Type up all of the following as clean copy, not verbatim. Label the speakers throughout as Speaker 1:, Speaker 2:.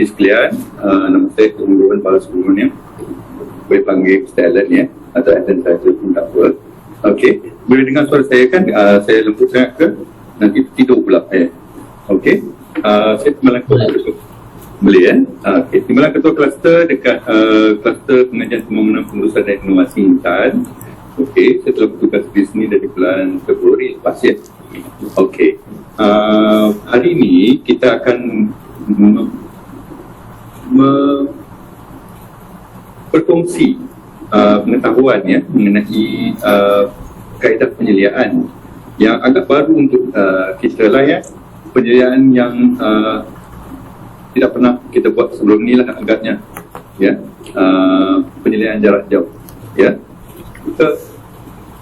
Speaker 1: penghormati sekalian, nama saya Ketua Balasubramaniam, boleh panggil Stalin ya, atau Eden saja pun tak apa. Okey, boleh dengar suara saya kan? Saya lembut sangat ke? Nanti tidur pula ya. Okey, saya Timbalan Ketua. Boleh ya? Okey, Timbalan Ketua Kluster dekat Kluster Pengajian Pembangunan, Pengurusan dan Inovasi Intan. Okey, saya telah bertugas di sini dari bulan Februari lepas ya. Okey, hari ini kita akan berkongsi pengetahuan ya mengenai kaedah penyeliaan yang agak baru untuk kita lah ya. Penyeliaan yang tidak pernah kita buat sebelum ni lah agaknya ya. Penyeliaan jarak jauh ya.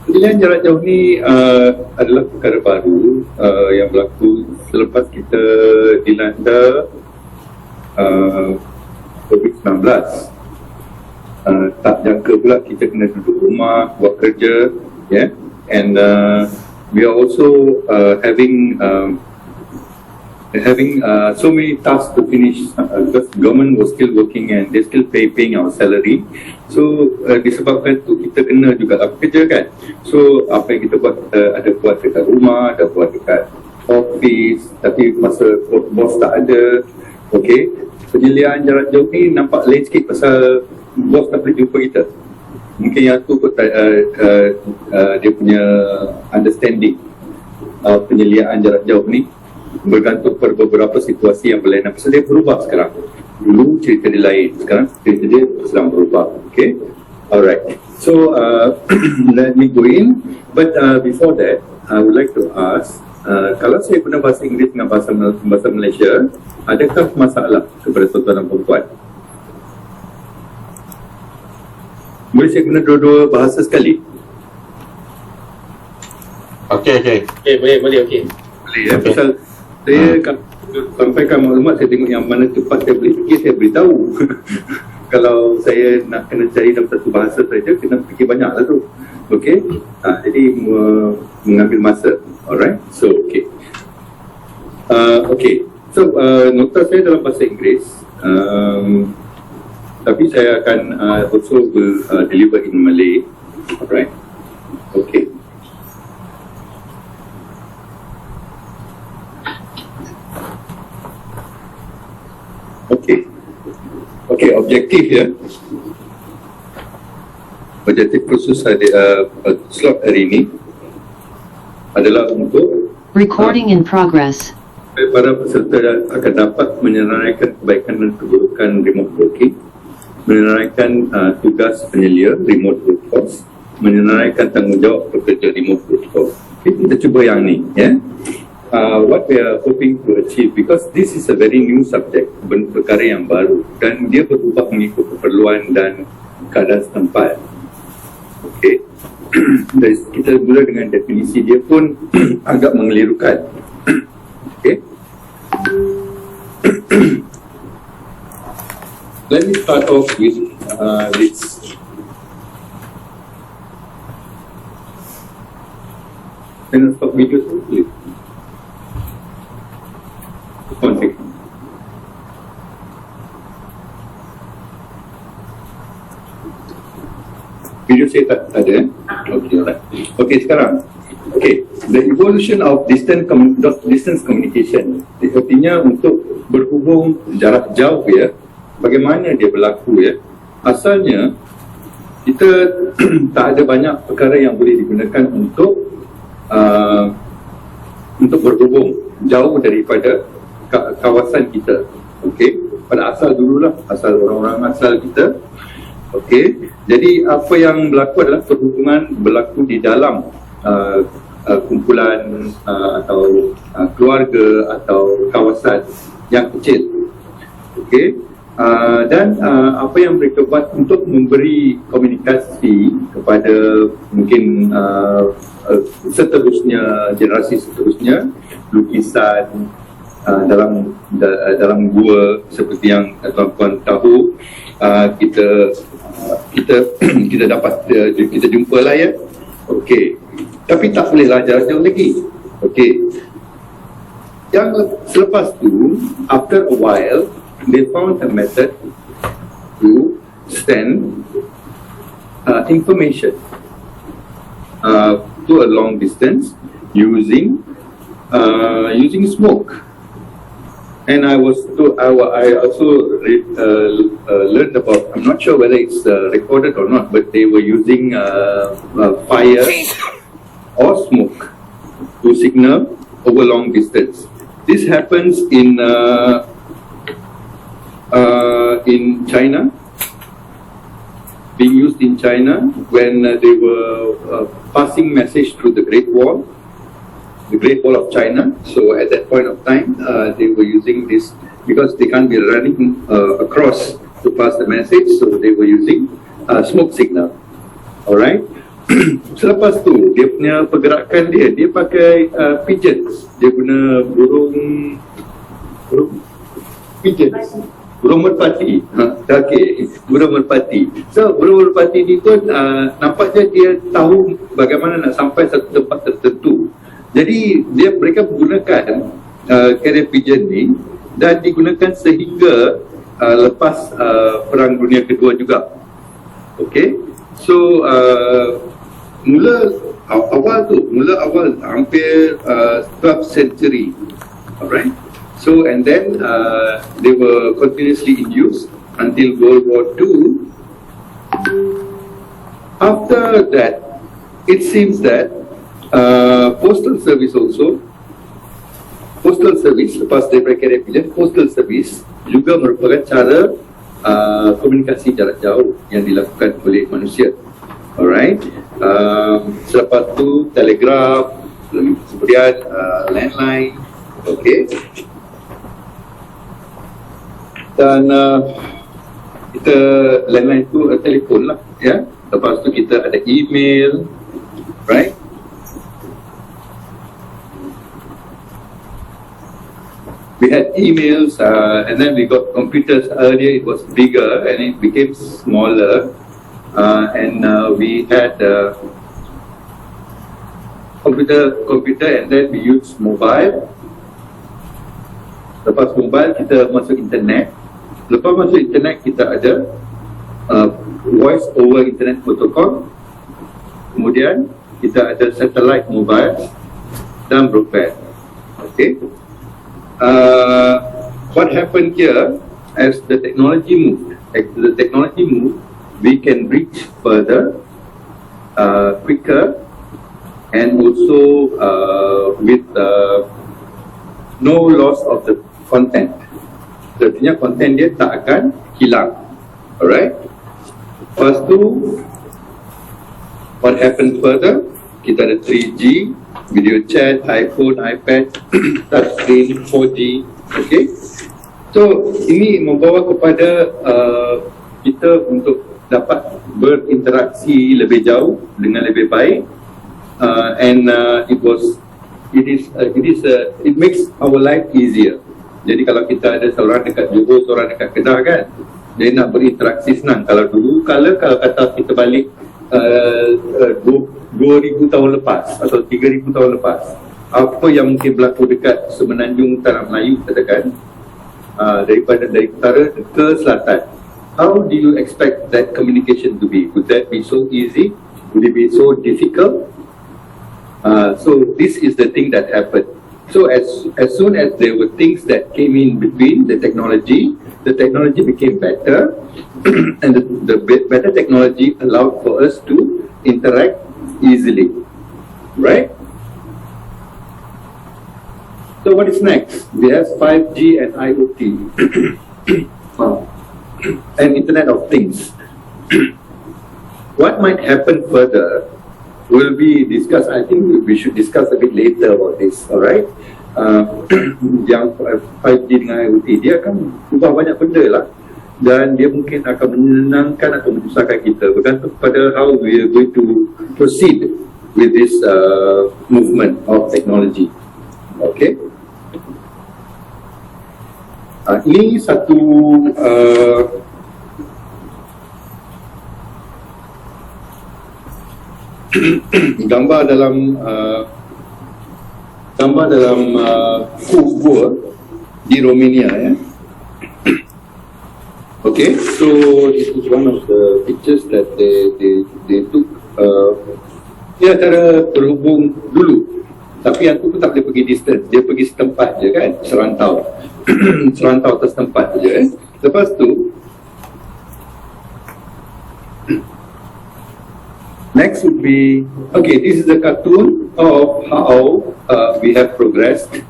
Speaker 1: Penyeliaan jarak jauh ni adalah perkara baru yang berlaku selepas kita dilanda COVID-19. Tak jangka pula kita kena duduk rumah, buat kerja yeah? And we are also having so many tasks to finish because government was still working and they still paying our salary. So disebabkan tu kita kena juga kerja kan. So apa yang kita buat, ada buat dekat rumah, ada buat dekat office, tapi masa bos tak ada. Okay, penyeliaan jarak jauh ni nampak lain sikit pasal bos tak boleh jumpa kita. Mungkin yang tu dia punya understanding penyeliaan jarak jauh ni bergantung pada beberapa situasi yang berlainan. Pasal dia berubah sekarang. Dulu cerita dia lain, sekarang cerita dia sedang berubah. Okay, alright. So let me go in. But before that, I would like to ask, kalau saya guna bahasa Inggeris dengan bahasa Malaysia, adakah masalah kepada tuan-tuan dan puan-puan? Boleh saya guna dua-dua bahasa sekali?
Speaker 2: Okey. Boleh.
Speaker 1: Boleh ya, pasal saya kalau sampaikan maklumat, saya tengok yang mana tepat saya boleh fikir, saya beritahu. Kalau saya nak kena cari dalam satu bahasa saja, kena fikir banyak lah tu. Okey, jadi mengambil masa. Alright, so okey. So nota saya dalam bahasa Inggeris, tapi saya akan also deliver in Malay. Alright, okey. Okey, objektif ya. Objektif khusus slot hari ini adalah untuk
Speaker 3: recording in progress.
Speaker 1: Para peserta akan dapat menyelesaikan kebaikan dan keburukan remote working, menyelesaikan tugas penyelia remote workforce, menyelesaikan tanggungjawab pekerja remote workforce. Okay, kita cuba yang ni ya. What we are hoping to achieve, because this is a very new subject, perkara yang baru dan dia berubah mengikut keperluan dan keadaan setempat. Okey. Kita mula dengan definisi dia pun agak mengelirukan. Okey. Let me start off with this. Can I stop video please? One second. Video saya tak ada. Okay, alright. Okay, sekarang. Okay, the evolution of distance communication. Artinya untuk berhubung jarak jauh ya. Bagaimana dia berlaku ya? Asalnya kita tak ada banyak perkara yang boleh digunakan untuk berhubung jauh daripada kawasan kita. Okey, pada asal dululah, asal orang-orang asal kita. Okey, jadi apa yang berlaku adalah perhubungan berlaku di dalam kumpulan atau keluarga atau kawasan yang kecil. Okey, dan apa yang mereka buat untuk memberi komunikasi kepada mungkin seterusnya, generasi seterusnya, lukisan dalam gua seperti yang tuan-tuan tahu, kita dapat kita jumpa lah ya. Okey, tapi tak bolehlah jarak jauh lagi. Okey, yang selepas tu, after a while, they found a method to send information to a long distance using smoke. And I also learned about, I'm not sure whether it's recorded or not, but they were using fire or smoke to signal over long distance. This happens in China, being used in China when they were passing message through the Great Wall of China. So at that point of time, they were using this because they can't be running across to pass the message, so they were using smoke signal. Alright. Selepas tu, dia punya pergerakan dia pakai pigeons. Dia guna burung pigeons. Burung merpati. Okay, burung merpati. So, burung merpati ni pun nampaknya dia tahu bagaimana nak sampai satu tempat tertentu. Jadi mereka menggunakan carrier pigeon ni dan digunakan sehingga lepas Perang Dunia Kedua juga. Okay, so mula awal hampir 12th century, alright. So and then they were continuously in use until World War II. After that, it seems that postal service lepas daripada carrier pigeon, postal service juga merupakan cara komunikasi jarak jauh yang dilakukan oleh manusia. Alright. Selepas tu telegraf, kemudian landline. Okay. Dan kita landline tu telefon lah, ya. Lepas tu kita ada email, right? We had emails, and then we got computers. Earlier it was bigger, and it became smaller, and we had computer, and then we used mobile. Lepas mobile kita masuk internet. Lepas masuk internet kita ada voice over internet protocol. Kemudian kita ada satellite mobile dan broadband. Okay. What happened here, as the technology moved, we can reach further, quicker, and also with no loss of the content. Artinya konten dia tak akan hilang. Alright. Lepas tu, what happened further? Kita ada 3G, video chat, iPhone, iPad, touchscreen, 4G. Okay. So ini membawa kepada kita untuk dapat berinteraksi lebih jauh dengan lebih baik, and it makes our life easier. Jadi kalau kita ada seorang dekat Johor, seorang dekat Kedah kan, dia nak berinteraksi senang. Kalau dulu, kalau kata kita balik 2,000 tahun lepas atau 3,000 tahun lepas, apa yang mungkin berlaku dekat semenanjung Tanah Melayu katakan, dari utara ke selatan, how do you expect that communication to be? Would that be so easy? Would it be so difficult? So this is the thing that happened. So as soon as there were things that came in between the technology became better, and the better technology allowed for us to interact easily, right? So what is next? We have 5G and IoT and Internet of Things. What might happen further will be discussed. I think we should discuss a bit later about this. Alright. Yang 5G dengan IoT, dia akan ubah banyak benda lah, dan dia mungkin akan menyenangkan atau menyusahkan kita, bergantung pada how we are going to proceed with this movement of technology. Okay. Ini satu gambar dalam gua di Romania, ya. Okay, so this is one of the pictures that they took. Dia cara berhubung dulu, tapi yang tu pun tak boleh pergi distance, dia pergi setempat je kan, serantau. Serantau atas tempat je. Lepas tu next would be, okay, this is a cartoon of how we have progressed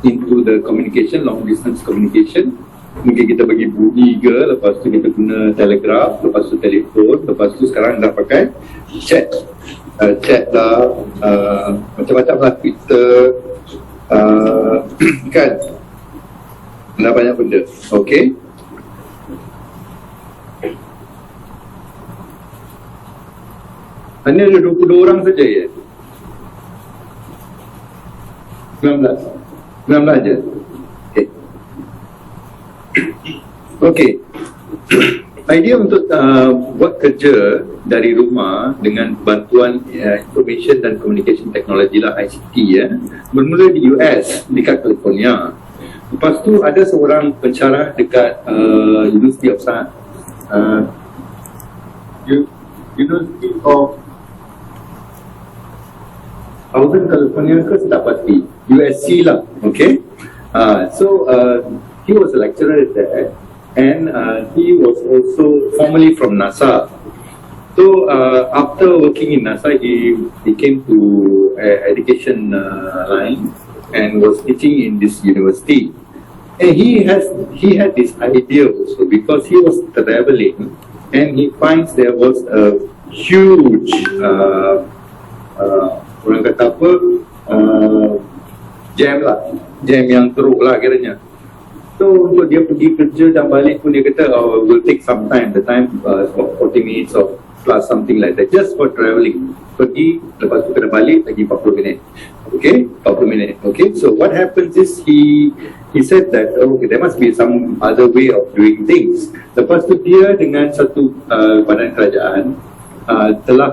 Speaker 1: into the communication, long distance communication. Mungkin kita bagi bunyi ke, lepas tu kita guna telegraf, lepas tu telefon, lepas tu sekarang dah pakai chat. Chat dah, macam-macam lah, Twitter, kan, dah banyak benda. Okay, hanya ada 22 orang saja ya? 19 je. Okay. Idea untuk buat kerja dari rumah dengan bantuan information dan communication technology lah, ICT ya, bermula di US, dekat California. Lepas tu ada seorang pensyarah dekat University of University of Southern California ke, saya tak pasti, USC lah. Okay, so he was a lecturer there, and he was also formerly from NASA. So after working in NASA, he came to education line and was teaching in this university. And he had this idea also, because he was traveling and he finds there was a huge orang kata apa, jam lah, jam yang teruk lah kiranya. So untuk dia pergi kerja dan balik pun dia kata, oh, will take some time, the time 40 minutes or plus something like that, just for travelling. Pergi, lepas tu kena balik lagi 40 minit. Okay, 40 minit. Okay, so what happens is he said that, okay, there must be some other way of doing things. Lepas tu dia dengan satu badan kerajaan telah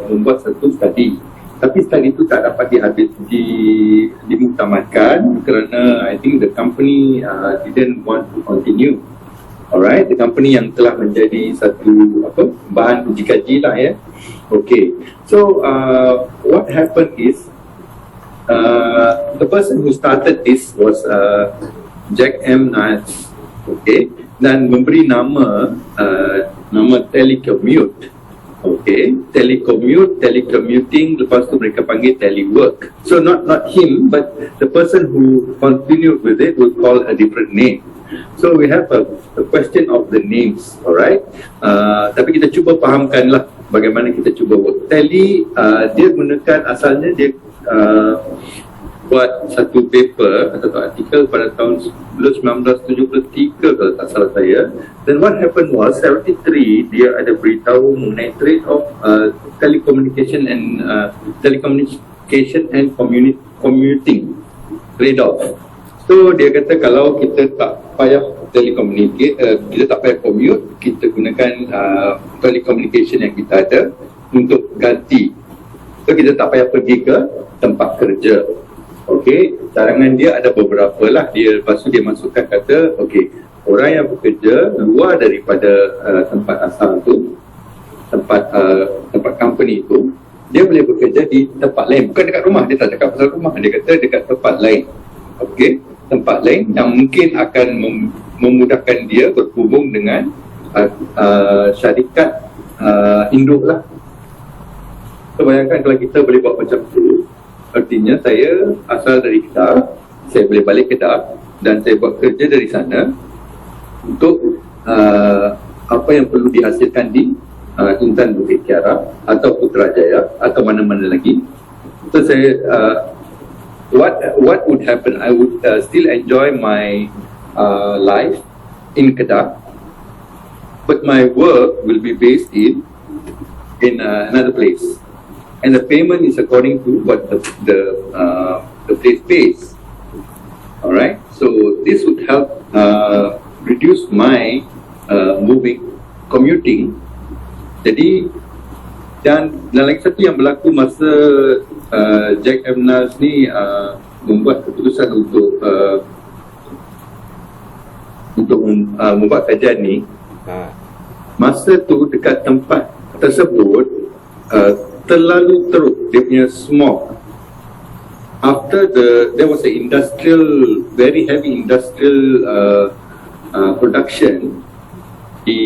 Speaker 1: membuat satu study. Tapi study itu tak dapat dimuktamadkan kerana I think the company didn't want to continue. Alright, the company yang telah menjadi satu bahan uji kaji lah ya. Okay, so what happened is the person who started this was Jack M. Niles. Okay, dan memberi nama telecommute. Okay, telecommuting, lepas tu mereka panggil telework. So not him, but the person who continued with it will call a different name. So we have a question of the names, alright. Tapi kita cuba fahamkanlah bagaimana kita cuba work. Tele, dia gunakan, asalnya dia buat satu paper atau artikel pada tahun 1973 kalau tak salah saya. Then what happened was 73 dia ada beritahu mengenai trade of telecommunication and commuting trade-off. So dia kata kalau kita tak payah kita tak payah commute, kita gunakan telecommunication yang kita ada untuk ganti. So kita tak payah pergi ke tempat kerja. Okey, cadangan dia ada beberapa lah. Dia lepas tu dia masukkan kata, okey, orang yang bekerja luar daripada tempat asal tu, tempat company tu, dia boleh bekerja di tempat lain, bukan dekat rumah. Dia tak cakap pasal rumah, dia kata dekat tempat lain. Okey, tempat lain yang mungkin akan memudahkan dia berhubung dengan syarikat induk lah. So bayangkan kalau kita boleh buat macam tu, artinya saya asal dari Kedah, saya boleh balik Kedah dan saya buat kerja dari sana untuk apa yang perlu dihasilkan di Intan Bukit Kiara atau Putrajaya atau mana-mana lagi. So saya what would happen? I would still enjoy my life in Kedah, but my work will be based in another place. And the payment is according to what the place pays. Alright, so this would help reduce my commuting. Jadi dan lagi satu yang berlaku masa Jack M. Niles ni membuat keputusan untuk untuk membuat kajian ni, masa tu dekat tempat tersebut terlalu teruk dia punya smog. After there was a very heavy industrial production di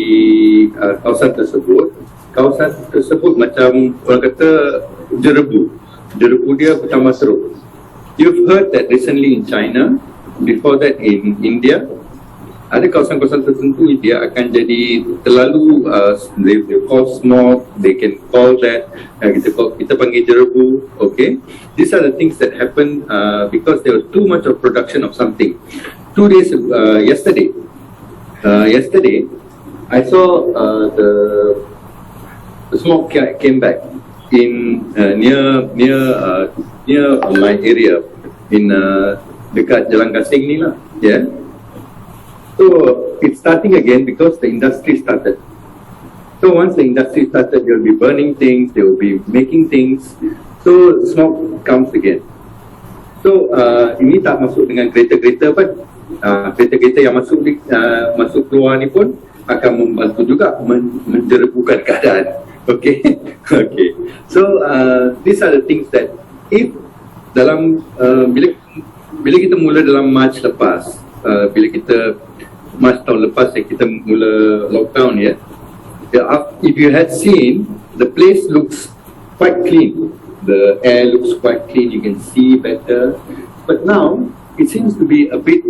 Speaker 1: kawasan tersebut. Kawasan tersebut macam orang kata jerebu dia pertama teruk. You've heard that recently in China, before that in India, ada kawasan-kawasan tertentu dia akan jadi terlalu they call smog, they can call that kita panggil jerebu. Okay, these are the things that happen because there was too much of production of something. 2 days yesterday I saw the smoke came back in near my area in dekat Jalan Gasing ni lah, yeah. So it's starting again because the industry started. So once the industry started, they will be burning things, they will be making things. So smoke comes again. So ini tak masuk dengan kereta-kereta pun. Kereta-kereta yang masuk keluar ni pun akan membantu juga menjerebukan keadaan. Okay, okay. So these are the things that if dalam bila kita mula dalam Mac lepas, bila kita Mac tahun lepas kita mula lockdown ya. If you had seen, the place looks quite clean. The air looks quite clean. You can see better. But now it seems to be a bit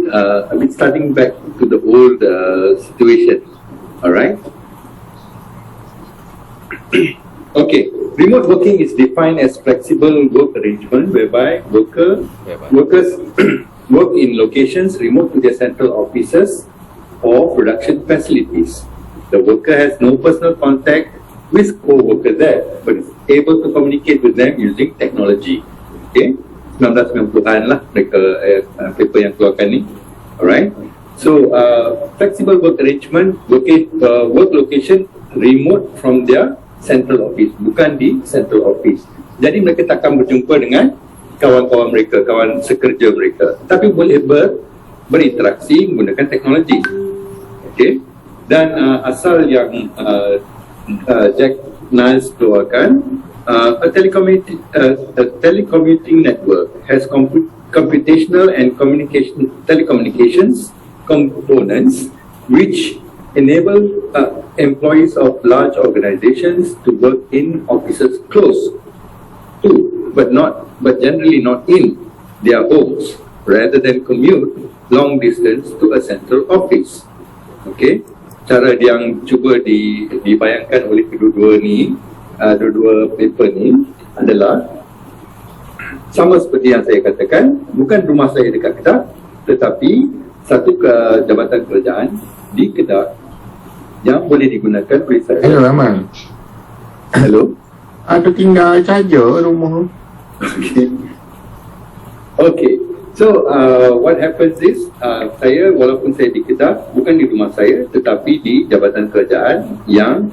Speaker 1: starting back to the old situation. All right. Okay. Remote working is defined as flexible work arrangement whereby workers work in locations remote to their central offices or production facilities. The worker has no personal contact with co-worker there, but is able to communicate with them using technology. Okay, 1990-an lah mereka paper yang keluarkan ni. Alright, so flexible work arrangement, work location remote from their central office, bukan di central office. Jadi mereka takkan berjumpa dengan kawan-kawan mereka, kawan sekerja mereka, tapi boleh berinteraksi menggunakan teknologi. Okay. Dan asal yang Jack Niles keluarkan, a telecommuting network has computational and telecommunications components which enable employees of large organizations to work in offices close to, but generally not in their homes, rather than commute long distance to a central office. Okay, cara yang cuba dibayangkan oleh kedua-dua paper ni adalah sama seperti yang saya katakan, bukan rumah saya dekat Kedah, tetapi satu jabatan kerajaan di Kedah yang boleh digunakan oleh saya.
Speaker 2: Hello Rahman.
Speaker 1: Hello.
Speaker 2: Ada tinggal saja rumah.
Speaker 1: Okay. Okay. So what happens is saya walaupun saya di Kedah, bukan di rumah saya tetapi di jabatan kerajaan yang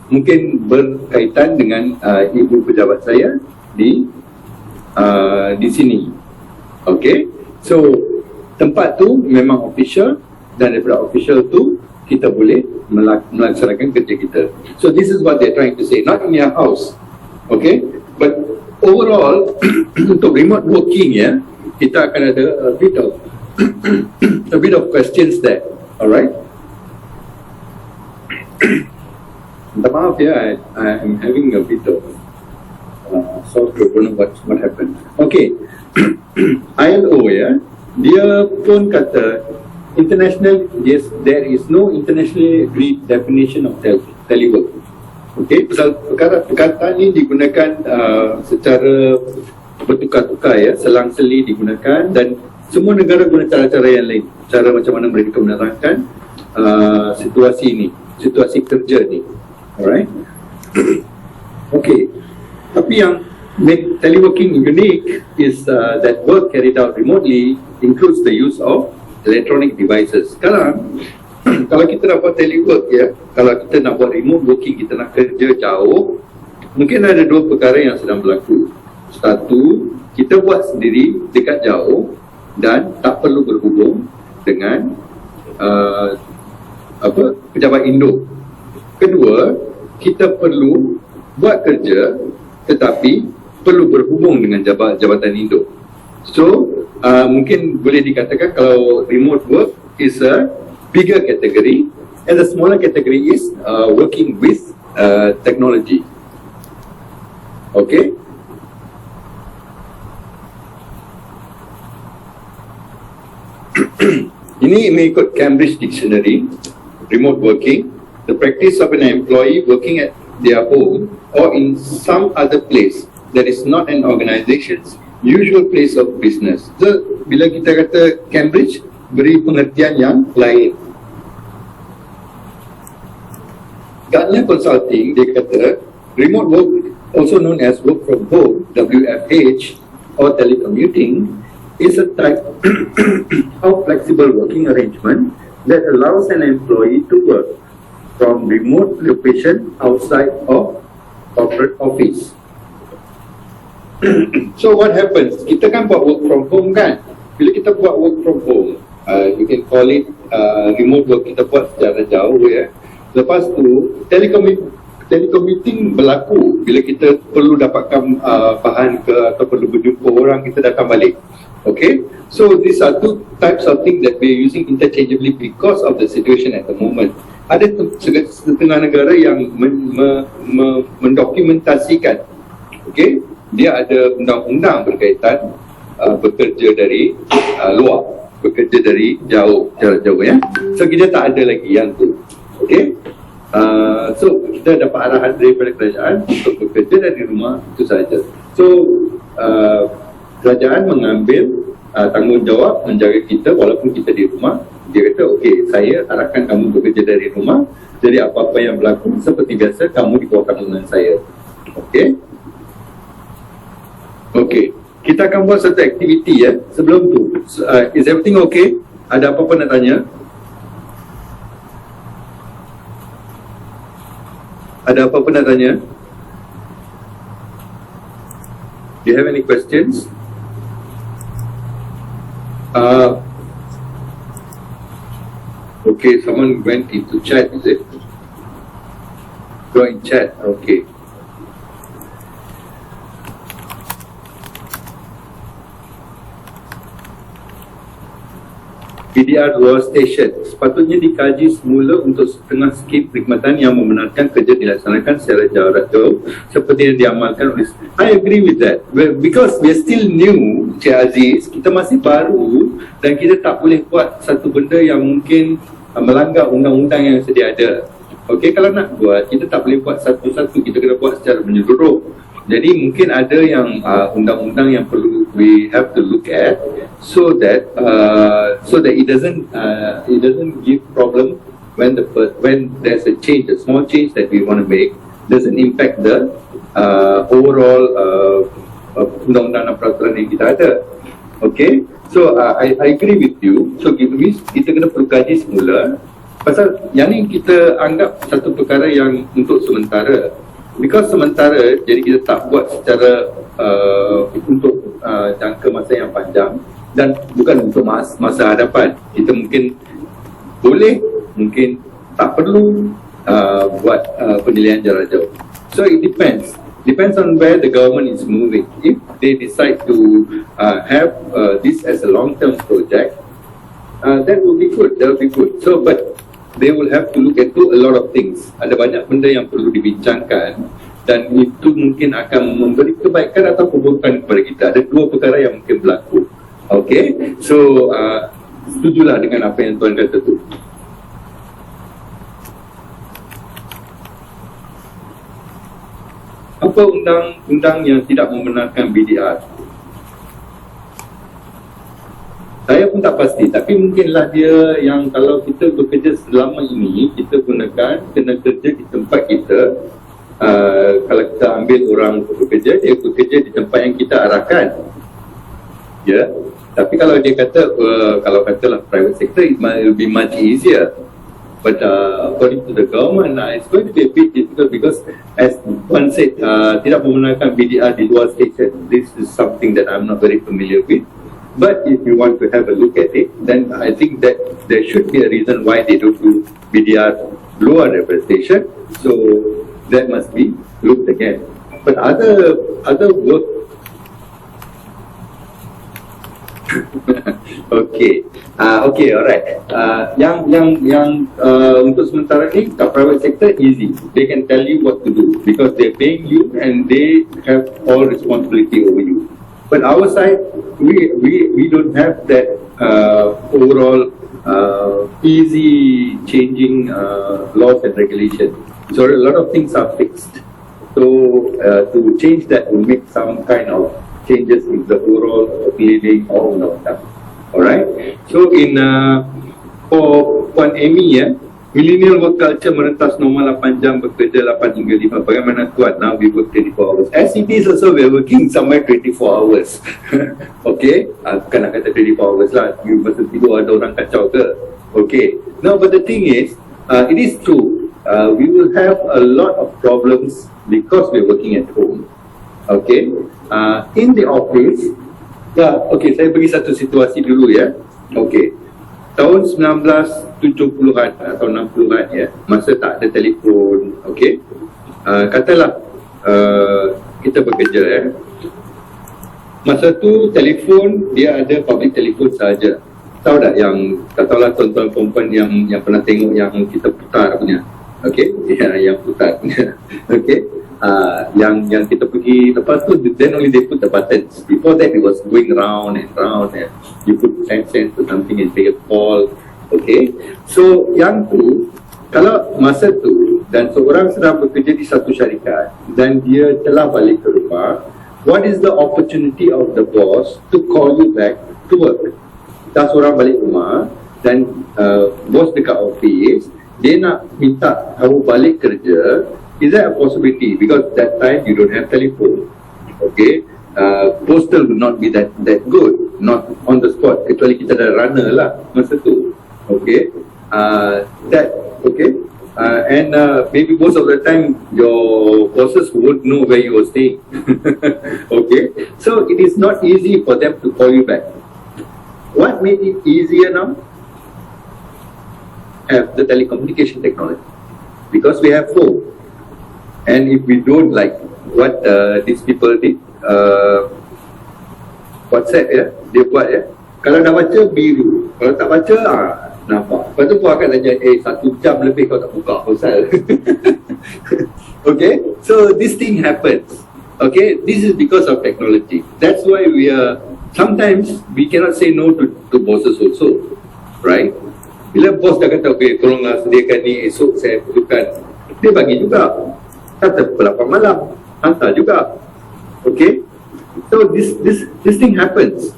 Speaker 1: mungkin berkaitan dengan ibu pejabat saya di sini. Okay. So tempat tu memang official dan daripada official tu kita boleh melaksanakan kerja kita. So this is what they're trying to say, not in your house. Okay. But overall untuk remote working ya, kita akan ada a bit of questions there. Alright. Minta maaf ya, I'm having a bit of sore throat, don't know what happened. Okay. ILO ya, dia pun kata there is no internationally agreed definition of telework. Okay, pasal perkataan ini digunakan secara bertukar-tukar ya, selang-seli digunakan dan semua negara guna cara-cara yang lain, cara macam mana mereka menerangkan situasi kerja ni. Alright. Okay. Tapi yang make teleworking unique is that work carried out remotely includes the use of electronic devices. Sekarang kalau kita nak buat telework ya, kalau kita nak buat remote working, kita nak kerja jauh, mungkin ada dua perkara yang sedang berlaku. Satu, kita buat sendiri dekat jauh dan tak perlu berhubung dengan pejabat induk. Kedua, kita perlu buat kerja tetapi perlu berhubung dengan jabatan induk. So mungkin boleh dikatakan kalau remote work is a bigger category and the smaller category is working with technology. Okay. Ini mengikut Cambridge Dictionary, remote working, the practice of an employee working at their home or in some other place that is not an organization's usual place of business. So, bila kita kata Cambridge, beri pengertian yang lain. Gartner Consulting, dia kata, remote work, also known as work from home, WFH, or telecommuting, is a type of flexible working arrangement that allows an employee to work from remote location outside of corporate office. So what happens? Kita kan buat work from home kan? Bila kita buat work from home, you can call it remote work, kita buat secara jauh ya. Lepas tu, telecommuting berlaku bila kita perlu dapatkan bahan ke atau perlu berjumpa orang, kita datang balik. Okay, so these are two types of things that we are using interchangeably because of the situation at the moment. Ada setengah negara yang mendokumentasikan, okay, dia ada undang-undang berkaitan bekerja dari luar, bekerja dari jauh, jarak jauh ya. So kita tak ada lagi yang tu, okay. So kita dapat arahan daripada kerajaan untuk bekerja dari rumah, itu saja. So kerajaan mengambil tanggungjawab menjaga kita walaupun kita di rumah. Dia kata, okey, saya arahkan kamu bekerja dari rumah, jadi apa-apa yang berlaku seperti biasa, kamu di bawah tanggungan saya. Okey? Okey, kita akan buat satu aktiviti ya. Sebelum tu, is everything okay? Ada apa-apa nak tanya? Ada apa-apa nak tanya? Do you have any questions? Okay, someone went into chat, is it? Go in chat, okay. PDR luar station sepatutnya dikaji semula untuk setengah skip perkhidmatan yang membenarkan kerja dilaksanakan secara jarak jauh seperti yang diamalkan oleh. I agree with that. Because we are still new, Cik Aziz, kita masih baru dan kita tak boleh buat satu benda yang mungkin melanggar undang-undang yang sedia ada. Okey, kalau nak buat, kita tak boleh buat satu-satu, kita kena buat secara menyeluruh. Jadi mungkin ada yang undang-undang yang perlu we have to look at so that it doesn't give problem when there's a change, a small change that we want to make doesn't impact the overall undang-undang dan peraturan yang kita ada. Okay, so I agree with you. So kita kena perlu kaji semula pasal yang ni kita anggap satu perkara yang untuk sementara. Because sementara, jadi kita tak buat secara untuk jangka masa yang panjang dan bukan untuk masa hadapan. Kita mungkin boleh, mungkin tak perlu buat penilaian jarak jauh. So it depends on where the government is moving. If they decide to have this as a long-term project, that will be good. So but they will have to look into a lot of things. Ada banyak benda yang perlu dibincangkan dan itu mungkin akan memberi kebaikan atau keburukan kepada kita. Ada dua perkara yang mungkin berlaku. Okay, so setujulah dengan apa yang Tuan kata tu. Apa undang-undang yang tidak membenarkan BDR? Saya pun tak pasti, tapi mungkinlah dia yang kalau kita bekerja selama ini, kita gunakan kena kerja di tempat kita. Kalau kita ambil orang untuk bekerja, dia bekerja di tempat yang kita arahkan. Ya, tapi kalau dia kata, kalau katalah private sector, it will be much easier. But according to the government, it's going to be a bit difficult because as one said, tidak membenarkan BDR di luar station. This is something that I'm not very familiar with. But if you want to have a look at it, then I think that there should be a reason why they don't do BDR lower representation. So that must be looked again. But other work. Okay, alright. Yang untuk sementara ni, kat private sector easy. They can tell you what to do because they're paying you and they have all responsibility over you. But our side, we don't have that overall easy changing laws and regulations. So a lot of things are fixed. So to change that will make some kind of changes in the overall living or undang-undang. Alright. So in for Puan Amy, millennial work culture merentas normal 8 jam bekerja 8 hingga 5. Bagaimana kuat now we work 24 hours? As it is also we are working somewhere 24 hours. Okay, bukan nak kata 24 hours lah. You masa tidur ada orang kacau ke? Okay. No, but the thing is, it is true. We will have a lot of problems because we are working at home. Okay. In the office, okay, saya bagi satu situasi dulu ya. Okay. Tahun 1970-an atau 60-an masa tak ada telefon, okey. Katalah kita bekerja masa tu telefon dia ada public telefon saja. Tahu tak yang katalah tuan-tuan perempuan yang pernah tengok yang kita putar punya. Okey, yang putar punya. Okey. Yang kita pergi lepas tu then only they put the buttons. Before that it was going round and round and you put 10 cents or something and take a call. Okay, so yang tu kalau masa tu dan seorang sedang bekerja di satu syarikat dan dia telah balik ke rumah, what is the opportunity of the boss to call you back to work? Dah seorang balik rumah dan bos dekat office, dia nak minta kamu balik kerja. Is that a possibility? Because that time you don't have telephone. Okay, postal would not be that good, not on the spot. Kecuali kita ada runner lah masa tu. Okay, and maybe most of the time your bosses would know where you are staying. Okay, so it is not easy for them to call you back. What made it easier now? Have the telecommunication technology, because we have phone. And if we don't like what these people did, WhatsApp dia buat kalau dah baca biru, kalau tak baca nampak. Lepas tu pun akan tanya 1 jam lebih kau tak buka pasal. Okay, so this thing happens. Okay, this is because of technology. That's why sometimes we cannot say no to bosses also, right? Bila bos dah kata okay, tolonglah sediakan ni, esok saya perlukan, dia bagi juga. Kata pukul 8 malam, hantar juga. Okay, so this thing happens.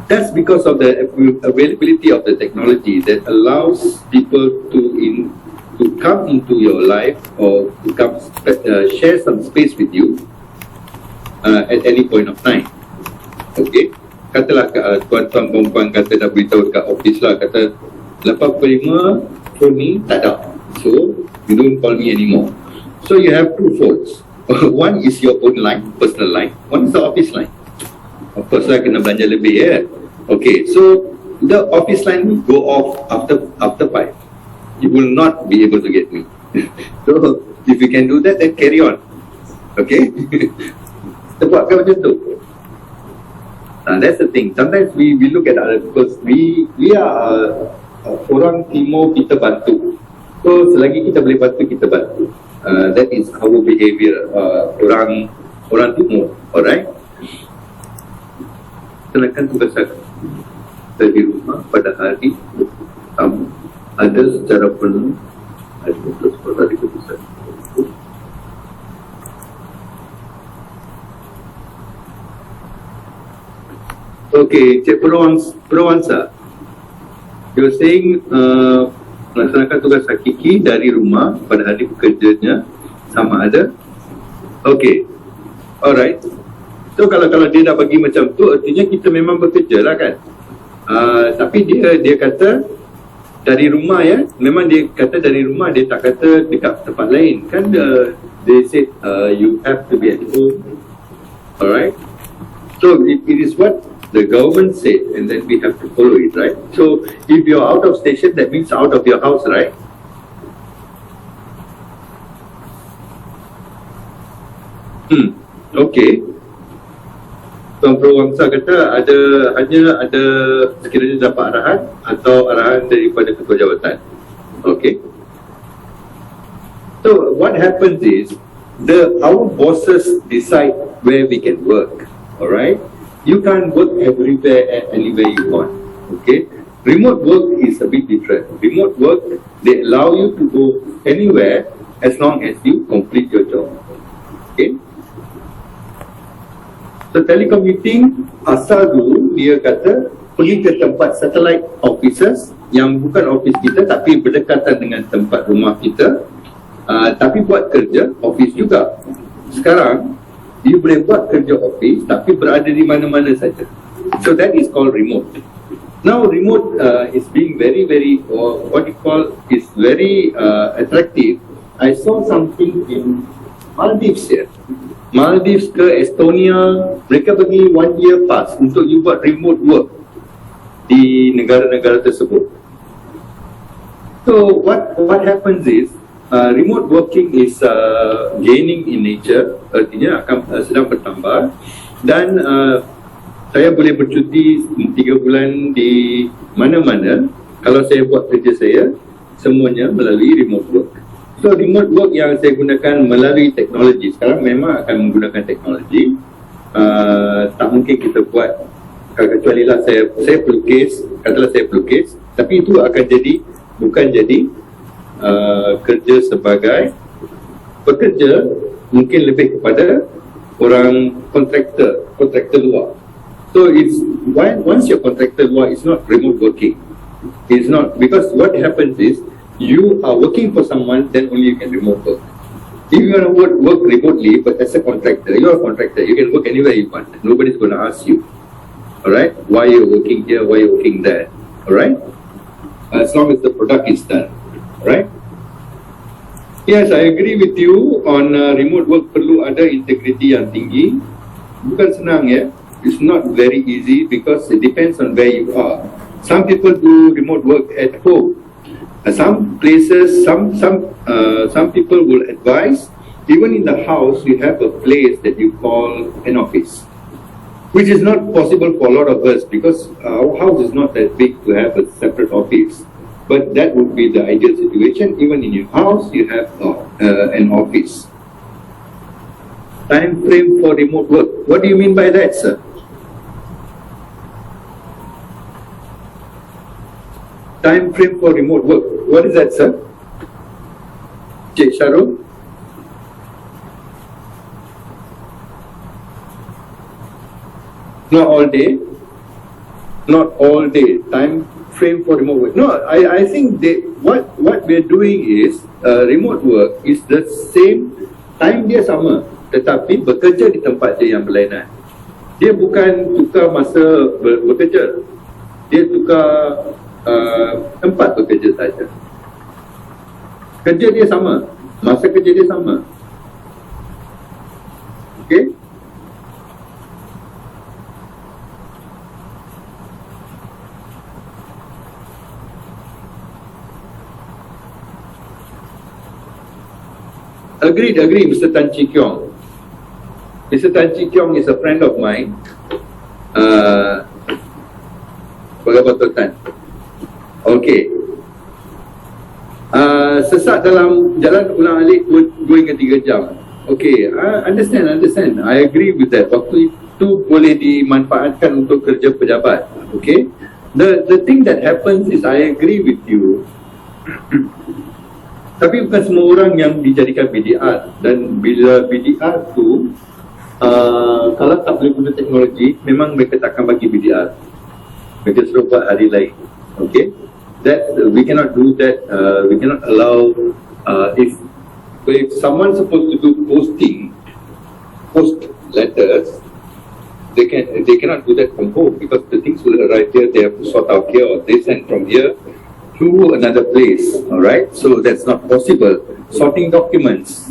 Speaker 1: That's because of the availability of the technology that allows people to come into your life or to come share some space with you at any point of time. Okay, katalah tuan-tuan perempuan kata dah beritahu dekat office lah, kata 8.45 phone ni tak ada, so you don't call me anymore. So you have 2 phones. One is your own line, personal line. One is the office line. Of course lah, kena belanja lebih Okay, so the office line will go off after 5. You will not be able to get me. So if you can do that, then carry on. Okay. Kita buatkan macam tu. That's the thing. Sometimes we look at other because we are orang timur, kita bantu. So selagi kita boleh bantu, kita bantu. That is our behavior, orang timur. Alright. Silakan tugas saya di rumah pada hari pertama ada secara penuh hari keputusan. Okay, Cik Purwansa, you're saying melaksanakan tugas hakiki dari rumah pada hari bekerjanya sama ada. Okay, alright. So kalau dia dah bagi macam tu, artinya kita memang bekerja lah kan. Tapi dia kata dari rumah memang dia kata dari rumah, dia tak kata dekat tempat lain kan. They said you have to be at home. Alright. So it is what The government said, and then we have to follow it, right? So if you're out of station, that means out of your house, right? Okay. Tuan Pro Wangsa kata hanya ada sekiranya dapat arahan atau arahan daripada ketua jawatan. Okay. So what happens is our bosses decide where we can work. Alright. You can't work everywhere and anywhere you want. Okay. Remote work is a bit different. Remote work, they allow you to go anywhere as long as you complete your job. Okay. So telecommuting asal dulu dia kata pergi ke tempat satellite offices yang bukan office kita tapi berdekatan dengan tempat rumah kita, tapi buat kerja office juga. Sekarang dia boleh buat kerja office tapi berada di mana-mana saja. So that is called remote. Now remote is being very is very attractive. I saw something in Maldives here. Maldives ke Estonia, mereka bagi 1 year pass untuk you buat remote work di negara-negara tersebut. So what happens is remote working is gaining in nature, artinya akan sedang bertambah, dan saya boleh bercuti 3 bulan di mana-mana kalau saya buat kerja saya semuanya melalui remote work. So remote work yang saya gunakan melalui teknologi, sekarang memang akan menggunakan teknologi. Tak mungkin kita buat kecuali lah saya pelukis, katalah saya pelukis, tapi itu akan bukan jadi kerja sebagai pekerja, mungkin lebih kepada orang kontraktor luar. So it's once you're contractor luar, it's not remote working. It's not, because what happens is you are working for someone, then only you can remote work. If you want to work remotely, but as a contractor, you're a contractor, you can work anywhere you want. Nobody's going to ask you, alright, why you're working here, why you're working there, alright? As long as the product is done, alright? Yes, I agree with you on remote work perlu ada integriti yang tinggi. Bukan senang ya, it's not very easy because it depends on where you are. Some people do remote work at home. Some places, some people will advise, even in the house, you have a place that you call an office, which is not possible for a lot of us because our house is not that big to have a separate office. But that would be the ideal situation. Even in your house, you have an office. Time frame for remote work. What do you mean by that, sir? Time frame for remote work. What is that, sir? Encik Syarul? Not all day. Not all day. Time frame for remote work. No, I think what we're doing is remote work is the same, time dia sama, tetapi bekerja di tempat dia yang berlainan. Dia bukan tukar masa bekerja. Dia tukar tempat bekerja saja. Kerja dia sama, masa kerja dia sama. Okay? Agreed, Mr. Tan Chi Kiong. Mr. Tan Chi Kiong is a friend of mine. Bagaimana Tan? Okay. Sesak dalam jalan ulang-alik 2 hingga 3 jam. Okay, understand. I agree with that. Waktu itu boleh dimanfaatkan untuk kerja pejabat. Okay. The thing that happens is I agree with you. Tapi bukan semua orang yang dijadikan BDR, dan bila BDR tu kalau tak boleh guna teknologi, memang mereka takkan bagi BDR. Mereka suruh buat hari lain. Okay, that we cannot do that. We cannot allow if someone supposed to do post letters, they cannot do that from home because the things will arrive here. They have to sort out here, or they send from here. to another place, all right? So that's not possible. Sorting documents.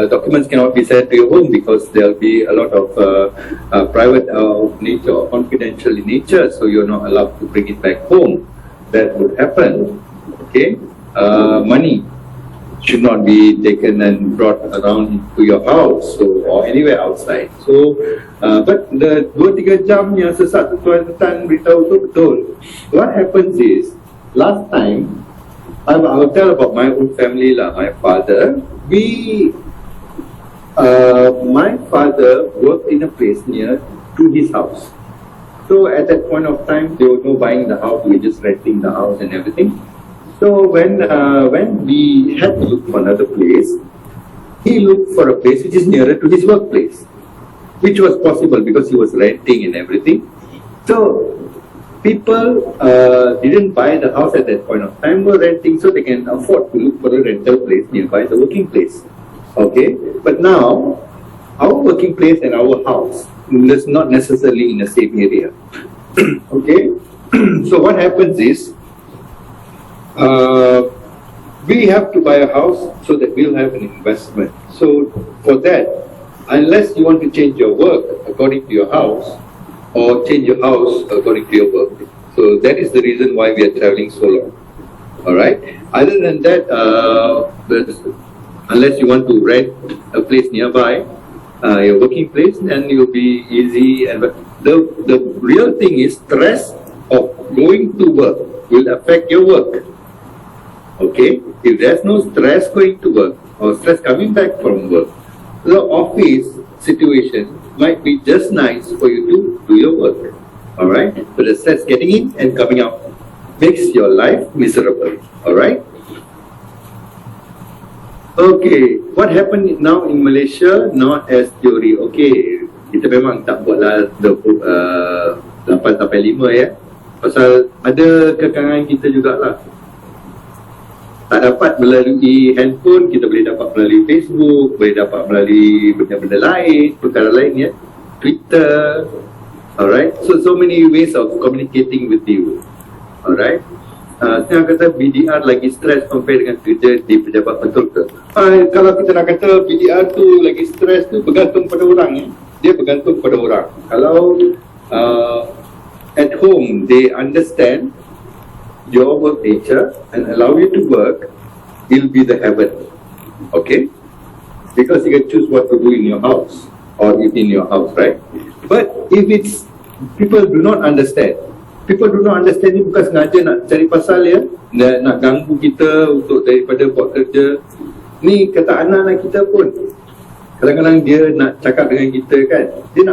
Speaker 1: Documents cannot be sent to your home because there'll be a lot of private nature or confidential in nature, so you're not allowed to bring it back home. That would happen, okay? Money should not be taken and brought around to your house or anywhere outside. So, but the 2-3 jam yang sesat tu tuan-tuan beritahu tu betul. What happens is, last time, I'll tell about my own family lah. My father, my father worked in a place near to his house. So at that point of time, there was no buying the house, we were just renting the house and everything. So when we had to look for another place, he looked for a place which is nearer to his workplace, which was possible because he was renting and everything. So people didn't buy the house at that point of time, were renting, so they can afford to look for a rental place nearby the working place. Okay, but now our working place and our house is not necessarily in the same area. Okay, so what happens is we have to buy a house so that we'll have an investment. So for that, unless you want to change your work according to your house, or change your house according to your work. So that is the reason why we are traveling so long. Alright. Other than that, unless you want to rent a place nearby your working place, then you'll be easy. And the real thing is stress of going to work will affect your work. Okay. If there's no stress going to work or stress coming back from work, the office situation might be just nice for you to do your work. Alright? But the stress getting in and coming out makes your life miserable. Alright? Okay, what happened now in Malaysia, not as theory. Okay, kita memang tak buatlah 8-5 ya. Pasal ada kekangan kita jugalah. Tak dapat melalui handphone, kita boleh dapat melalui Facebook, boleh dapat melalui benda-benda lain, perkara lain ya, Twitter. Alright, so many ways of communicating with you. Alright, saya kata BDR lagi stres compare dengan kerja di pejabat, betul ke? Kalau kita nak kata BDR tu lagi stres tu bergantung pada orang ya. Dia bergantung pada orang. Kalau at home they understand your work nature and allow you to work, will be the heaven. Okay? Because you can choose what to do in your house or within your house, right? But if it's people do not understand ni bukan sengaja nak cari pasal ya, nak ganggu kita untuk daripada buat kerja. Ni kata anak-anak kita pun kadang-kadang dia nak cakap dengan kita kan, dia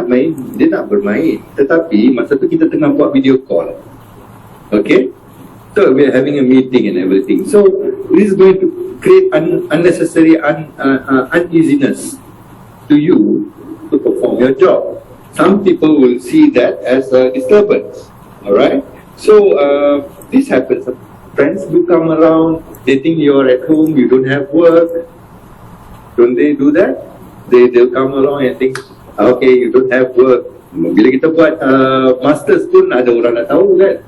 Speaker 1: nak bermain, tetapi masa tu kita tengah buat video call. Okay? So we are having a meeting and everything. So this is going to create unnecessary uneasiness to you to perform your job. Some people will see that as a disturbance. Alright? So this happens. Friends do come around, they think you're at home, you don't have work. Don't they do that? They'll come along and think, okay, you don't have work. Bila kita buat masters pun ada orang nak tahu kan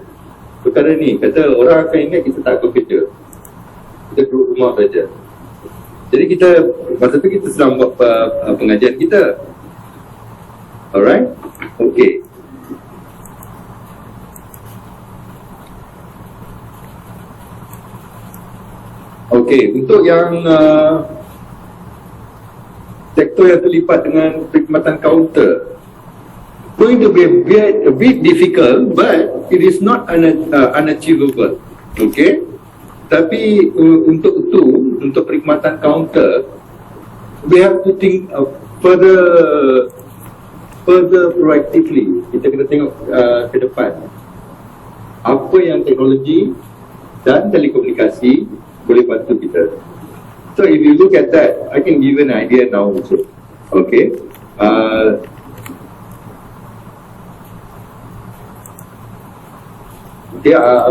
Speaker 1: perkara ni, kata orang akan ingat kita tak bekerja, kita duduk rumah saja. Jadi kita masa tu kita sedang buat pengajian kita. Alright? Okay. Okay, untuk yang sektor yang terlibat dengan perkhidmatan kaunter, going to be a bit difficult, but it is not unachievable. Okay? Tapi untuk itu, untuk perkhidmatan kaunter, we have to think further proactively. Kita kena tengok ke depan. Apa yang teknologi dan telekomunikasi boleh bantu kita. So if you look at that, I can give an idea now also. Okay?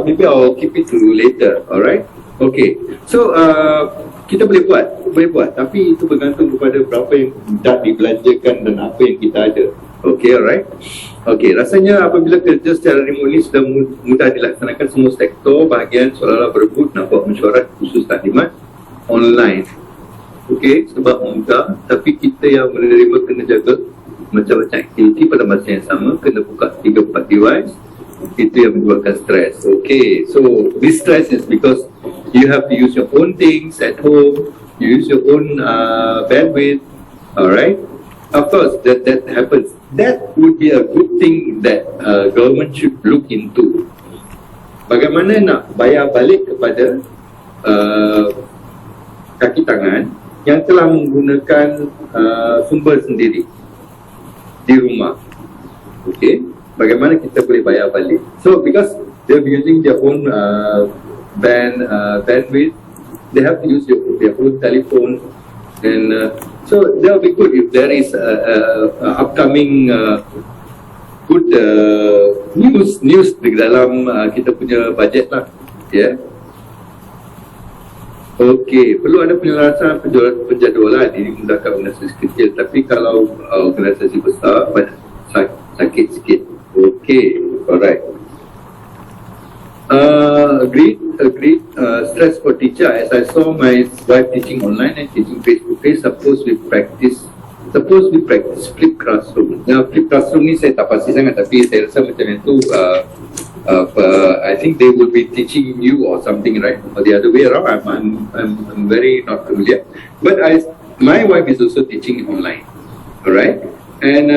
Speaker 1: Maybe I'll keep it to later. Alright? Okay. So kita boleh buat, tapi itu bergantung kepada berapa yang dah dibelanjakan dan apa yang kita ada. Okay, alright. Okay, rasanya apabila kerja secara remote ni sudah mudah dilaksanakan, semua sektor bahagian seolah-olah berebut nak buat mesyuarat khusus taklimat online. Okay, sebab mudah, tapi kita yang menerima kena jaga macam-macam aktiviti pada masa yang sama, kena buka 3-4 device. Itu yang menyebabkan stres. Okay, so this stress is because you have to use your own things at home, you use your own bandwidth. Alright, of course that happens. That would be a good thing that government should look into. Bagaimana nak bayar balik kepada kaki tangan yang telah menggunakan sumber sendiri di rumah. Okay, bagaimana kita boleh bayar balik? So because they're using their own bandwidth, they have to use their own telephone, and so that'll be good if there is upcoming good news di dalam kita punya budget lah, yeah. Okey, perlu ada penyelarasan penjadualan. Ini mudahkan organisasi kecil, tapi kalau organisasi besar sakit sikit. Okey, alright. Agreed. Stress for teacher. As I saw my wife teaching online and teaching face to face, suppose we practice flip classroom. Now flip classroom ni saya tak pasti sangat, tapi saya rasa macam itu I think they will be teaching you or something, right? Or the other way around. I'm very not familiar. But my wife is also teaching online. Alright, and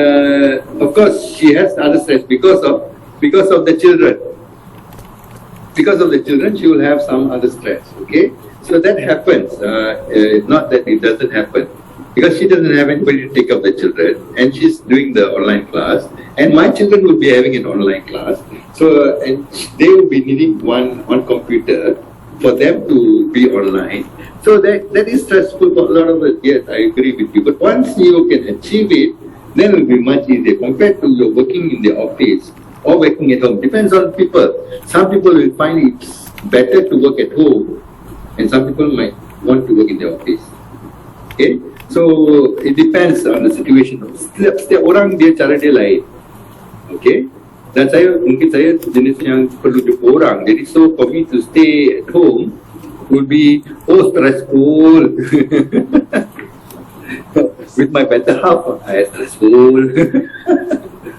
Speaker 1: of course she has other stress because of the children. Because of the children, she will have some other stress. Okay, so that happens. Not that it doesn't happen, because she doesn't have anybody to take up the children, and she's doing the online class, and my children will be having an online class. So and they will be needing one computer for them to be online. So that is stressful for a lot of us. Yes, I agree with you. But once you can achieve it, then it will be much easier compared to your working in the office or working at home. Depends on people. Some people will find it better to work at home, and some people might want to work in the office. Okay, so it depends on the situation. Setiap orang dia cara dia lain. Okay, dan mungkin saya jenis yang perlu jumpa orang. Jadi so for me to stay at home would be stressful. With my better half, I stressful.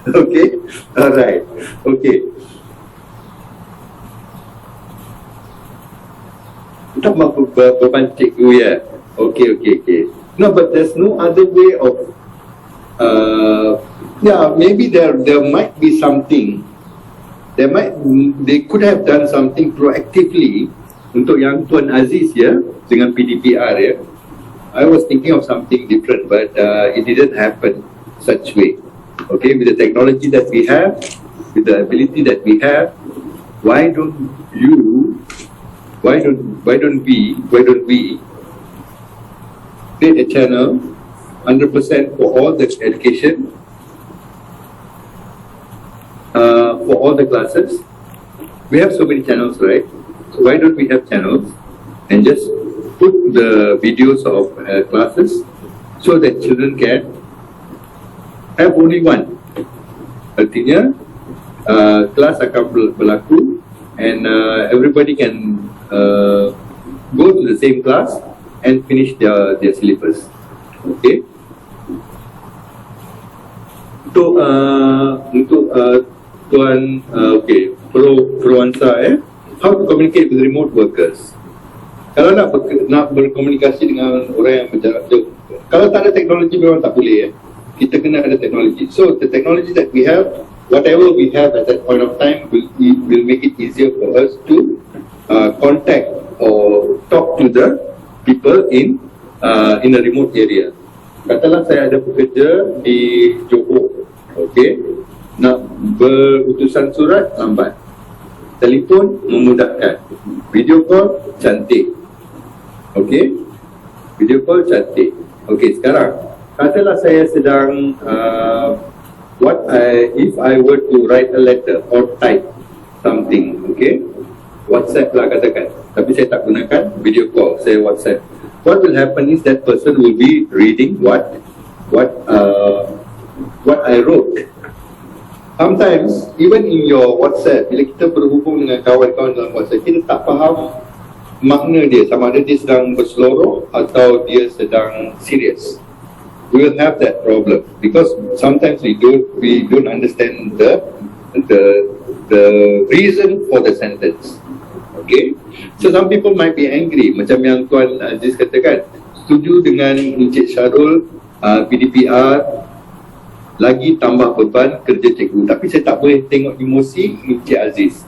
Speaker 1: Okay, alright, okay. Kita mahu berpancing tu ya. Okay. No, but there's no other way of. Maybe there might be something. They could have done something proactively untuk yang Tuan Aziz ya, dengan PDPR ya. I was thinking of something different, but it didn't happen such way. Okay, with the technology that we have, with the ability that we have, why don't we create a channel 100% for all the education, for all the classes? We have so many channels, right? So why don't we have channels and just put the videos of classes so that children can have only one. Artinya kelas akan berlaku and everybody can go to the same class and finish their syllabus. Okay. Untuk Tuan Proansa how to communicate with remote workers. Kalau nak berkomunikasi dengan orang yang berjarak jauh, kalau tak ada teknologi memang tak boleh kita kena ada teknologi. So the technology that we have, whatever we have at that point of time, will make it easier for us to contact or talk to the people in a remote area. Katalah saya ada pekerja di Jauh, okay, nak berutusan surat lambat, telefon memudahkan, video call cantik, okay, video call cantik. Okay, sekarang katalah saya sedang if I were to write a letter or type something, okay, WhatsApp lah katakan, tapi saya tak gunakan video call, saya WhatsApp. what will happen is that person will be reading what I wrote. Sometimes even in your WhatsApp, bila kita berhubung dengan kawan-kawan dalam WhatsApp, kita tak faham makna dia, sama ada dia sedang berseloroh atau dia sedang serius. We will have that problem because sometimes we don't understand the reason for the sentence. Okay, so some people might be angry, macam yang Tuan Aziz katakan, setuju dengan Encik Syarul, PDPR lagi tambah beban kerja cikgu, tapi saya tak boleh tengok emosi Encik Aziz.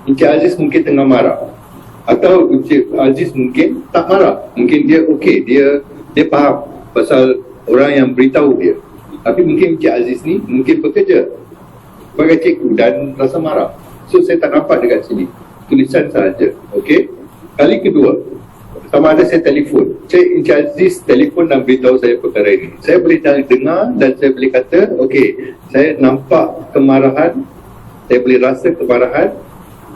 Speaker 1: Encik Aziz mungkin tengah marah, atau Encik Aziz mungkin tak marah, mungkin dia okey, dia faham pasal orang yang beritahu dia, tapi mungkin Encik Aziz ni mungkin bekerja sebagai cikgu dan rasa marah. So saya tak nampak dekat sini, tulisan sahaja. Okey, kali kedua, sama ada saya telefon, Encik Aziz telefon dan beritahu saya perkara ini, saya boleh dengar dan saya boleh kata, okey, saya nampak kemarahan, saya boleh rasa kemarahan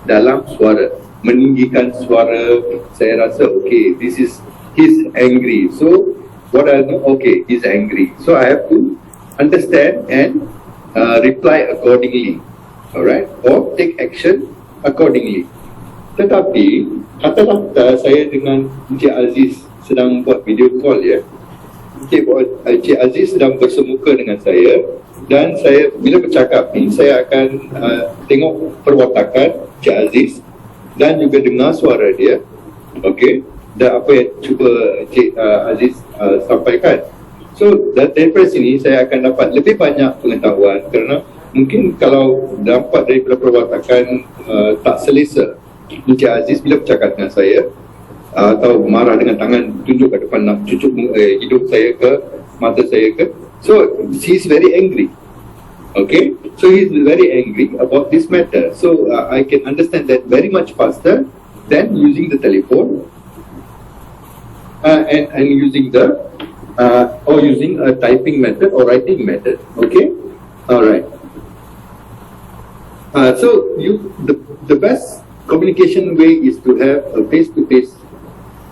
Speaker 1: dalam suara, meninggikan suara. Saya rasa okey, he's angry. So what I know, okay, he's angry, so I have to understand and reply accordingly, alright, or take action accordingly. Tetapi kata-kata saya dengan Encik Aziz sedang buat video call, ya, Encik Aziz sedang bersemuka dengan saya, dan saya bila bercakap ni saya akan tengok perwatakan Encik Aziz dan juga dengar suara dia, okey, dan apa yang cuba Encik Aziz sampaikan. So daripada sini saya akan dapat lebih banyak pengetahuan, kerana mungkin kalau dapat daripada perwatakan tak selesa, Encik Aziz bila bercakap dengan saya atau marah dengan tangan tunjuk ke depan, nak cucuk hidung saya ke, mata saya ke, so he's very angry. Okay, so he's very angry about this matter. So I can understand that very much faster than using the telephone and using the or using a typing method or writing method. Okay, all right. So the best communication way is to have a face-to-face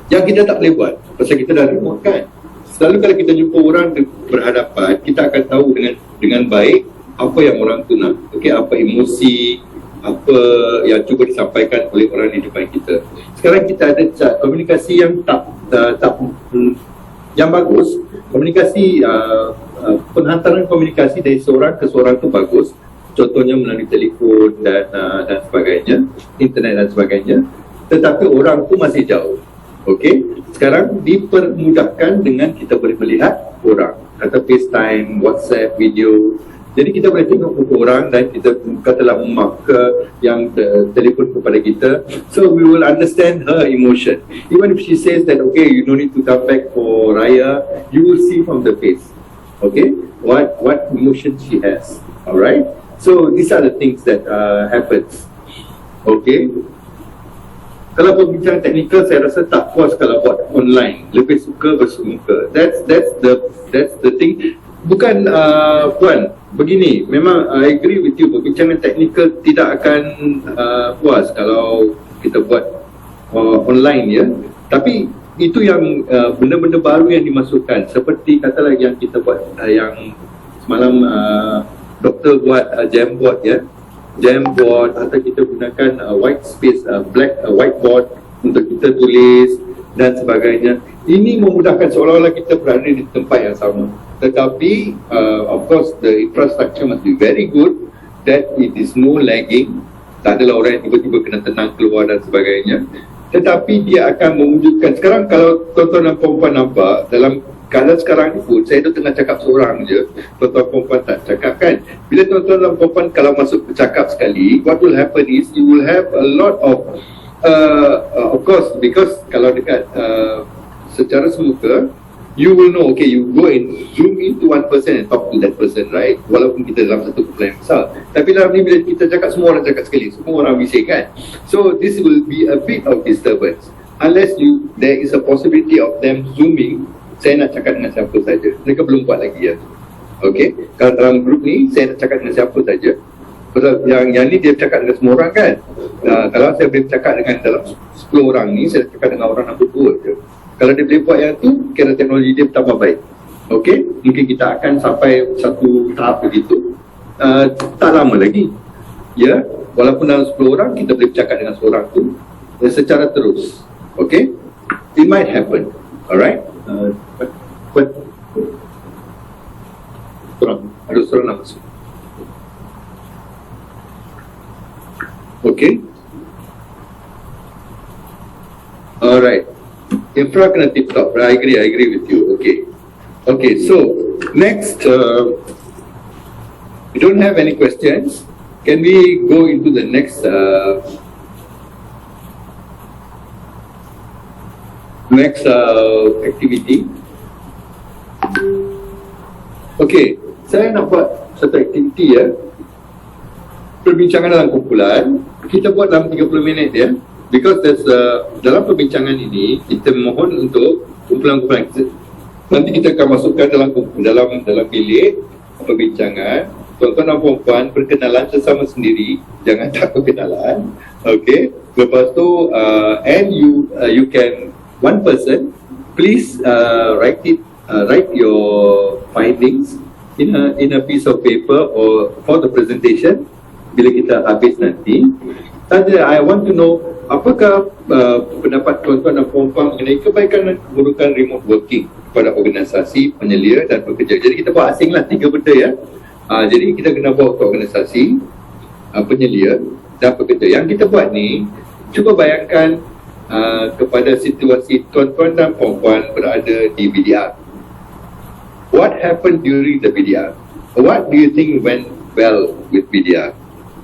Speaker 1: yang kita tak boleh buat pasal kita dah remote, kan. Selalu kalau kita jumpa orang berhadapan, kita akan tahu dengan baik apa yang orang tu nak, okey, apa emosi, apa yang cuba disampaikan oleh orang di depan kita. Sekarang kita ada komunikasi yang yang bagus, komunikasi penghantaran komunikasi dari seorang ke seorang tu bagus. Contohnya melalui telefon dan sebagainya, internet dan sebagainya. Tetapi orang tu masih jauh. Okey, sekarang dipermudahkan dengan kita boleh melihat orang, kata FaceTime, WhatsApp, video. Jadi kita boleh tengok muka orang dan kita katalah mak yang telefon kepada kita, so we will understand her emotion. Even if she says that okay, you don't need to come back for Raya, you will see from the face, okay, what emotion she has. Alright, so these are the things that happens. Okay, kalau pembicaraan teknikal saya rasa tak puas kalau buat online, lebih suka bersemuka. That's the thing. Bukan Puan, begini, memang I agree with you, perbincangan teknikal tidak akan puas kalau kita buat online, ya. Tapi itu yang benda-benda baru yang dimasukkan, seperti katalah yang kita buat yang semalam doktor buat Jamboard, ya, Jamboard, atau kita gunakan white space, whiteboard untuk kita tulis dan sebagainya. Ini memudahkan seolah-olah kita berada di tempat yang sama. Tetapi of course the infrastructure must be very good, that it is no lagging. Tak adalah orang yang tiba-tiba kena tenang keluar dan sebagainya. Tetapi dia akan mewujudkan. Sekarang kalau tuan-tuan dan perempuan nampak dalam keadaan sekarang ni pun, saya tu tengah cakap seorang je, tuan-tuan perempuan tak cakap, kan. Bila tuan-tuan dan perempuan kalau masuk bercakap sekali, what will happen is you will have a lot of course, because kalau dekat secara semuka, you will know, okay, you go and zoom into one person and talk to that person, right? Walaupun kita dalam satu kumpulan yang besar. Tapi dalam ni bila kita cakap, semua orang cakap sekali, semua orang bising, kan? So this will be a bit of disturbance. Unless there is a possibility of them zooming, saya nak cakap dengan siapa saja. Mereka belum buat lagi, ya. Okay, kalau dalam grup ni, saya nak cakap dengan siapa saja. Sebab yang ni dia cakap dengan semua orang, kan. Kalau saya boleh cakap dengan dalam 10 orang ni, saya cakap dengan orang nombor 2 je. Kalau dia boleh buat yang tu, kira teknologi dia tambah baik. Okey, mungkin kita akan sampai satu tahap begitu. Tak lama lagi. Ya, walaupun dalam 10 orang kita boleh bercakap dengan seorang tu secara terus. Okey, it might happen. Alright. Ada seorang nak masuk. Okey. Alright. Infra kena tip top. I agree with you. Okay, so next, we don't have any questions. Can we go into the next activity? Okay, saya nak buat satu aktiviti ya. Perbincangan dalam kumpulan. Kita buat dalam 30 minit ya. Because dalam perbincangan ini kita mohon untuk kumpulan-kumpulan. Nanti kita akan masukkan dalam bilik perbincangan. Tuan-tuan dan puan-puan perkenalan sesama sendiri, jangan tak perkenalan. Okay. Lepas tu and you can one person please write your findings in a piece of paper or for the presentation bila kita habis nanti. I want to know apakah pendapat tuan-tuan dan puan-puan mengenai kebaikan dan keburukan remote working pada organisasi, penyelia dan pekerja. Jadi kita buat asing lah 3 benda ya. Jadi kita kena bawa ke organisasi, penyelia dan pekerja. Yang kita buat ni, cuba bayangkan kepada situasi tuan-tuan dan puan-puan berada di BDR. What happened during the BDR? What do you think went well with BDR?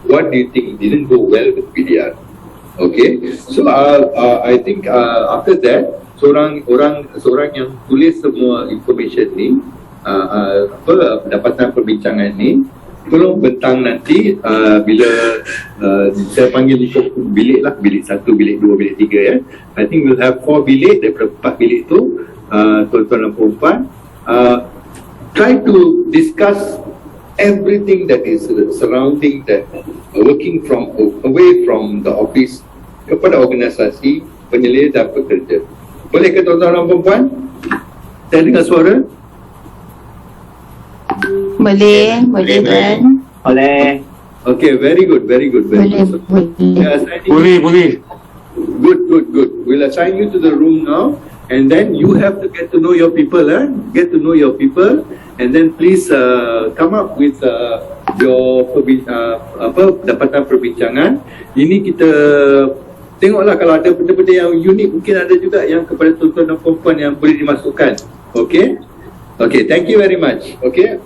Speaker 1: What do you think didn't go well with BDR? Okay, so I think after that, seorang yang tulis semua information ni, pendapatan perbincangan ni, tolong bentang nanti bila saya panggil bilik lah, bilik 1, bilik 2, bilik 3 ya. I think we'll have 4 bilik. Daripada 4 bilik tu, tuan-tuan dan perempuan, try to discuss everything that is surrounding that, working away from the office kepada organisasi, penyelia dan pekerja. Boleh ke tuan-tuan dan perempuan? Saya dengar suara?
Speaker 4: Boleh Dan.
Speaker 5: Boleh.
Speaker 1: Okay, very good.
Speaker 4: Boleh.
Speaker 2: Boleh.
Speaker 1: Good. We'll assign you to the room now, and then you have to get to know your people, Get to know your people, and then please come up with your pendapatan perbincangan. Ini kita tengoklah kalau ada benda-benda yang unik, mungkin ada juga yang kepada tuan-tuan dan perempuan yang boleh dimasukkan. Okay, thank you very much. Okay.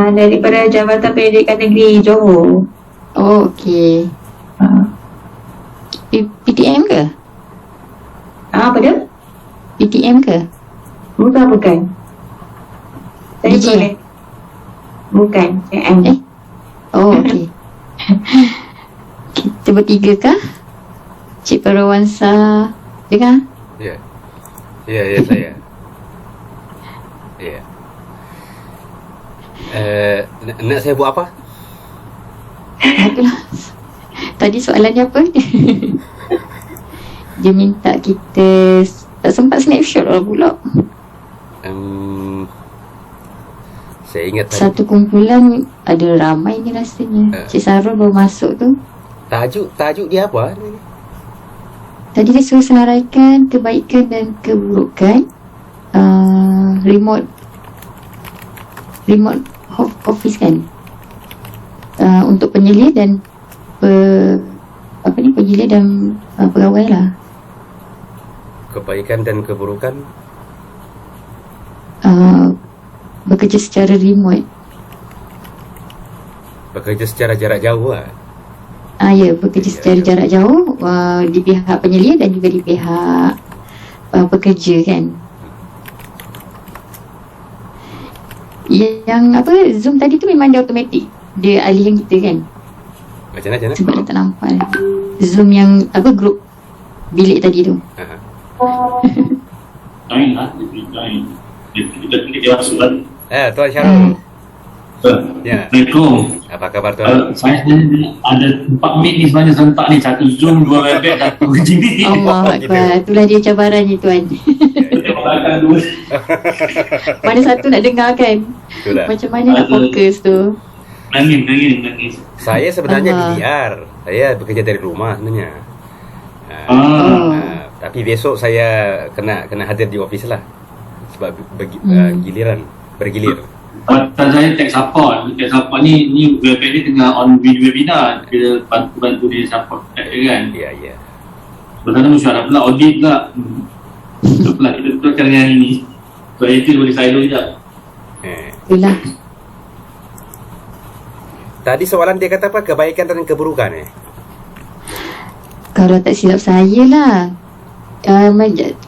Speaker 4: Daripada Jabatan Pendidikan Negeri Johor.
Speaker 6: Oh, okey. PTM ke?
Speaker 4: Apa dia?
Speaker 6: ATM ke?
Speaker 4: Bukan. Saya
Speaker 6: DJ?
Speaker 4: boleh. Bukan, SHRM.
Speaker 6: Oh, okey. Kita bertiga kah? Cik Parawansa dengar?
Speaker 5: Ya. Ya, saya. Ya. Nak saya buat apa?
Speaker 6: Apalah. Tadi soalannya apa? Dia minta kita tak sempat snapshot lah pula.
Speaker 5: Saya ingat tadi
Speaker 6: Satu kumpulan ada ramai ni rasanya. Cik Sarul baru masuk tu.
Speaker 5: tajuk dia apa?
Speaker 6: Tadi dia suruh senaraikan kebaikan dan keburukan remote office kan, untuk penyelia dan penyelia dan pegawai lah.
Speaker 5: Kebaikan dan keburukan.
Speaker 6: Bekerja secara remote.
Speaker 5: Bekerja secara jarak jauh lah.
Speaker 6: Ya, bekerja secara jarak jauh, di pihak penyelia dan juga di pihak pekerja kan. Yang apa, Zoom tadi tu memang dia automatik. Dia alihkan kita kan.
Speaker 5: Macam mana?
Speaker 6: Sebab dia tak nampak. Zoom yang apa, grup bilik tadi tu.
Speaker 7: Join lah, kita dia masuk kan.
Speaker 5: Tuan Syarul. Ya.
Speaker 7: Assalamualaikum.
Speaker 5: Apa khabar tuan?
Speaker 7: Saya sebenarnya ada 4 mic ni sebenarnya serentak ni. Satu Zoom, 2 webcam, satu GP.
Speaker 6: Allah Akbar. Itulah dia cabarannya tuan. Mana satu nak dengar kan?
Speaker 5: Itulah.
Speaker 6: Macam mana nak fokus tu?
Speaker 7: Nangis.
Speaker 5: Saya sebenarnya
Speaker 6: Allah.
Speaker 5: DDR. Saya bekerja dari rumah sebenarnya.
Speaker 6: Oh.
Speaker 5: Tapi besok saya kena hadir di office lah. Sebab bergilir.
Speaker 7: Pasal saya tech support ni webcam ni tengah on video webinar. Kita bantu dia support kan.
Speaker 5: Ya.
Speaker 7: Sebenarnya mesyuarat pula, audit pula. Itulah kita betulkan yang ini. So itu boleh silo sekejap.
Speaker 6: Itulah.
Speaker 5: Tadi soalan dia kata apa? Kebaikan dan keburukan
Speaker 6: Kalau tak silap saya lah,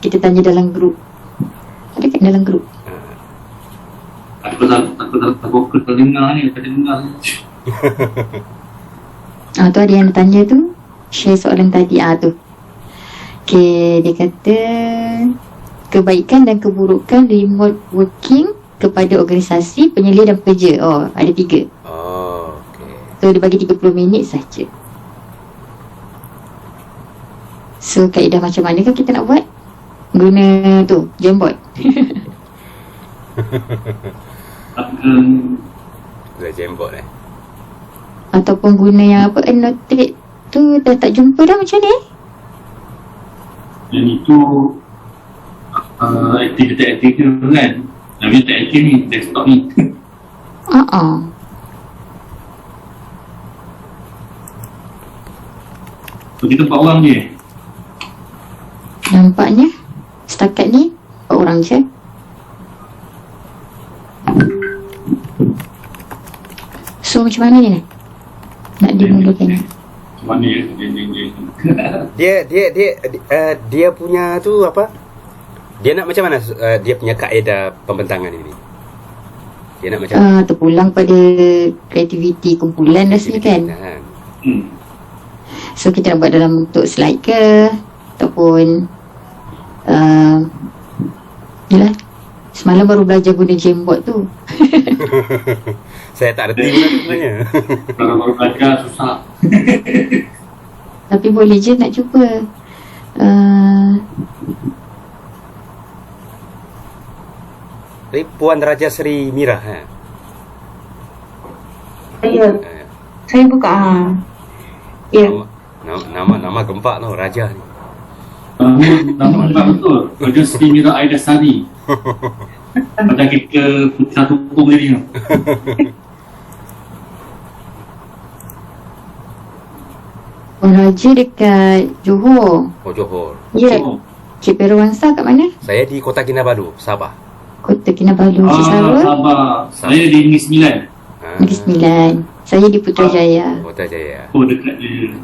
Speaker 6: kita tanya dalam grup. Ada kan dalam grup?
Speaker 7: Aku tak fokus dengar ni. Tak dengar.
Speaker 6: Tu ada yang tanya tu, share soalan tadi tu. Okay, dia kata kebaikan dan keburukan remote working kepada organisasi, penyelia dan pekerja. Ada 3.
Speaker 5: Okay.
Speaker 6: So dia bagi 30 minit saja. So kaedah macam mana kan kita nak buat? Guna tu, Jamboard.
Speaker 5: Dah jembot
Speaker 6: Ataupun guna yang apa, annotate tu dah tak jumpa dah, macam ni?
Speaker 7: Yang itu aktiviti tu kan. Tapi tak aktif ni, desktop ni. So kita 4 orang je.
Speaker 6: Nampaknya setakat ni 4 orang je. So macam mana ni nak dimulakan?
Speaker 7: Macam mana
Speaker 5: dia punya tu apa? Dia nak macam mana dia punya kaedah pembentangan ini? Dia nak macam
Speaker 6: terpulang pada kreativiti kumpulan rasanya kan. So kita nak buat dalam bentuk slide ke, ataupun yelah, semalam baru belajar guna Jamboard tu.
Speaker 5: Saya tak reti sebenarnya.
Speaker 7: Kalau baru belajar susah.
Speaker 6: Tapi boleh je nak cuba.
Speaker 5: Puan Raja Seri Mira
Speaker 4: Saya buka. Ya.
Speaker 5: Nama gempak tau, Raja ni.
Speaker 7: Nama lengkap betul. Raja Seri Mira Aida Sari. Macam kita satu hukum tadi tu.
Speaker 6: Raja dekat Johor.
Speaker 5: Johor.
Speaker 6: Ya. Cik Parawansa kat mana?
Speaker 5: Saya di Kota Kinabalu, Sabah.
Speaker 6: Kota Kinabalu. Cik Sarul?
Speaker 7: Sabah. Saya di Negeri Sembilan.
Speaker 6: Negeri Sembilan. Saya di Putrajaya.
Speaker 5: Putrajaya.
Speaker 7: Oh, dekat je.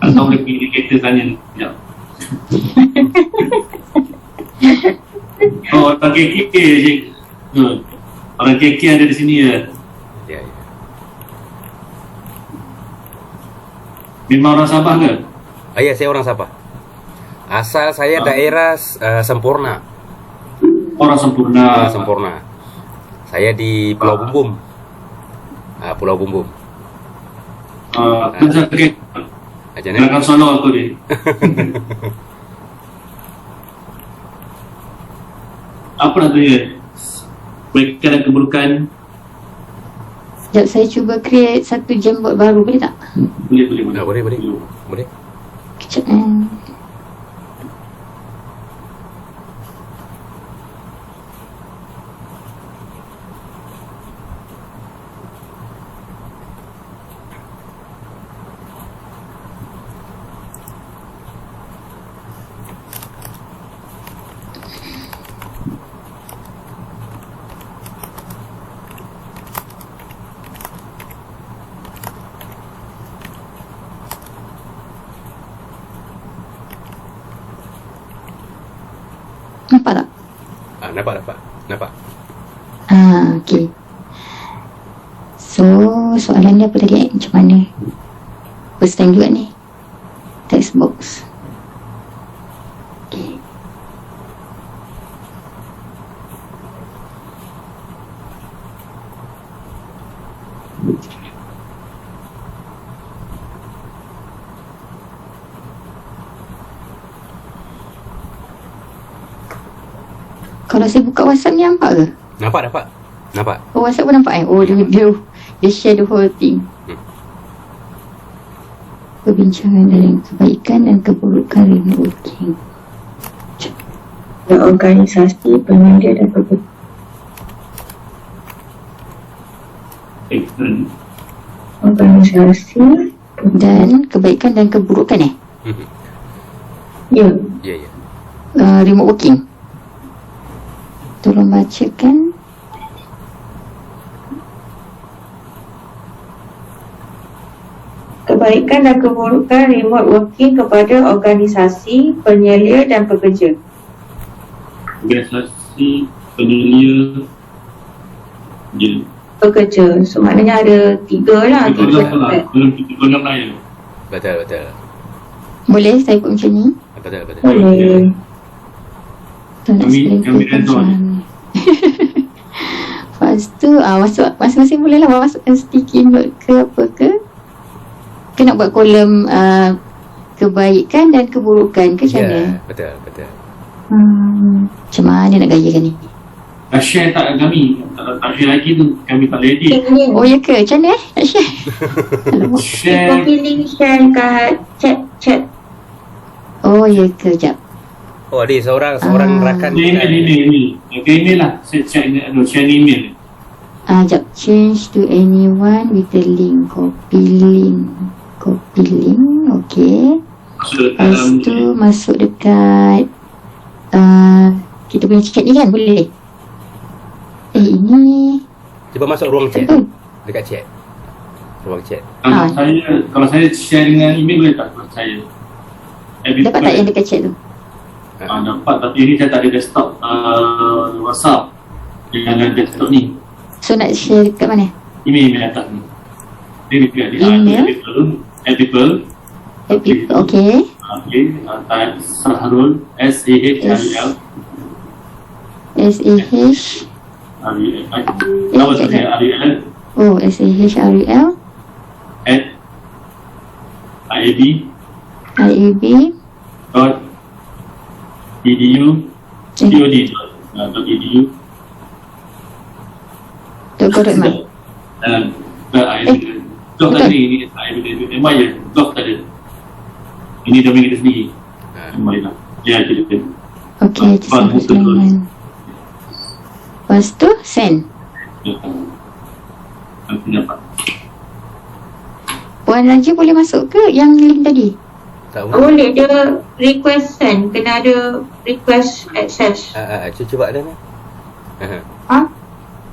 Speaker 7: Atau lebih indikator sana. Sekejap. Oh, orang KK je. Orang KK ada di sini ya.
Speaker 5: Ya.
Speaker 7: Memang orang Sabah ke?
Speaker 5: Ya, saya orang Sabah. Asal saya daerah Sempurna.
Speaker 7: Orang Sempurna.
Speaker 5: Sempurna. Saya di Pulau Bumbum. Pulau Bumbum.
Speaker 7: Macam KK.
Speaker 5: Macam mana?
Speaker 7: Jangan solo aku ni. Apa nak tanya? Kebaikan dan keburukan.
Speaker 6: Sekejap, saya cuba create satu Jamboard baru, boleh tak?
Speaker 5: Boleh.
Speaker 6: Kejap. Nampak tak?
Speaker 5: Nampak.
Speaker 6: Okey. So, soalan dia apa tadi? Macam mana? First time juga ni. Text box. Okey. Kalau saya buka WhatsApp ni nampak ke?
Speaker 5: Nampak.
Speaker 6: Oh, WhatsApp pun nampak Oh, dia share the whole thing. Perbincangan dalam kebaikan dan keburukan remote working.
Speaker 4: Organisasi, penyelia dan pekerja. Organisasi
Speaker 6: Dan kebaikan dan keburukan
Speaker 4: Ya.
Speaker 6: remote working. Tolong bacakan.
Speaker 4: Kebaikan dan keburukan remote working kepada organisasi, penyelia dan pekerja.
Speaker 7: Organisasi, penyelia,
Speaker 4: Pekerja. So maknanya ada 3 lah.
Speaker 7: Belum kita golong lah ya.
Speaker 5: Betul.
Speaker 6: Boleh saya ikut macam ni?
Speaker 5: Betul.
Speaker 4: Boleh.
Speaker 7: Kami hands-on.
Speaker 6: Lepas tu masing-masing boleh lah masukkan sticky note ke apa ke. Kita nak buat kolom kebaikan dan keburukan ke macam mana?
Speaker 5: Betul.
Speaker 6: Macam mana nak gayakan ni?
Speaker 7: Share tak kami? Tak share lagi tu kami tak ready.
Speaker 6: Oh ya ke? Macam mana nak share?
Speaker 7: Share.
Speaker 4: Copy link share kat chat.
Speaker 6: Oh ya ke? Sekejap.
Speaker 5: Oh, ada seorang rakan
Speaker 7: Email. Email lah. Share email.
Speaker 6: Sekejap. Change to anyone with the link. Copy link. Okay. Lepas tu masuk dekat kita punya chat ni kan? Boleh? Ini
Speaker 5: Cuba masuk ruang chat. Dekat chat. Ruang chat.
Speaker 7: Kalau saya share dengan email boleh tak? Kalau saya
Speaker 6: dapat tak yang dekat chat tu?
Speaker 7: dapat, tapi ini saya tak ada desktop WhatsApp dengan desktop ni.
Speaker 6: So nak share dekat mana?
Speaker 7: Email atas ni. Dia dekat di
Speaker 6: Email?
Speaker 7: People.
Speaker 6: Okay.
Speaker 7: Type Sahrul SAHRL. Apa saya RL
Speaker 6: Oh, SAHRL
Speaker 7: at IAB dot edu dot edu
Speaker 6: .co.my.
Speaker 7: Blog tadi ni memang je blog tak ada. Ini domain kita sendiri. Memang lah. Ya, kita.
Speaker 6: Okay, Sahrul Sulaiman. Lepas tu send.
Speaker 7: Nanti dapat.
Speaker 6: Puan Raja boleh masuk ke yang link tadi?
Speaker 5: Tak boleh.
Speaker 4: Boleh, dia request send. Kena ada request access.
Speaker 5: Cuba ada ni.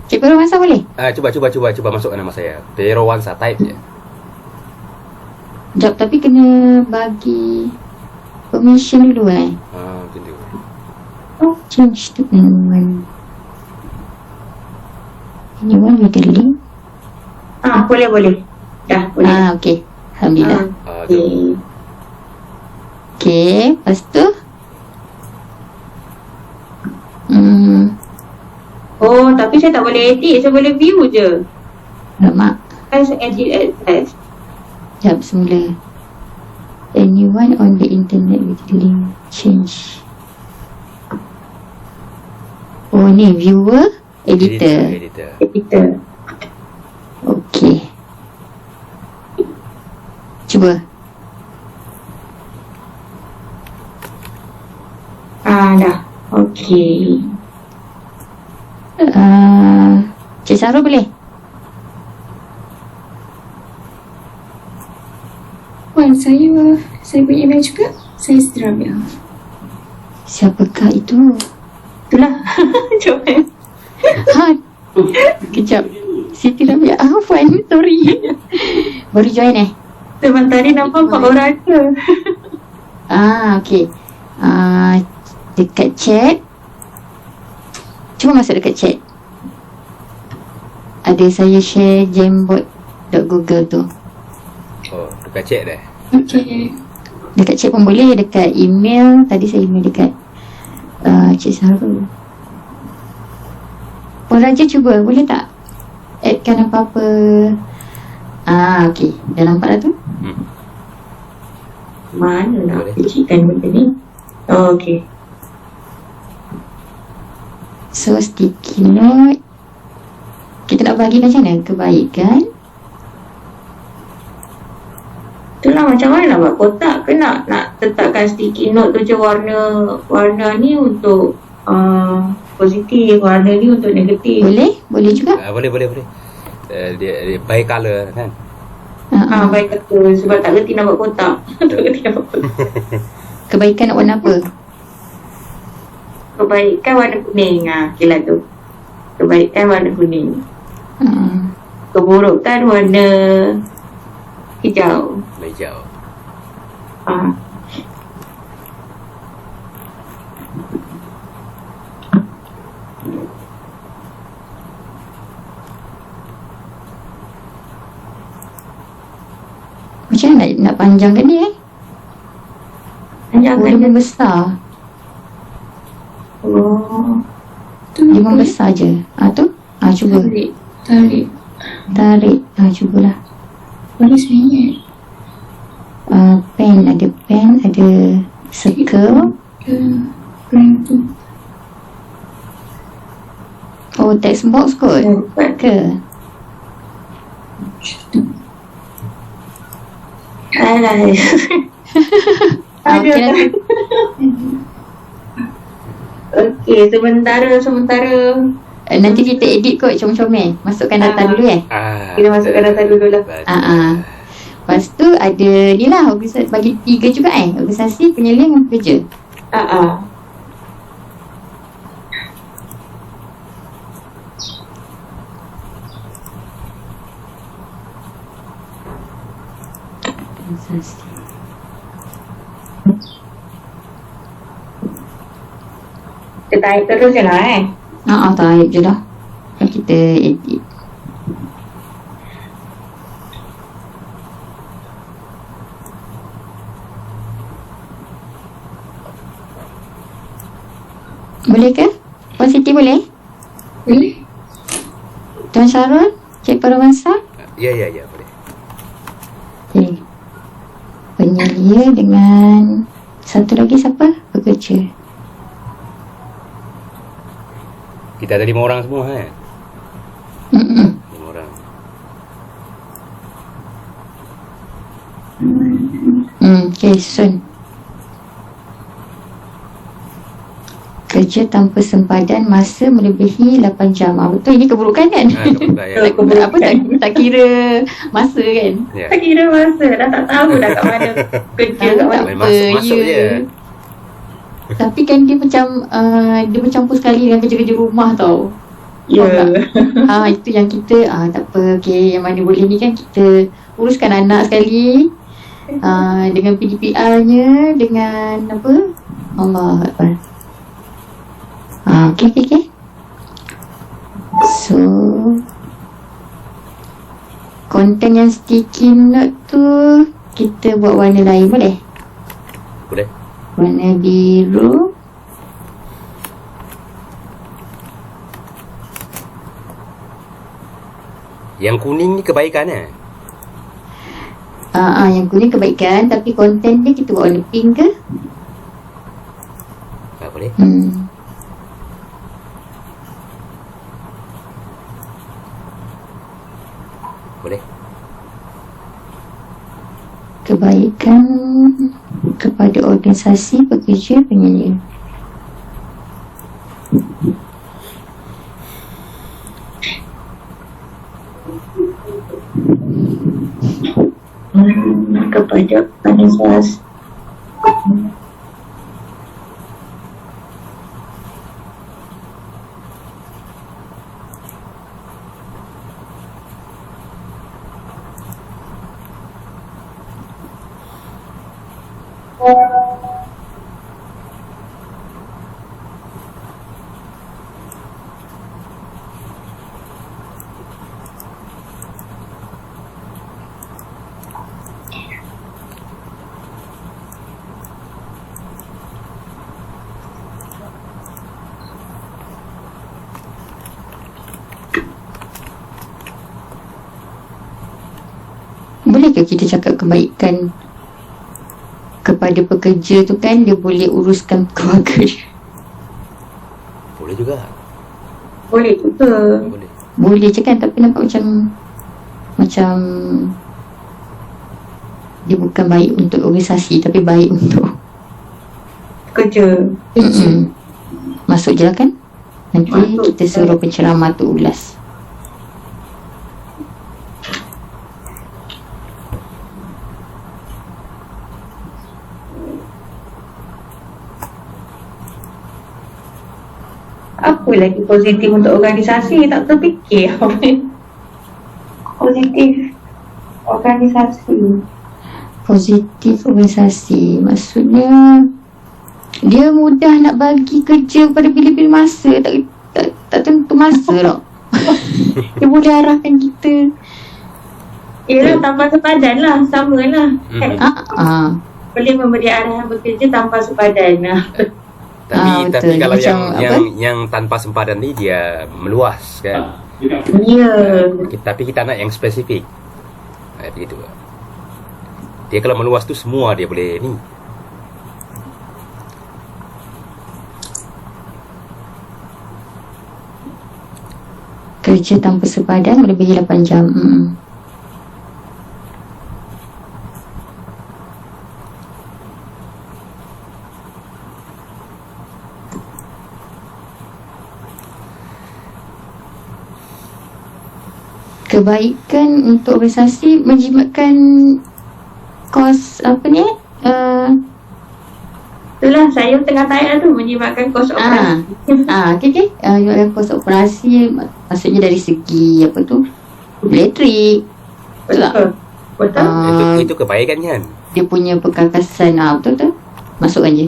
Speaker 6: Cikgu Rowansa boleh?
Speaker 5: Cuba masukkan nama saya. Pero Wansa, type je.
Speaker 6: Sekejap, tapi kena bagi permission dulu
Speaker 5: Macam tu.
Speaker 6: Change to anyone. Anyone with the link?
Speaker 4: Boleh. Dah, boleh.
Speaker 6: Okay. Alhamdulillah.
Speaker 4: Okay.
Speaker 6: Okay, lepas tu
Speaker 4: Oh, tapi saya tak boleh edit. Saya boleh view je.
Speaker 6: alamak.
Speaker 4: Saya edit as.
Speaker 6: Sekejap semula. Anyone on the internet with the link. Change. Oh ni viewer, editor.
Speaker 4: Editor.
Speaker 6: Okay. Cuba.
Speaker 4: Dah. Okay.
Speaker 6: Cik Sarul boleh?
Speaker 8: Wan, saya punya email juga. Saya Siti Rabia.
Speaker 6: Siapakah itu?
Speaker 4: Itulah. Jawapan.
Speaker 6: Kejap. Siti Rabia. Afwan, sorry. Baru join
Speaker 4: Sebentar ni nampak 4 orang je.
Speaker 6: Okay. Dekat chat. Cuba masuk dekat chat. Ada saya share jamboard.google tu.
Speaker 5: Oh, dekat chat dah.
Speaker 8: Okey.
Speaker 6: Dekat chat pun boleh. Dekat email. Tadi saya email dekat Cik Sarul. Puan Raja cuba. Boleh tak? Addkan apa-apa. Okey. Dah nampak dah tu?
Speaker 4: Mana nak
Speaker 5: Boleh.
Speaker 4: kecilkan benda ni? Okay.
Speaker 6: So sticky note. Kita nak bagi macam mana? Kebaikan.
Speaker 4: Itulah macam mana nak buat kotak ke nak letakkan sticky note tu je warna ni untuk positif, warna ni untuk negatif.
Speaker 6: Boleh? Boleh juga.
Speaker 5: Boleh. Dia by color kan.
Speaker 4: Baik kata sebab tak kerti nak buat kotak. Tak kerti nak buat kotak.
Speaker 6: Kebaikan nak warna apa?
Speaker 4: Kebaikan warna kuning. Okay lah tu. Kebaikan warna kuning. Keburukan warna hijau.
Speaker 5: Hijau.
Speaker 6: Macam mana nak panjangkan dia
Speaker 4: Panjangkan
Speaker 6: dia
Speaker 4: dia.
Speaker 6: membesar.
Speaker 4: Oh.
Speaker 6: Dia membesar je. Tu? Cuba. Tarik. Cubalah.
Speaker 8: Boleh saya ingat.
Speaker 6: Pen, ada circle.
Speaker 8: Brand tu.
Speaker 6: Oh, text box kot ke?
Speaker 4: Alah.
Speaker 6: Okay lah.
Speaker 4: Okey, sementara
Speaker 6: Nanti kita edit kot comel-comel. Masukkan data dulu
Speaker 4: kita masukkan data dulu lah.
Speaker 6: Lepas tu ada ni lah, bagi 3 juga organisasi, penyeliaan dan pekerja. Organisasi.
Speaker 4: Kita type terus je lah
Speaker 6: Type je lah. Kita edit. Boleh ke? Puan Siti boleh?
Speaker 8: Boleh.
Speaker 6: Tuan Syarul? Cik Parawansa?
Speaker 5: Ya, boleh.
Speaker 6: Okay. Penyelia dengan satu lagi siapa? Pekerja.
Speaker 5: Kita ada 5 orang semua kan? 5 orang.
Speaker 6: Okay, Sun. Kerja tanpa sempadan masa melebihi 8 jam. Betul, ini keburukan kan?
Speaker 5: Keburukan, ya.
Speaker 6: Tak kira masa kan?
Speaker 5: Ya.
Speaker 4: Tak kira masa. Dah tak tahu dah kat mana kerja kat mana.
Speaker 5: Masuk je.
Speaker 6: Tapi kan dia macam dia bercampur sekali dengan kerja-kerja rumah tau.
Speaker 4: Ya.
Speaker 6: Itu yang kita tak apa. Okay, yang mana boleh ni kan kita uruskan anak sekali. Dengan PDPR-nya, dengan apa? Allah Akbar. Okay. So, konten yang sticky note tu kita buat warna lain boleh?
Speaker 5: Boleh.
Speaker 6: Warna biru.
Speaker 5: Yang kuning ni kebaikan
Speaker 6: Yang kuning kebaikan, tapi konten dia kita buat warna pink ke?
Speaker 5: Boleh. Boleh.
Speaker 6: Kebaikan kepada organisasi pekerja penyelia.
Speaker 4: Kepada organisasi.
Speaker 6: Bolehkah kita cakap kebaikan kepada pekerja tu kan, dia boleh uruskan keluarga dia?
Speaker 5: Boleh juga.
Speaker 4: Boleh juga.
Speaker 6: Boleh je kan, tapi nampak macam dia bukan baik untuk organisasi, tapi baik untuk
Speaker 4: Kerja.
Speaker 6: Masuk je lah kan. Nanti
Speaker 4: Masuk.
Speaker 6: kita suruh penceramah tu ulas.
Speaker 4: Apa lagi positif untuk organisasi? Tak terfikir. Positif organisasi.
Speaker 6: Positif organisasi maksudnya dia mudah nak bagi kerja pada bila-bila masa, tak tentu masa tau. Dia boleh arahkan kita.
Speaker 4: Yelah, tanpa sepadan lah. Sama lah. Boleh memberi arahan bekerja tanpa sepadan lah.
Speaker 5: Tapi
Speaker 6: betul.
Speaker 5: kalau
Speaker 6: Macam
Speaker 5: yang tanpa sempadan ni dia meluas kan.
Speaker 4: Ya.
Speaker 5: Tapi kita nak yang spesifik. Begitu. Dia kalau meluas tu semua dia boleh ni.
Speaker 6: Kerja tanpa sepadan melebihi 8 jam. Kebaikan untuk organisasi menjimatkan kos apa ni?
Speaker 4: Itulah saya tengah tayar tu, menjimatkan kos operasi.
Speaker 6: Okay. Menjimatkan kos operasi maksudnya dari segi apa tu? Elektrik.
Speaker 4: Betul.
Speaker 5: Itu kebaikan kan?
Speaker 6: Dia punya perkakasan. Betul. Masukkan je.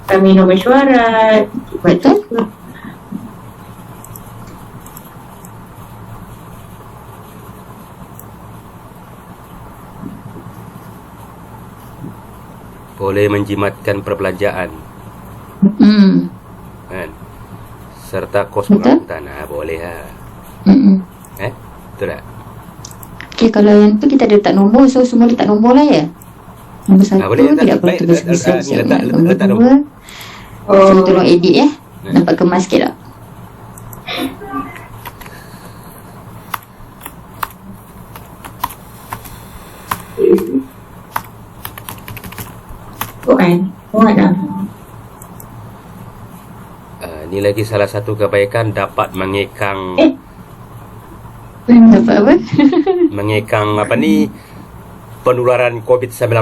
Speaker 4: Kami nombor mesyuarat.
Speaker 6: Betul.
Speaker 5: Boleh menjimatkan perbelanjaan kan? Serta kos pengangkutan. Boleh lah. Betul tak?
Speaker 6: Okay, kalau yang tu kita letak nombor, so semua letak nombor lah ya. Nombor 1
Speaker 5: boleh,
Speaker 6: tidak perlu tulis besar. Nombor
Speaker 5: letak
Speaker 6: 2 so tolong edit ya. Nampak kemas sikit tak?
Speaker 4: Muat dah.
Speaker 5: Ni lagi salah satu kebaikan, dapat mengekang
Speaker 6: Dapat apa?
Speaker 5: mengekang apa ni, penularan COVID-19.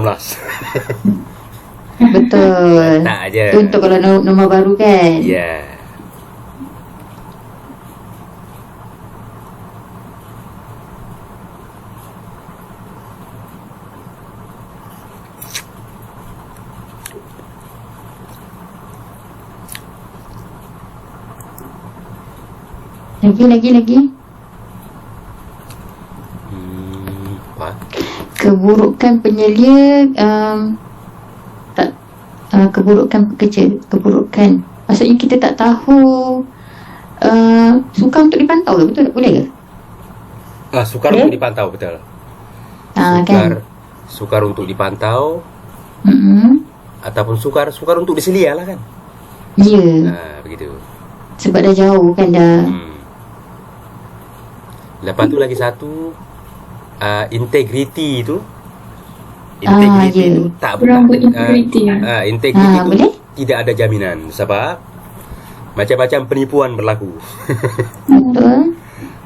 Speaker 6: Betul.
Speaker 5: Tak aja.
Speaker 6: Itu untuk kalau nombor baru kan.
Speaker 5: Ya.
Speaker 6: Lagi.
Speaker 5: Apa?
Speaker 6: Keburukan penyelia, keburukan pekerja. Keburukan. Maksudnya kita tak tahu sukar untuk dipantau ke? Betul tak? Boleh ke?
Speaker 5: Sukar untuk dipantau, betul.
Speaker 6: Kan?
Speaker 5: Sukar untuk dipantau, ataupun sukar untuk diselia lah kan.
Speaker 6: Ya.
Speaker 5: Begitu.
Speaker 6: Sebab dah jauh kan dah.
Speaker 5: Lepas tu lagi satu, integriti tu.
Speaker 6: Ya.
Speaker 5: tu tak
Speaker 8: Kurang berintegriti.
Speaker 5: integriti tu
Speaker 6: boleh?
Speaker 5: tidak ada jaminan sebab macam-macam penipuan berlaku.
Speaker 6: Betul.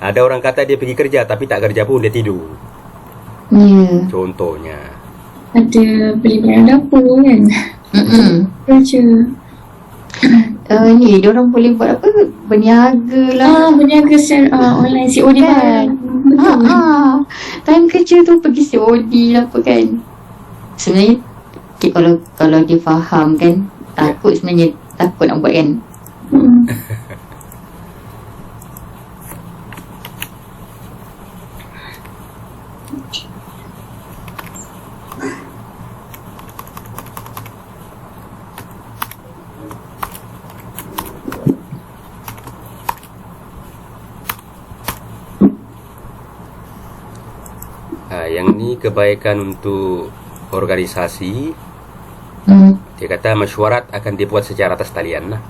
Speaker 5: Ada orang kata dia pergi kerja tapi tak kerja pun dia tidur.
Speaker 6: Ya.
Speaker 5: Contohnya.
Speaker 8: Ada beli barang dapur kan. Kerja.
Speaker 6: Ni diorang boleh buat apa? Berniaga lah.
Speaker 8: Berniaga secara online COD
Speaker 6: Kan?
Speaker 8: barang.
Speaker 6: Time kerja tu pergi COD lah apa kan. Sebenarnya kalau dia faham kan, takut sebenarnya, takut nak buat kan.
Speaker 5: Yang ni kebaikan untuk organisasi. Dia kata mesyuarat akan dibuat secara atas talian lah.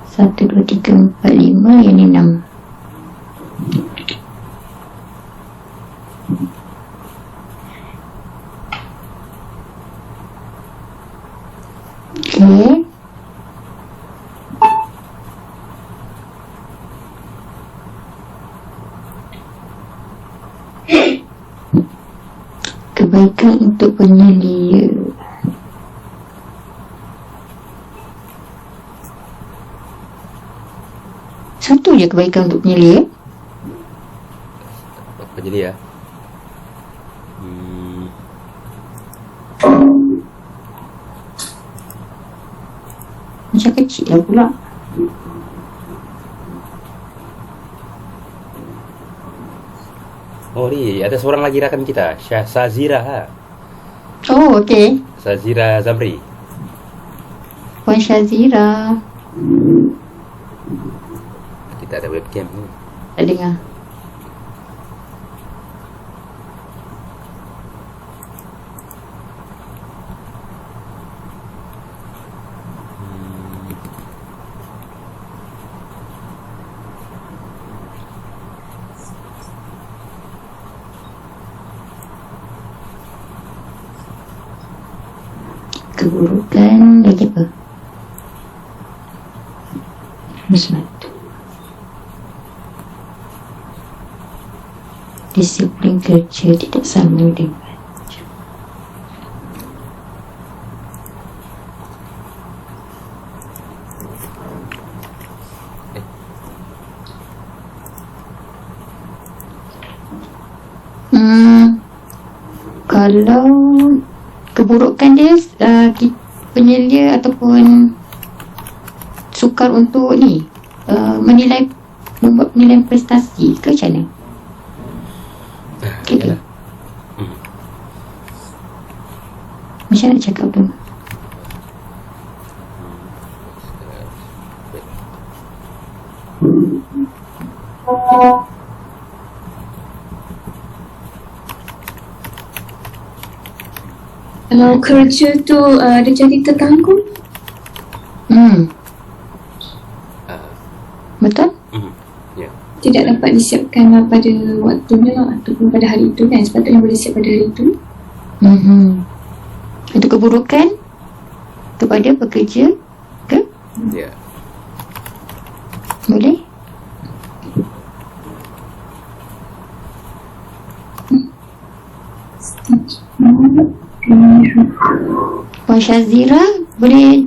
Speaker 6: Satu, dua, tiga, empat, lima. Yang ni 6. Okay. Kebaikan untuk penyelia. Satu je kebaikan untuk penyelia.
Speaker 5: Penyelia.
Speaker 6: Macam kecil lah pula.
Speaker 5: Oh ni ada seorang lagi rakan kita, Sazira.
Speaker 6: Oh, okey.
Speaker 5: Sazira Zamri.
Speaker 6: Puan Syazira.
Speaker 5: Kita ada webcam ni.
Speaker 6: Tak dengar. Keburukan lagi apa? Sesuatu. Disiplin kerja tidak sama dengan kalau keburukan dia penyelia ataupun sukar untuk ni membuat penilaian prestasi ke macam mana? Okay. Macam nak cakap tu?
Speaker 8: Kalau kerja tu dia jadi terganggu.
Speaker 6: Betul?
Speaker 5: Ya.
Speaker 8: Tidak dapat disiapkan pada waktunya ataupun pada hari itu kan. Sepatutnya boleh siap pada hari itu.
Speaker 6: Itu keburukan kepada pekerja ke?
Speaker 5: Ya.
Speaker 6: Boleh? Puan Syazira, boleh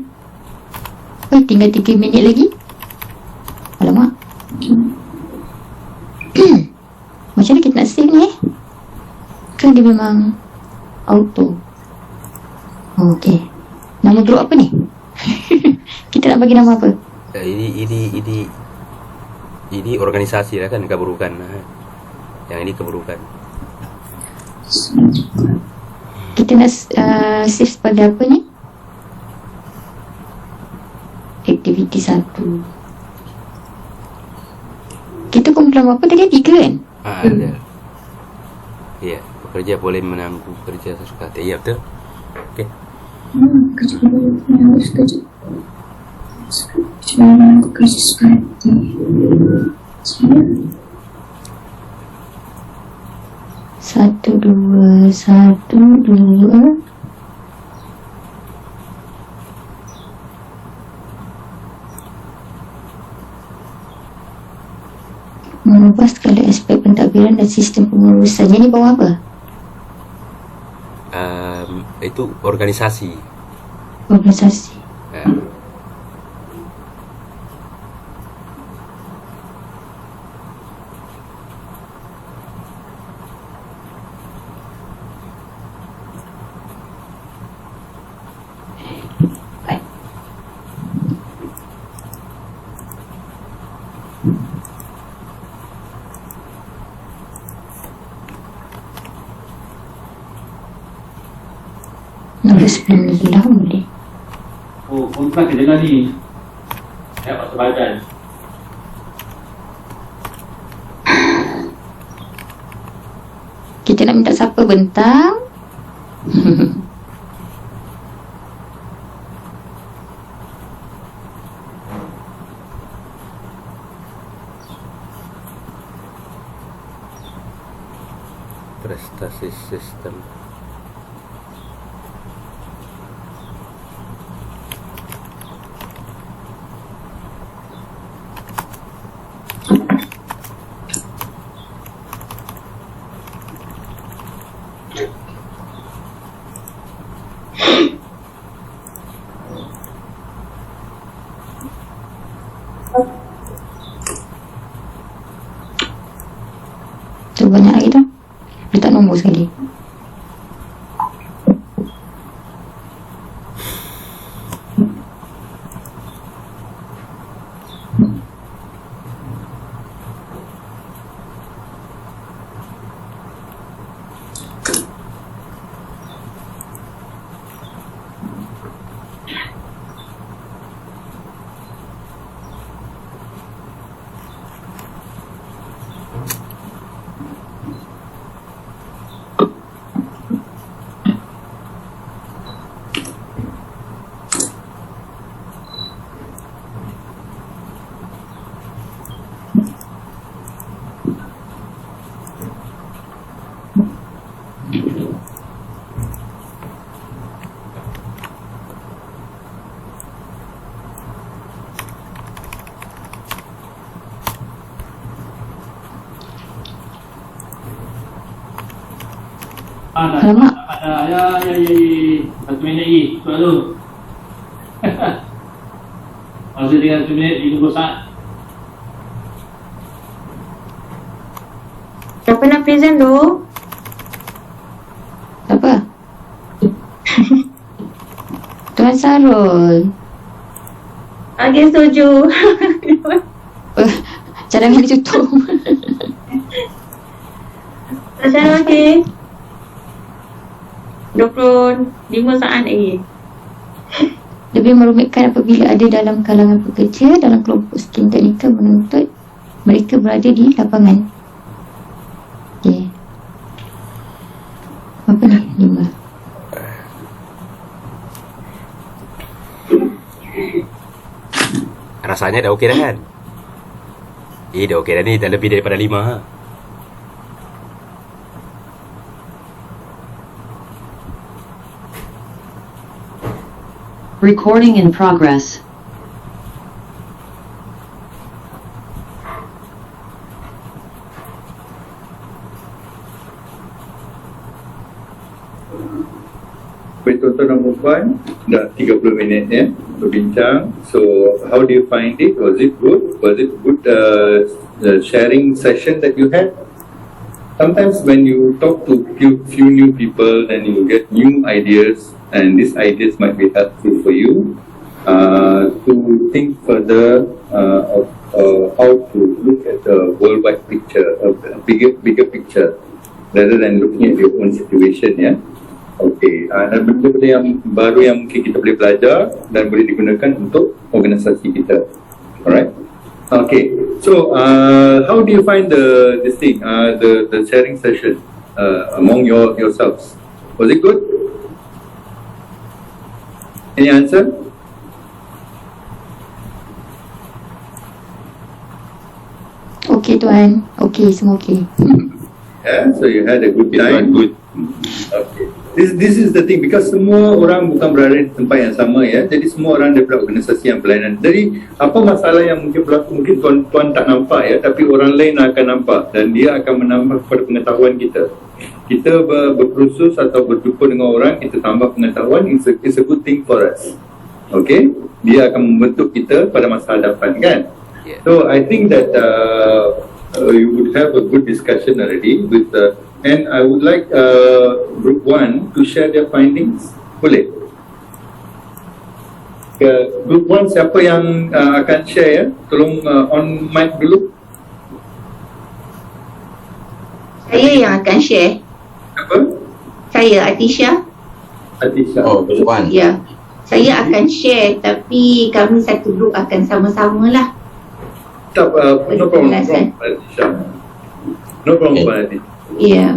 Speaker 6: tinggal 3 minit lagi? Alamak. Macam mana kita nak save ni Kan dia memang Auto. Okey. Nama grup apa ni? Kita nak bagi nama apa?
Speaker 5: Ini organisasi lah kan, keburukan. Yang ini keburukan.
Speaker 6: Kita nak shift pada apa ni? Aktiviti 1. Kita kumpulan apa tadi? 3 kan?
Speaker 5: Ada. Ya, pekerja boleh menanggung kerja sesuka hati. Ya, betul. Okey.
Speaker 8: Kerja harus kerja. Cuma kerja suka hati.
Speaker 6: Satu, dua. Mengubah segala aspek pentadbiran dan sistem pengurusan. Ini bawah apa?
Speaker 5: Itu organisasi.
Speaker 6: Organisasi. Nombor 10 lagi lah boleh.
Speaker 7: Oh, kontrak ke jalan ni. Saya pasal badan.
Speaker 6: Kita nak minta siapa bentang?
Speaker 5: Prestasi sistem.
Speaker 6: Tu banyak lagi tu. Letak nombor sekali. Alamak.
Speaker 7: Ya. 1 minit lagi. Soal tu. Masa tinggal 1 minit, di tunggu saat.
Speaker 4: Siapa nak present tu?
Speaker 6: Siapa? Tuan Sarul.
Speaker 4: Okey, setuju.
Speaker 6: Cadangan ditutup.
Speaker 4: Macam mana okey? 25 saat lagi.
Speaker 6: Lebih merumitkan apabila ada dalam kalangan pekerja dalam kelompok skim teknikal menuntut mereka berada di lapangan. Okey. Apa ni? 5.
Speaker 5: Rasanya dah okey dah kan? Dah okey dah ni. Dah lebih daripada 5 ha?
Speaker 3: Recording in progress.
Speaker 1: Baik, tuan-tuan dan puan, dah 30 minit ya berbincang. So, how do you find it? Was it good? Was it good sharing session that you had? sometimes when you talk to few new people, then you get new ideas, and these ideas might be helpful for you to think further of how to look at the worldwide picture, a bigger picture, rather than looking at your own situation. Ya. Okey, dan benda-benda yang baru yang mungkin kita boleh belajar dan boleh digunakan untuk organisasi kita. Alright. Okay, so how do you find the sharing session among yourselves? Was it good? Any answer?
Speaker 6: Okey tuan. Okey, semua okey.
Speaker 1: Yeah, so you had a good time. Good. Okay. This is the thing, because semua orang bukan berada di tempat yang sama, ya. Jadi semua orang daripada organisasi yang berlainan. Jadi apa masalah yang mungkin berlaku, mungkin tuan tak nampak, ya, tapi orang lain akan nampak dan dia akan menambah kepada pengetahuan kita. Kita berkursus atau berjumpa dengan orang, kita tambah pengetahuan, it's a good thing for us. Okay, dia akan membentuk kita pada masa hadapan, kan? So I think that you would have a good discussion already with and I would like group 1 to share their findings. Boleh? Group 1, siapa yang akan share, ya? Tolong on mic dulu.
Speaker 4: Saya yang akan share.
Speaker 1: Apa?
Speaker 4: Saya, Atisha.
Speaker 1: Atisha.
Speaker 2: Oh, Puan.
Speaker 4: Ya. Saya akan share, tapi kami satu grup akan sama-sama lah.
Speaker 1: Tak, no problem, Atisha. No problem, Atisha.
Speaker 4: Ya.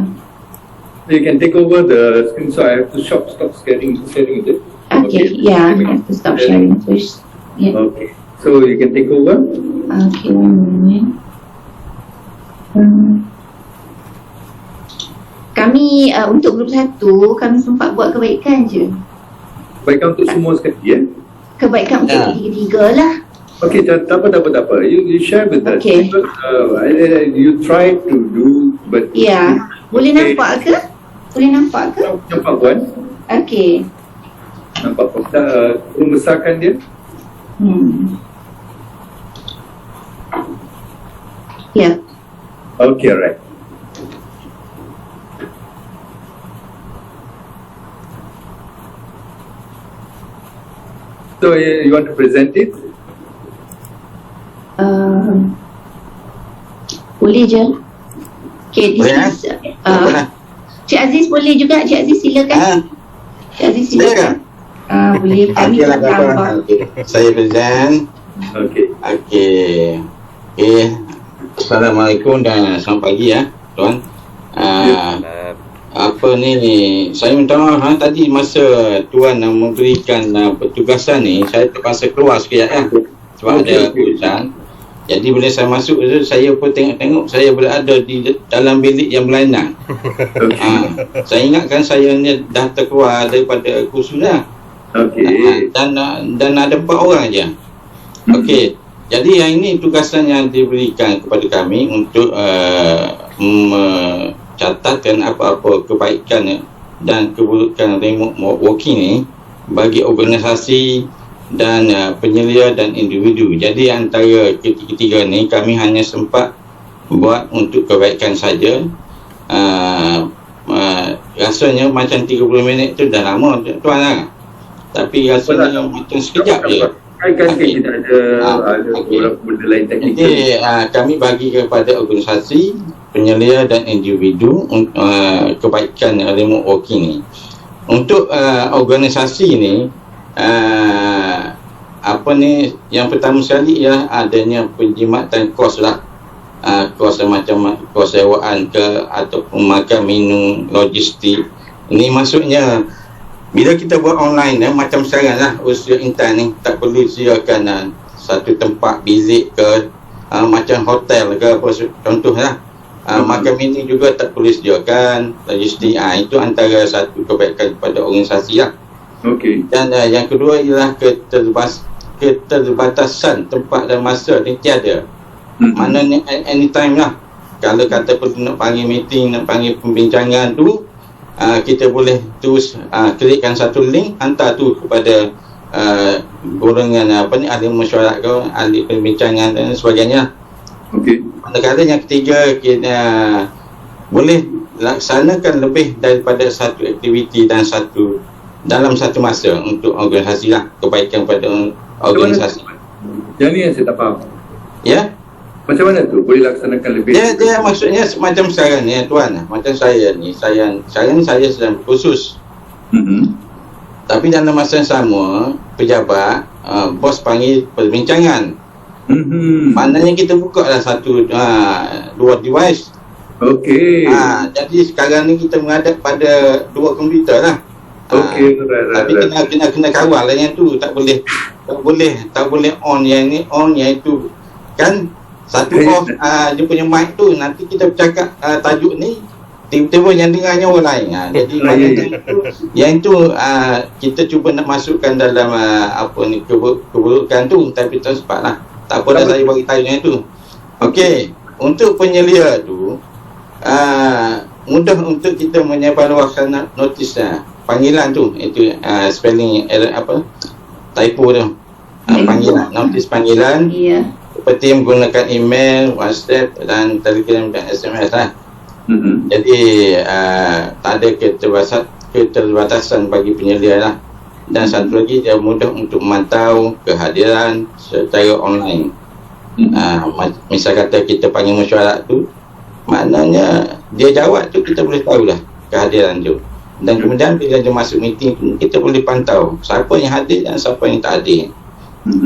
Speaker 1: You can take over the screen, so I have to stop sharing it.
Speaker 4: Okay, yeah, I have to stop sharing first. Yeah.
Speaker 1: Okay, so you can take over.
Speaker 4: Okay, 1 minute. Kami untuk grup 1, kami sempat buat kebaikan je.
Speaker 1: Kebaikan untuk semua sekali, ya?
Speaker 4: Kebaikan untuk tiga-tiga lah.
Speaker 1: Okay, tak apa. You share with us.
Speaker 4: Okay.
Speaker 1: Because, you try to do, but
Speaker 4: Ya, boleh nampak ke? Boleh nampak ke?
Speaker 1: nampak, Puan?
Speaker 4: Okay.
Speaker 1: Nampak Puan? Membesarkan dia.
Speaker 4: Ya.
Speaker 1: Okay, right. So you want to present it?
Speaker 4: Boleh je. Okay, this is Cik Aziz boleh juga. Cik Aziz silakan. Cik Aziz silakan. Boleh. Kami
Speaker 2: Okey lah,
Speaker 4: tambah.
Speaker 2: Saya present.
Speaker 1: Okay.
Speaker 2: Okey. Assalamualaikum dan selamat pagi, ya, tuan. Apa ni, saya minta maaf, tadi masa tuan memberikan pertugasan ni, saya terpaksa keluar sekejap, ya, sebab ada urusan. Jadi bila saya masuk tu, saya pun tengok saya berada di dalam bilik yang berlainan. Saya ingatkan saya ni dah terkeluar daripada kursus dah. Dan ada 4 orang je. Okey. Jadi yang ini tugasan yang diberikan kepada kami untuk mencatatkan apa-apa kebaikan dan keburukan remote working ni bagi organisasi dan penyelia dan individu. Jadi antara ketiga ni kami hanya sempat buat untuk kebaikan saja. Rasanya macam 30 minit tu dah lama, tuan lah. Tapi rasanya macam sekejap je.
Speaker 1: Kan kita ada beberapa benda lain teknikal.
Speaker 2: Jadi kami bagi kepada organisasi, penyelia dan individu kebaikan remote working ni. Untuk organisasi ni, yang pertama sekali ialah adanya penjimatan kos lah. Kos macam kos sewaan ke ataupun makan minum, logistik. Ini maksudnya bila kita buat online macam sekarang lah, usia intan ni tak perlu sediakan satu tempat bilik ke macam hotel ke apa contoh lah. Makan minum juga tak perlu sediakan, logistik. Itu antara satu kebaikan kepada organisasi lah.
Speaker 1: Okey.
Speaker 2: Dan yang kedua ialah keterbatasan tempat dan masa ni tiada. Maknanya anytime lah. Kalau kata perlu nak panggil meeting, nak panggil pembincangan tu, kita boleh terus klikkan satu link, hantar tu kepada golongan ahli mesyuarat ke, ahli pembincangan dan sebagainya.
Speaker 1: Okey.
Speaker 2: Manakala yang ketiga, boleh laksanakan lebih daripada satu aktiviti dalam satu masa untuk organisasi lah, kebaikan pada organisasi.
Speaker 1: Yang ni yang saya tak faham.
Speaker 2: Ya?
Speaker 1: Macam mana tu boleh laksanakan lebih?
Speaker 2: Dia maksudnya macam sekarang ni tuan, macam saya ni, sekarang ni saya sedang kursus. Tapi dalam masa yang sama, pejabat, bos panggil perbincangan. Maknanya kita buka lah dua device.
Speaker 1: Okey.
Speaker 2: Jadi sekarang ni kita menghadap pada dua komputer lah.
Speaker 1: Okey,
Speaker 2: tapi kena kawal lah yang tu, tak boleh on yang ni, on yang itu kan. Satu off dia punya mic tu, nanti kita bercakap tajuk ni, tiba-tiba yang dengarnya orang lain. Jadi yang itu kita cuba nak masukkan dalam keburukan tu, tapi tak sempat lah. Tak apa dah, saya bagi tahu yang tu. Okey, untuk penyelia tu mudah untuk kita menyebarluaskan notis panggilan tu, itu spelling error typo tu. Panggilan, notis panggilan. Seperti menggunakan email, WhatsApp dan Telegram dan SMS lah. Jadi tak ada keterbatasan bagi penyelia lah. Dan satu lagi, dia mudah untuk memantau kehadiran secara online. Misal kata kita panggil mesyuarat tu, maknanya dia jawab tu, kita boleh tahulah kehadiran tu. Dan kemudian bila dia masuk meeting tu, kita boleh pantau siapa yang hadir dan siapa yang tak hadir,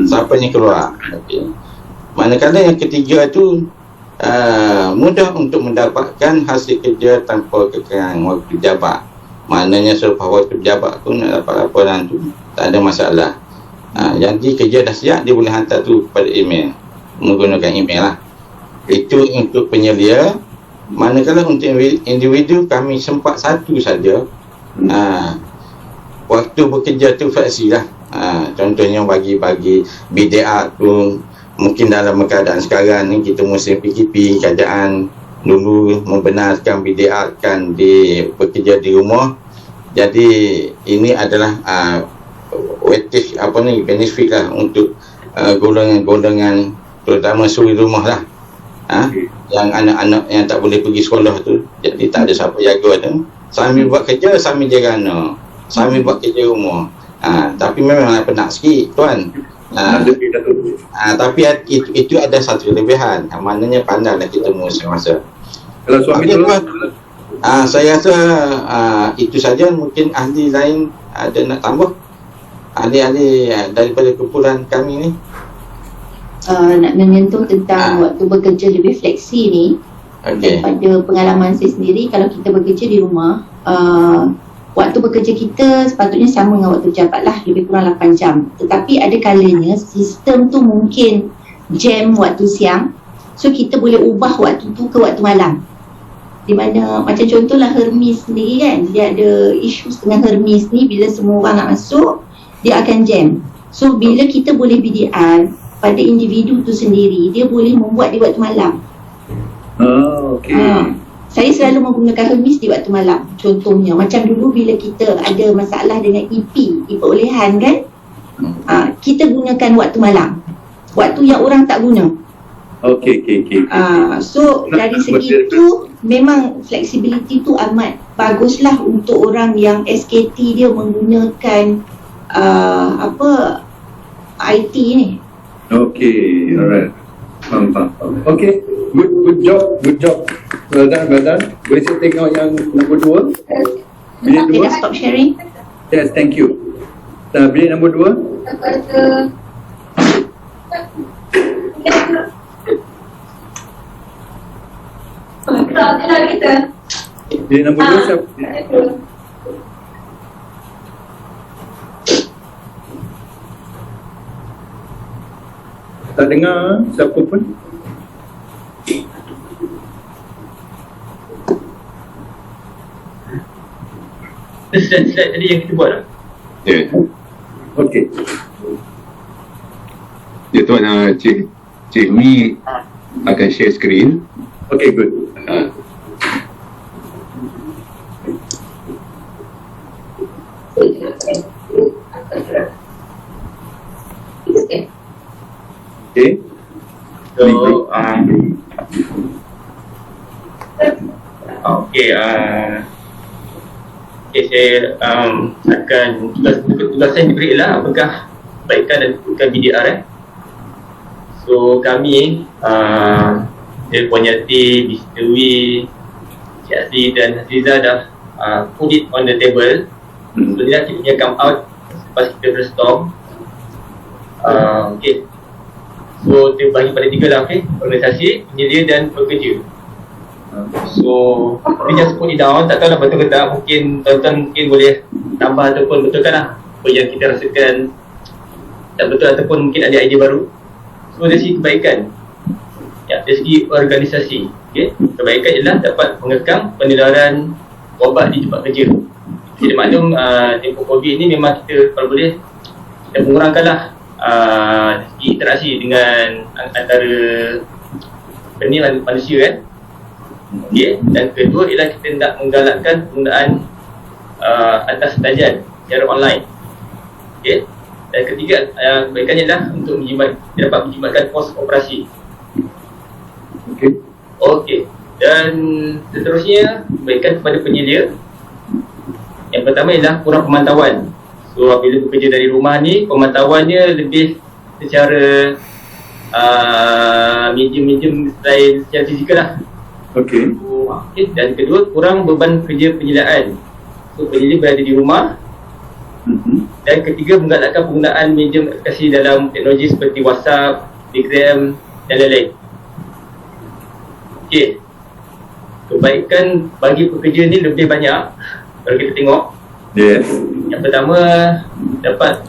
Speaker 2: siapa yang keluar. Manakala yang ketiga tu mudah untuk mendapatkan hasil kerja tanpa kekurangan waktu pejabat. Maknanya selepas waktu pejabat tu nak dapat laporan tu tak ada masalah. Jadi kerja dah siap, dia boleh hantar tu pada email, menggunakan email lah. Itu untuk penyelia. Manakala untuk individu, kami sempat satu saja. Waktu bekerja tu fleksibel lah. Contohnya bagi BDA tu, mungkin dalam keadaan sekarang ni kita musim PKP, keadaan dulu membenarkan BDA kan bekerja di rumah. Jadi ini adalah weightage benefit lah untuk golongan-golongan terutama suri rumah lah. Yang anak-anak yang tak boleh pergi sekolah tu, jadi tak ada siapa jaga tu, sambil buat kerja, sambil jaga sambil buat kerja rumah. Tapi memang penat sikit tuan. Tapi itu ada satu kelebihan, maknanya pandailah kita masa-masa.
Speaker 1: Kalau suami tolong,
Speaker 2: saya rasa itu saja. Mungkin ahli lain ada nak tambah, ahli-ahli daripada kumpulan kami ni.
Speaker 4: Nak menyentuh tentang waktu bekerja lebih fleksi ni. Daripada pengalaman saya sendiri, kalau kita bekerja di rumah, waktu bekerja kita sepatutnya sama dengan waktu pejabat lah, lebih kurang 8 jam. Tetapi ada kalanya sistem tu mungkin jam waktu siang, so kita boleh ubah waktu tu ke waktu malam. Di mana macam contohlah Hermes sendiri kan, dia ada isu dengan Hermes ni, bila semua orang nak masuk, dia akan jam. So bila kita boleh BDR pada individu tu sendiri, dia boleh membuat di waktu malam. Saya selalu menggunakan Hermes di waktu malam. Contohnya macam dulu bila kita ada masalah dengan EP perolehan kan, kita gunakan waktu malam, waktu yang orang tak guna. So dari segi itu memang flexibility tu amat baguslah untuk orang yang SKT dia menggunakan IT ni.
Speaker 1: Alright. Faham. Good job. Well done. Boleh saya tengok yang nombor 2? Bilik 2.
Speaker 4: Dah stop sharing.
Speaker 1: Yes, thank you. Bilik nombor 2. Bilik nombor 2 siapa? Tak dengar siapa pun.
Speaker 7: Slide tadi yang kita buat lah.
Speaker 9: Ya.
Speaker 1: Okey.
Speaker 9: Ya tuan, Cik Mi akan share screen.
Speaker 1: Okay, good. Okay. So,
Speaker 10: Okey, saya akan tugasan yang diberi ialah apakah kebaikan dan keburukan BDR. So kami Puan Yati, Mr. Wee, Cik Asli dan Haziza dah put it on the table. Sebenarnya kita punya come out lepas kita brainstorm. Okay, so terbagi pada 3 lah, okay? Organisasi, penyedia dan pekerja. So kita just put it down, tak tahulah betul ke tak. Mungkin tuan-tuan mungkin boleh tambah ataupun betulkan lah apa yang kita rasakan tak betul, ataupun mungkin ada idea baru. So dari segi kebaikan, dari segi organisasi, okay? Kebaikan ialah dapat mengekang penularan wabak di tempat kerja. Jadi maklum tempoh COVID ni memang kita kalau boleh kita mengurangkanlah segi interaksi dengan antara manusia kan. Okay. Dan kedua ialah kita nak menggalakkan penggunaan atas sahajan secara online. Okay. Dan ketiga kebaikannya adalah untuk dapat menjimatkan kos operasi. Okey. Dan seterusnya kebaikan kepada penyedia. Yang pertama ialah kurang pemantauan. So apabila bekerja dari rumah ni, pemantauannya lebih secara medium selain secara fizikal lah.
Speaker 1: Okey.
Speaker 10: Okay. Dan kedua, kurang beban kerja penyeliaan. So penyedia berada di rumah. Dan ketiga, menggalakkan penggunaan medium aplikasi dalam teknologi seperti WhatsApp, Telegram dan lain-lain. Okey. Kebaikan bagi pekerja ni lebih banyak kalau kita tengok.
Speaker 1: Yes.
Speaker 10: Yang pertama, dapat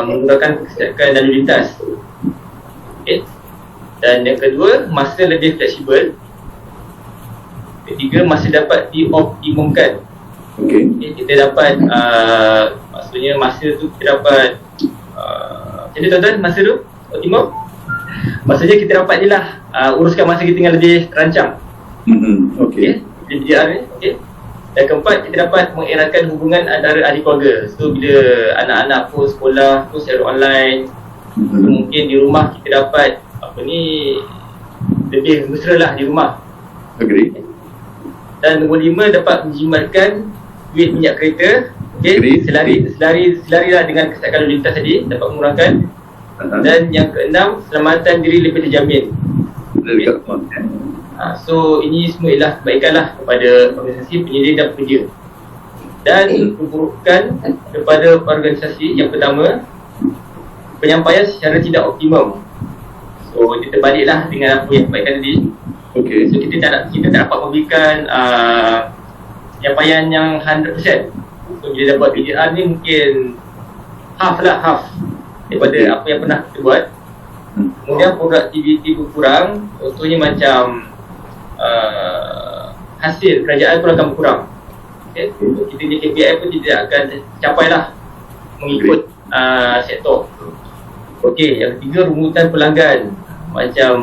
Speaker 10: menggunakan kesedaran lalu lintas. Okay. Dan yang kedua, masa lebih fleksibel. Ketiga, masa dapat dioptimumkan. Okay, kita dapat maksudnya masa tu kita dapat jadi tuan-tuan, masa tu optimum. Maksudnya kita dapat je lah uruskan masa kita dengan lebih terancang. Okay, BDR ni. Okay. Dan keempat, kita dapat mengeratkan hubungan antara ahli keluarga. So bila anak-anak pun sekolah pun secara online, mungkin di rumah kita dapat lebih mesra lah di rumah.
Speaker 1: Agree.
Speaker 10: Dan nombor 5, dapat menjimatkan duit minyak kereta. Okay, selari lah dengan kesedaran lalu lintas tadi, dapat mengurangkan. Dan yang keenam, keselamatan diri lebih terjamin. Okay. So ini semua ialah kebaikan lah kepada organisasi, penyedia dan pekerja. Dan keburukan kepada organisasi, yang pertama, penyampaian secara tidak optimum. So kita baliklah dengan apa yang kebaikan tadi. Okay. So kita tak dapat memberikan penyampaian yang 100%. So bila dapat BDR ni mungkin half daripada apa yang pernah kita buat. Kemudian produktiviti berkurang. Contohnya macam hasil kerajaan pun akan berkurang. Okay. So kita punya KPI pun tidak akan capai lah mengikut sektor. Okey, yang ketiga, rungutan pelanggan. Macam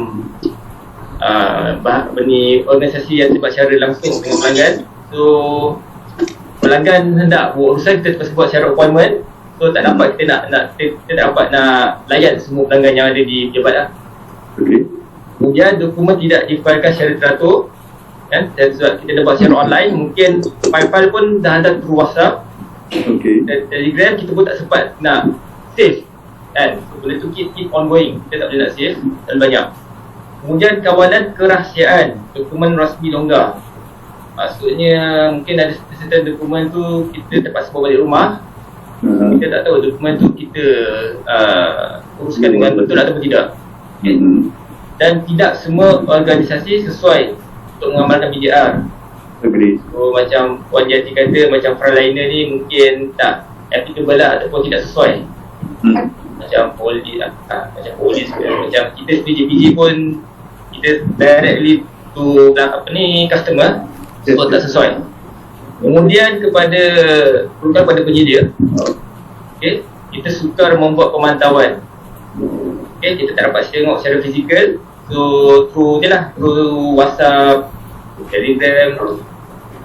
Speaker 10: organisasi yang terlibat secara langsung dengan pelanggan. So pelanggan hendak buat urusan, kita terpaksa buat secara appointment. So tak dapat kita tak dapat nak layan semua pelanggan yang ada di pejabat lah. Okay. Kemudian dokumen tidak difailkan secara teratur kan, dan sebab kita dah buat secara online, mungkin file-file pun dah hantar through WhatsApp. Okay. Dan Telegram kita pun tak sempat nak save kan. So benda tu keep ongoing, kita tak boleh nak save dan banyak. Kemudian kawalan kerahsiaan, dokumen rasmi longgar. Maksudnya mungkin ada certain dokumen tu kita terpaksa bawa balik rumah. Kita tak tahu dokumen tu kita uruskan dengan betul ataupun tidak. Okay. Dan tidak semua organisasi sesuai untuk mengamalkan BDR. So macam Puan Jati kata, macam frontliner ni mungkin tak applicable lah ataupun tidak sesuai. Macam polis macam kita sendiri JPG pun kita directly to customer, so tak sesuai. Kemudian kepada penyedia, okay, kita sukar membuat pemantauan. Okay, kita tak dapat tengok secara fizikal. So through WhatsApp, Telegram.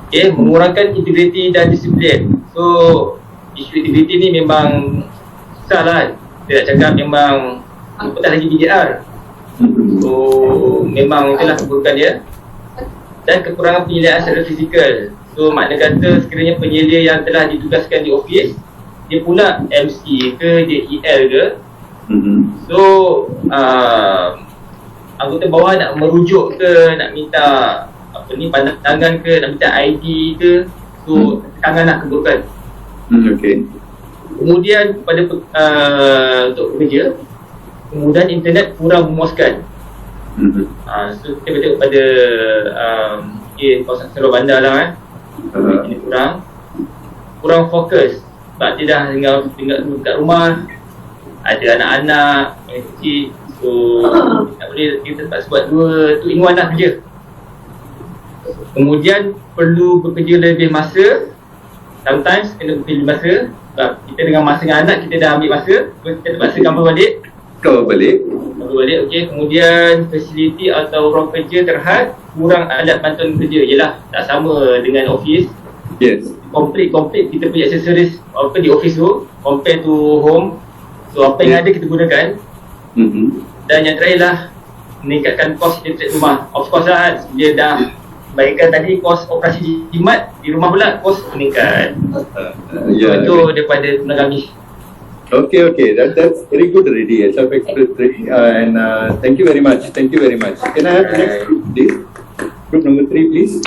Speaker 10: Okay, mengurangkan integriti dan disiplin. So isu integriti ni memang susah lah. Kita nak cakap memang apatah lagi BDR. So memang itulah keburukan dia. dan kekurangan penyeliaan secara fizikal. So makna kata sekiranya penyelia yang telah ditugaskan di ofis, dia pula MC ke, dia EL ke, so anggota bawah nak merujuk ke, nak minta pandangan ke, nak minta ID ke, so tekangan nak keburukan.
Speaker 1: Okay.
Speaker 10: Kemudian pada untuk pekerja, kemudian internet kurang memuaskan. So kita tengok pada kawasan seluruh bandar lah ini kurang fokus sebab dia dah tinggal dekat rumah, ada anak-anak yang kecil, so tak boleh, kita tak sebab 2 in 1 lah kerja. Kemudian perlu bekerja lebih masa, sometimes kena bekerja lebih masa sebab kita dengan masa dengan anak kita dah ambil masa, kita terpaksa cover balik. Okey. Kemudian fasiliti atau ruang kerja terhad, kurang alat bantuan kerja. Yelah, tak sama dengan office.
Speaker 1: Yes.
Speaker 10: Complete kita punya aksesoris di office tu compare to home. So apa yang ada kita gunakan. Dan yang terakhir lah, meningkatkan kos elektrik rumah. Of course lah, dia dah baikkan tadi kos operasi jimat, di rumah pula kos meningkat. Itu daripada tenaga kami.
Speaker 1: Okay. That's very good already. Self-explanatory, and thank you very much. Can I have the next group, please? Group number 3, please.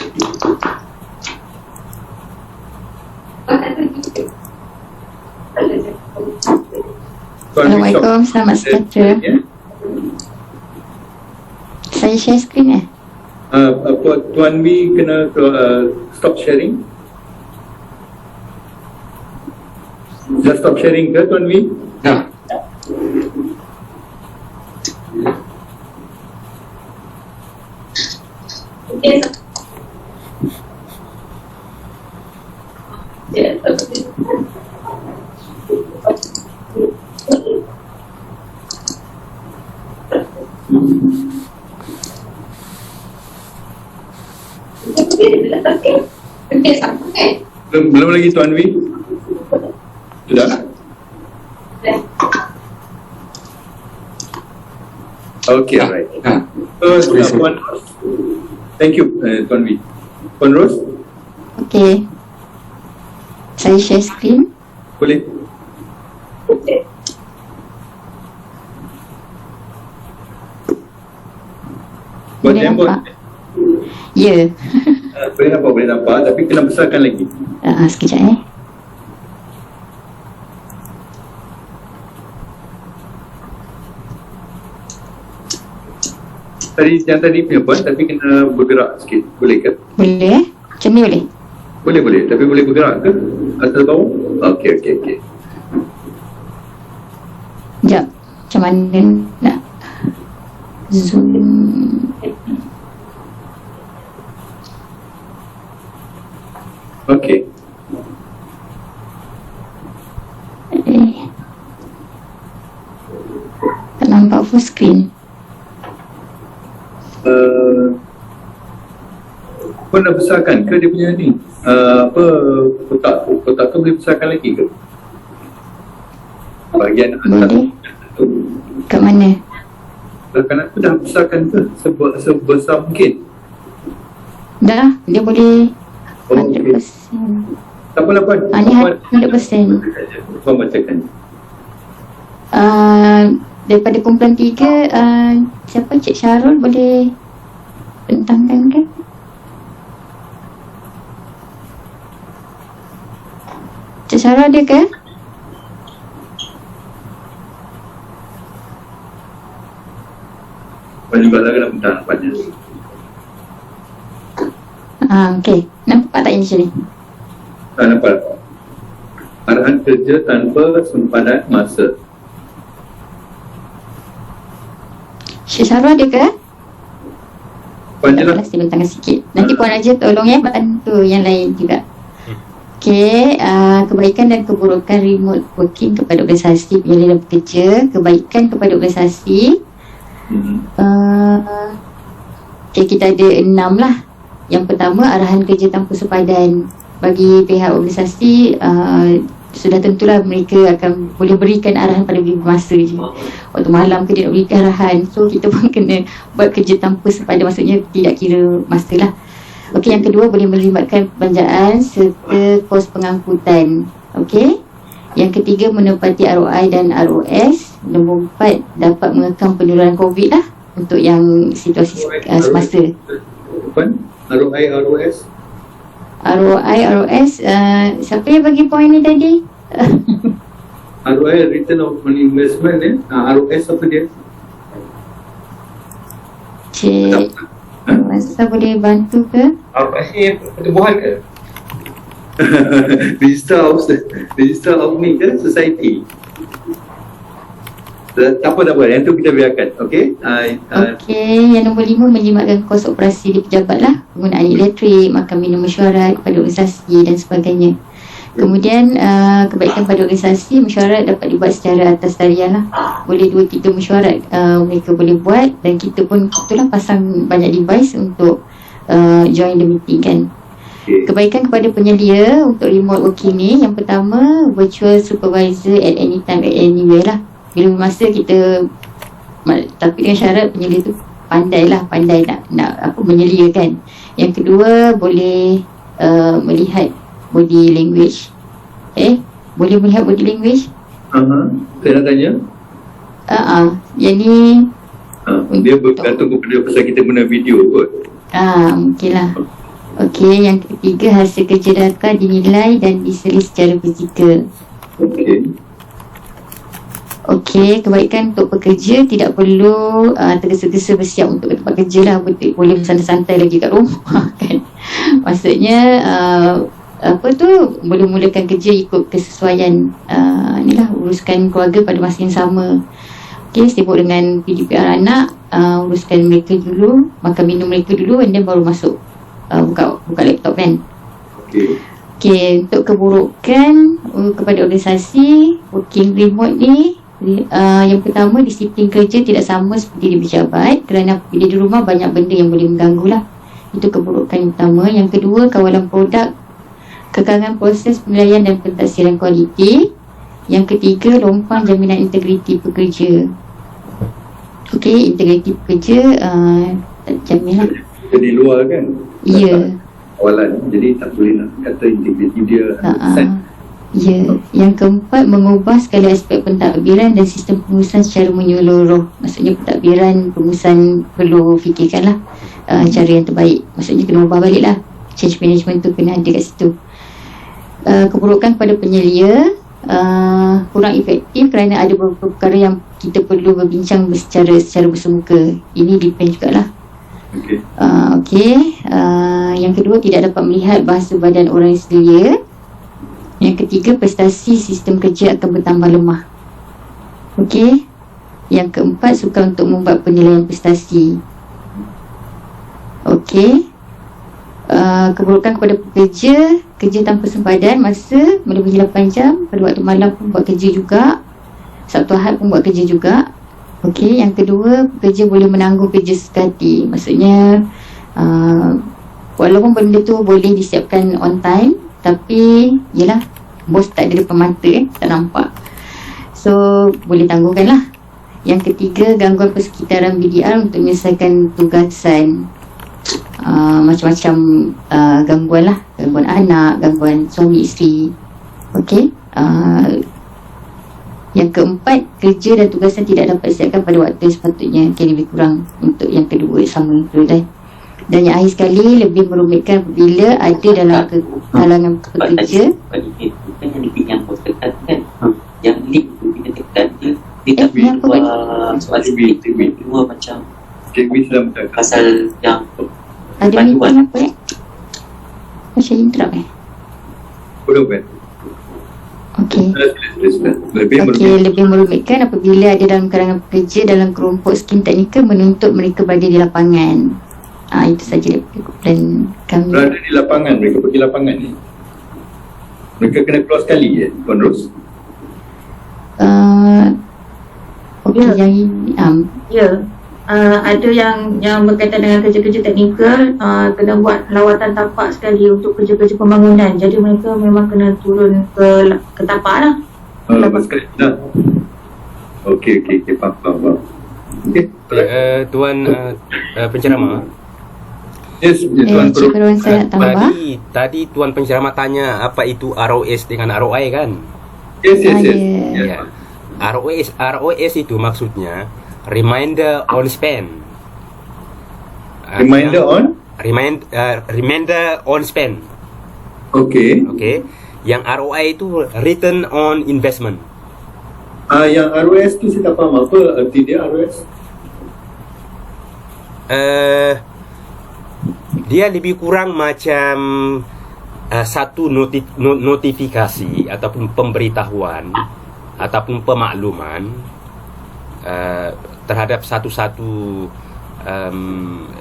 Speaker 6: Assalamualaikum, selamat sejahtera. Saya share screen
Speaker 1: Tuan Wee kena stop sharing. Dah stop sharing ke Tuan Wee?
Speaker 5: Ya.
Speaker 1: Belum lagi Tuan Wee? Sudah? Okay, right. Puan Ros. Thank you, Tuan Wee. Puan Ros?
Speaker 6: Okay. Saya share screen.
Speaker 1: Boleh? Buat
Speaker 6: Boleh
Speaker 1: tembok.
Speaker 6: nampak? Ya.
Speaker 1: Boleh nampak, tapi kena besarkan lagi.
Speaker 6: Sekejap
Speaker 1: Yang tadi punya Puan, tapi kena bergerak sikit. Boleh ke?
Speaker 6: Boleh Macam ni boleh?
Speaker 1: Boleh. Tapi boleh bergerak ke? Asal tahu? Okey.
Speaker 6: Sekejap. Macam mana nak zoom?
Speaker 1: Okey.
Speaker 6: Tak nampak full screen.
Speaker 1: Puan nak besarkan ke dia punya ni? Kotak tu boleh besarkan lagi ke? Bahagian atas
Speaker 6: Boleh. Kat mana?
Speaker 1: Kanak tu dah besarkan ke? Sebesar mungkin.
Speaker 6: Dah, dia boleh 100%.
Speaker 1: Tak apalah Puan.
Speaker 6: Ni 100%.
Speaker 1: Puan bacakan.
Speaker 6: Daripada kumpulan 3, siapa Cik Syarul boleh bentangkan kan? Cik Syarul ada ke?
Speaker 1: Puan juga lah kena bentang nampaknya.
Speaker 6: Okey. Nampak tak yang sini?
Speaker 1: Tak nampak. Arahan kerja tanpa sempadan masa.
Speaker 6: Cik Syarul ada ke?
Speaker 1: Puan je lah.
Speaker 6: Saya bentangkan sikit. Nanti Puan Raja tolong bantu yang lain juga. Okey, kebaikan dan keburukan remote working kepada organisasi penyelidikan pekerja, kebaikan kepada organisasi. Okey, kita ada 6 lah. Yang pertama, arahan kerja tanpa sepadan. Bagi pihak organisasi, sudah tentulah mereka akan boleh berikan arahan pada masa je. Waktu malam ke dia nak berikan arahan. So kita pun kena buat kerja tanpa sepadan, maksudnya tidak kira masa lah. Okey, yang kedua boleh melibatkan perbelanjaan serta kos pengangkutan. Okey. Yang ketiga menepati ROI dan ROS. Nombor 4 dapat mengekang penularan COVID lah untuk yang situasi semasa.
Speaker 1: ROI, ROS?
Speaker 6: ROI, ROS, siapa yang bagi poin ni tadi?
Speaker 1: ROI, Return of Investment ROS apa dia?
Speaker 6: Cik Masa boleh bantu ke?
Speaker 10: ROS ni pertumbuhan ke?
Speaker 1: Register of ni ke? Society. Tak apa, yang tu kita biarkan. Okey.
Speaker 6: Okey, yang nombor 5 menjimatkan kos operasi di pejabat lah, penggunaan elektrik, makan minum mesyuarat kepada organisasi dan sebagainya. Kemudian kebaikan pada organisasi, mesyuarat dapat dibuat secara atas talian lah. Boleh 2-3 mesyuarat mereka boleh buat, dan kita pun itulah pasang banyak device untuk join the meeting kan. Kebaikan kepada penyelia untuk remote working ni, yang pertama virtual supervisor at any time at anywhere lah. Bila masa kita, tapi dengan syarat penyelia tu pandai nak menyelia kan. Yang kedua boleh melihat body language. Boleh melihat body language?
Speaker 1: Saya nak tanya.
Speaker 6: Yang ni
Speaker 1: dia bergantung kepada pasal kita guna video kot.
Speaker 6: Mungkin lah. Okey, yang ketiga hasil kerja data dinilai dan diselis secara fizikal. Okey, kebaikan untuk pekerja tidak perlu tergesa-gesa bersiap untuk ke tempat kerja lah. Boleh santai-santai lagi kat rumah kan. Maksudnya boleh mulakan kerja ikut kesesuaian inilah, uruskan keluarga pada masa yang sama. Okey, sibuk dengan PDPR anak, uruskan mereka dulu, makan minum mereka dulu, and then baru masuk buka laptop kan. Okey, untuk keburukan kepada organisasi working remote ni, yang pertama disiplin kerja tidak sama seperti di pejabat, kerana bila di rumah banyak benda yang boleh mengganggu lah. Itu keburukan yang pertama. Yang kedua, kawalan produk, kekangan proses penilaian dan pentadbiran kualiti. Yang ketiga, lompang jaminan integriti pekerja. Okey, integriti pekerja tak jamin lah.
Speaker 1: Jadi luar kan?
Speaker 6: Ya.
Speaker 1: Kawalan, jadi tak boleh nak kata integriti dia.
Speaker 6: Ya. Yang keempat, mengubah segala aspek pentadbiran dan sistem pengurusan secara menyeluruh. Maksudnya pentadbiran, pengurusan perlu fikirkanlah cara yang terbaik. Maksudnya kena ubah balik lah. Change management tu kena ada kat situ. Keburukan pada penyelia, kurang efektif kerana ada beberapa perkara yang kita perlu berbincang secara bersemuka. Ini depend jugalah. Yang kedua, tidak dapat melihat bahasa badan orang yang selia. Yang ketiga, prestasi sistem kerja akan bertambah lemah. Okey. Yang keempat, sukar untuk membuat penilaian prestasi. Okey. Keburukan kepada pekerja, kerja tanpa sempadan masa melebihi 8 jam, pada waktu malam pun buat kerja juga, Sabtu Ahad pun buat kerja juga. Okey. Yang kedua, pekerja boleh menanggung kerja sekali. Maksudnya walaupun benda tu boleh disiapkan on time, tapi yelah, bos tak ada depan mata, tak nampak, so boleh tangguhkan lah. Yang ketiga, gangguan persekitaran BDR untuk menyelesaikan tugasan. Macam-macam gangguan lah, gangguan anak, gangguan suami isteri. Okey. Yang keempat, kerja dan tugasan tidak dapat disiapkan pada waktu yang sepatutnya. Lebih kurang untuk yang kedua sama dulu. Dan yang akhir sekali, lebih merumitkan apabila ada dalam kalangan pekerja.
Speaker 11: Yang bos tekan kan, yang link tu kita tekan, dia tak boleh soal skrip, dua macam pasal yang
Speaker 6: ada meeting apa macam interrupt
Speaker 1: Belum kan?
Speaker 6: Okey, lebih merumitkan apabila ada dalam kalangan pekerja dalam kelompok skim teknikal menuntut mereka berada di lapangan. Itu saja plan kami.
Speaker 1: Berada di lapangan, mereka pergi lapangan ni, mereka kena keluar sekali Tuan Ros?
Speaker 6: Okey, yang ini
Speaker 12: ada yang berkaitan dengan kerja-kerja teknikal, kena buat lawatan tapak sekali untuk kerja-kerja pembangunan. Jadi mereka memang kena turun ke tapak lah.
Speaker 1: Sekali lah. Okey, faham. Okey.
Speaker 5: Tuan penceramah,
Speaker 9: Yes, Tuan
Speaker 6: Encik Perwansa nak tambah?
Speaker 5: Tadi Tuan Penceramah tanya apa itu ROS dengan ROI kan?
Speaker 9: Yes.
Speaker 5: Ya. ROS itu maksudnya reminder on spend.
Speaker 9: Reminder on?
Speaker 5: Reminder on spend.
Speaker 9: Okay.
Speaker 5: Yang ROI itu return on investment.
Speaker 9: Yang ROS tu saya tak faham apa arti dia ROS.
Speaker 5: Dia lebih kurang macam satu notifikasi ataupun pemberitahuan ataupun pemakluman terhadap satu-satu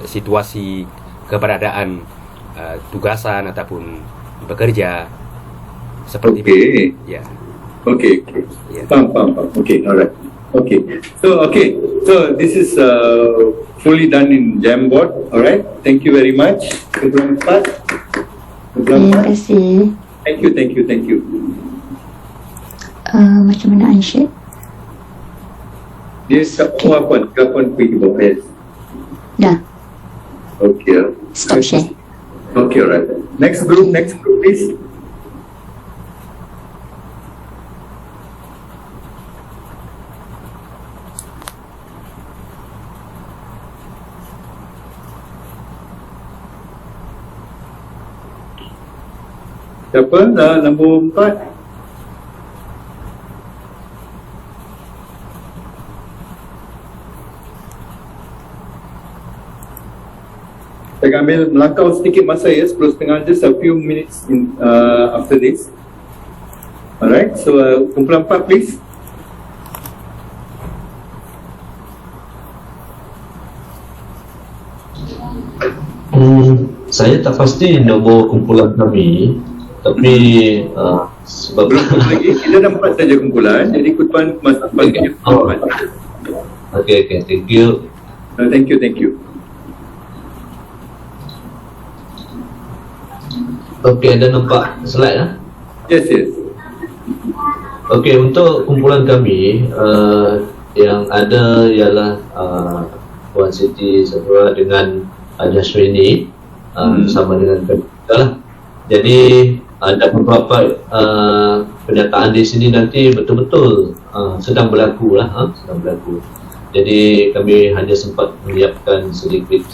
Speaker 5: situasi keberadaan tugasan ataupun bekerja seperti itu. Ya.
Speaker 9: Okay. Faham. Okay, alright. So this is fully done in Jamboard. Alright. Thank you very much.
Speaker 6: Terima kasih.
Speaker 9: Thank you.
Speaker 6: Macam mana Encik?
Speaker 9: Dia kapan pergi bawah.
Speaker 6: Dah.
Speaker 9: Okay.
Speaker 6: Stop share.
Speaker 9: Okay, alright. Next group please. Siapa? Nombor 4. Saya ambil melangkau sedikit masa ya, 10:30, just a few minutes after this. Alright, so kumpulan 4 please.
Speaker 13: Saya tak pasti nombor kumpulan kami, tapi sebab
Speaker 9: belum lagi, kita dah 4 saja kumpulan, jadi kumpulan bagi kumpulan 4.
Speaker 13: Okay, thank you.
Speaker 9: Thank you.
Speaker 13: Okay, ada nampak slide lah?
Speaker 9: Yes.
Speaker 13: Okay, untuk kumpulan kami yang ada ialah Puan Siti Safura dengan Jaswini bersama dengan kita lah. Jadi ada beberapa penyataan di sini nanti betul-betul sedang berlaku lah, sedang berlaku. Jadi kami hanya sempat menyiapkan sedikit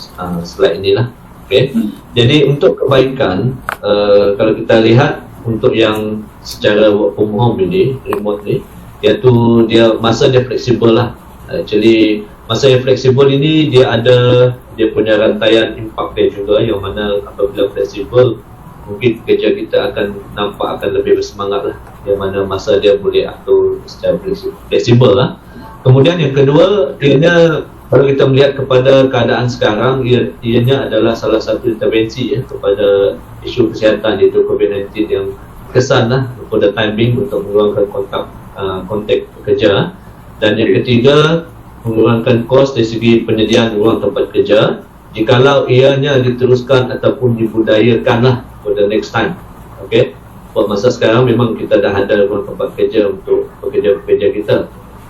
Speaker 13: slide inilah. Okay. Jadi untuk kebaikan, kalau kita lihat untuk yang secara work from home ini, remote ni, iaitu masa dia fleksibel lah. Actually masa yang fleksibel ini dia punya rantaian impak dia juga, yang mana apabila fleksibel mungkin kerja kita akan lebih bersemangat lah, yang mana masa dia boleh atur secara fleksibel lah. Kemudian yang kedua, kalau kita melihat kepada keadaan sekarang, ianya adalah salah satu intervensi kepada isu kesihatan, iaitu COVID-19 yang kesan lah pada timing untuk mengurangkan kontak pekerja. Dan yang ketiga, mengurangkan kos dari segi penyediaan ruang tempat kerja, jikalau ianya diteruskan ataupun dibudayakan lah pada next time. Okay, buat masa sekarang memang kita dah ada ruang tempat kerja untuk pekerja-pekerja kita.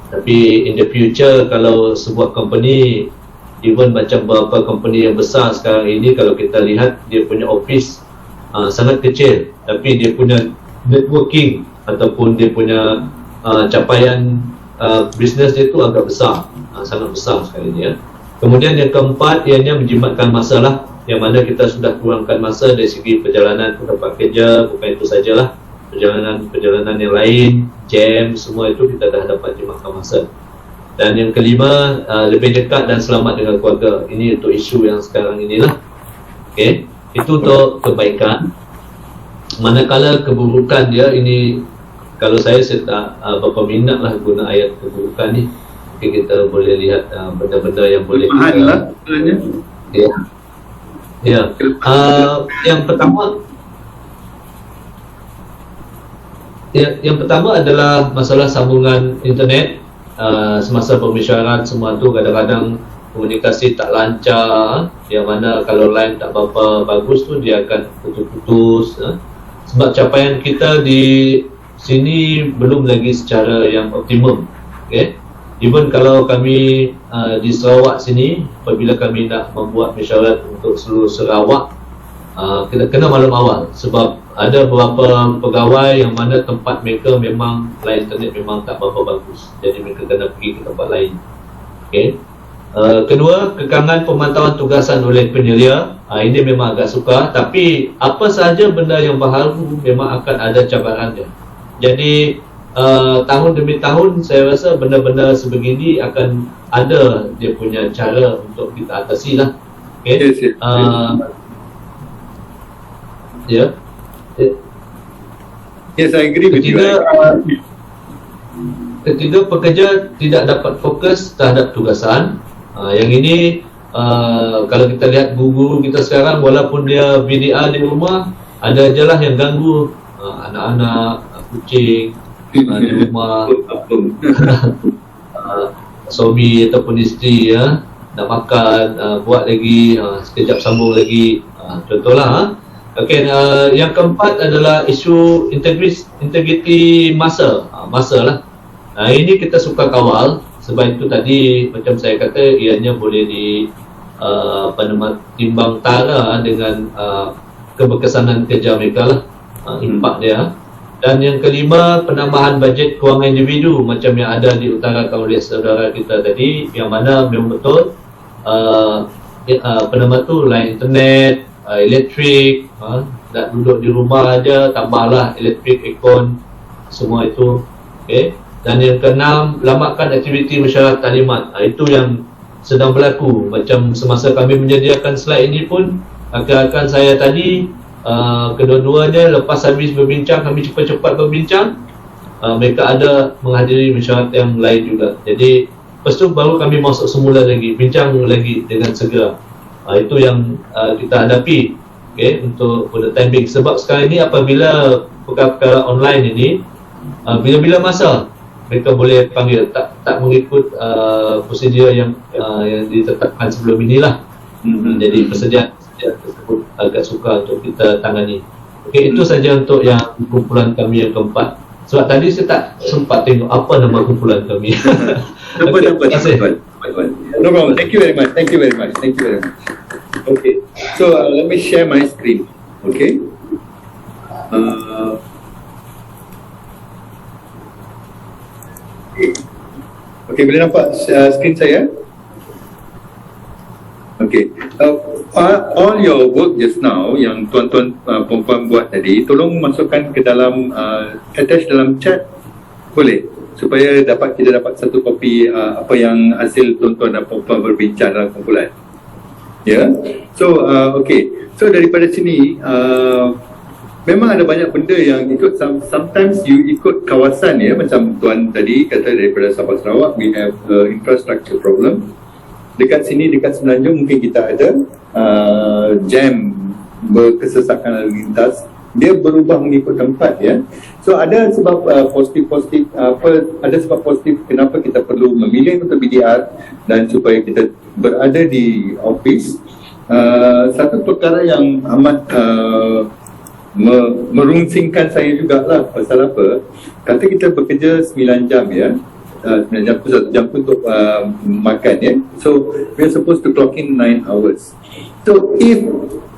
Speaker 13: Tapi in the future, kalau sebuah company, even macam beberapa company yang besar sekarang ini, kalau kita lihat dia punya office sangat kecil, tapi dia punya networking ataupun dia punya capaian bisnes dia tu agak besar, sangat besar sekali ni ya. Kemudian yang keempat, ianya menjimatkan masalah, yang mana kita sudah kurangkan masa dari segi perjalanan ke tempat kerja. Bukan itu sajalah, perjalanan yang lain, jam, semua itu kita dah dapat jimatkan masa. Dan yang kelima, lebih dekat dan selamat dengan keluarga. Ini untuk isu yang sekarang inilah. Okay, itu untuk kebaikan. Manakala keburukan dia ini, kalau saya tak berapa minat lah guna ayat keburukan ni. Okay, kita boleh lihat benda-benda yang boleh kita
Speaker 9: lah,
Speaker 13: yang pertama adalah masalah sambungan internet. Semasa pembicaraan semua tu kadang-kadang komunikasi tak lancar, yang mana kalau line tak berapa bagus tu dia akan putus-putus. Sebab capaian kita di sini belum lagi secara yang optimum. Okay? Even kalau kami di Sarawak sini, apabila kami nak membuat mesyuarat untuk seluruh Sarawak, kita kena maklum awal, sebab ada beberapa pegawai yang mana tempat mereka memang line internet memang tak berapa bagus, jadi mereka kena pergi ke tempat lain. Okay. Kedua, kekangan pemantauan tugasan oleh penyelia. Ini memang agak sukar, tapi apa sahaja benda yang baharu memang akan ada cabarannya. Jadi tahun demi tahun saya rasa benda-benda sebegini akan ada dia punya cara untuk kita atasi lah. Okay. Yes,
Speaker 9: Yes, I agree with you.
Speaker 13: Ketiga, pekerja tidak dapat fokus terhadap tugasan. Yang ini kalau kita lihat guru kita sekarang, walaupun dia VDA di rumah, ada je lah yang ganggu anak-anak, kucing di rumah, suami ataupun isteri nak makan, buat lagi, sekejap sambung lagi, contohlah. Okey, yang keempat adalah isu integriti masa lah. Ini kita suka kawal, sebab itu tadi macam saya kata, ianya boleh timbang tara dengan keberkesanan kerja mereka lah, impak dia. Dan yang kelima, penambahan bajet kewangan individu macam yang ada diutarakan oleh saudara kita tadi, yang mana memang betul line internet, elektrik, nak duduk di rumah aja, tambahlah elektrik, aircon, semua itu. Okay. Dan yang keenam, lamakan aktiviti mesyuarat taklimat. Itu yang sedang berlaku. Macam semasa kami menyediakan slide ini pun, rakan-rakan saya tadi, kedua-duanya lepas habis berbincang, kami cepat-cepat berbincang, mereka ada menghadiri mesyuarat yang lain juga. Jadi lepas tu baru kami masuk semula lagi, bincang lagi dengan segera. Itu yang kita hadapi, okay, untuk the time being. Sebab sekarang ini apabila perkara-perkara online ini, bila-bila masa mereka boleh panggil, tak mengikut prosedur yang ditetapkan sebelum inilah. Jadi persediaan tersebut agak sukar untuk kita tangani. Okey, itu saja untuk yang kumpulan kami yang keempat. Sebab tadi saya tak sempat tengok apa nama kumpulan kami.
Speaker 9: Okay, terima kasih. No problem. Thank you very much. Okay, so let me share my screen. Okay. Okay, boleh nampak screen saya? Okay. All your work just now yang tuan-tuan perempuan buat tadi, tolong masukkan ke dalam attach dalam chat, boleh? Supaya kita dapat satu kopi apa yang hasil tuan-tuan dan perempuan berbincang dalam kumpulan. Ya. So okay. So daripada sini memang ada banyak benda yang ikut. Sometimes you ikut kawasan, ya, macam tuan tadi kata daripada Sabah Sarawak, we have infrastructure problem. Dekat sini, dekat Semenanjung mungkin kita ada jam berkesesakan lalu lintas, dia berubah mengikut tempat, ya. So ada sebab positif ada sebab positif kenapa kita perlu memilih untuk BDR dan supaya kita berada di office. Satu perkara yang amat merungsingkan saya jugalah, pasal apa? Kata kita bekerja 9 jam, ya. 9 jam tu 1 jam untuk makan, ya. So we are supposed to clock in 9 hours. So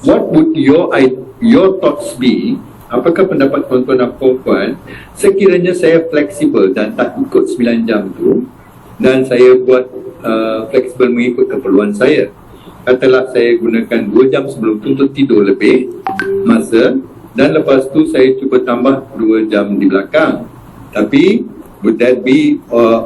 Speaker 9: what would your thoughts be? Apakah pendapat tuan-tuan dan puan-puan sekiranya saya fleksibel dan tak ikut 9 jam tu, dan saya buat fleksibel mengikut keperluan saya? Katalah saya gunakan 2 jam sebelum tu untuk tidur lebih masa, dan lepas tu saya cuba tambah 2 jam di belakang. Tapi would that be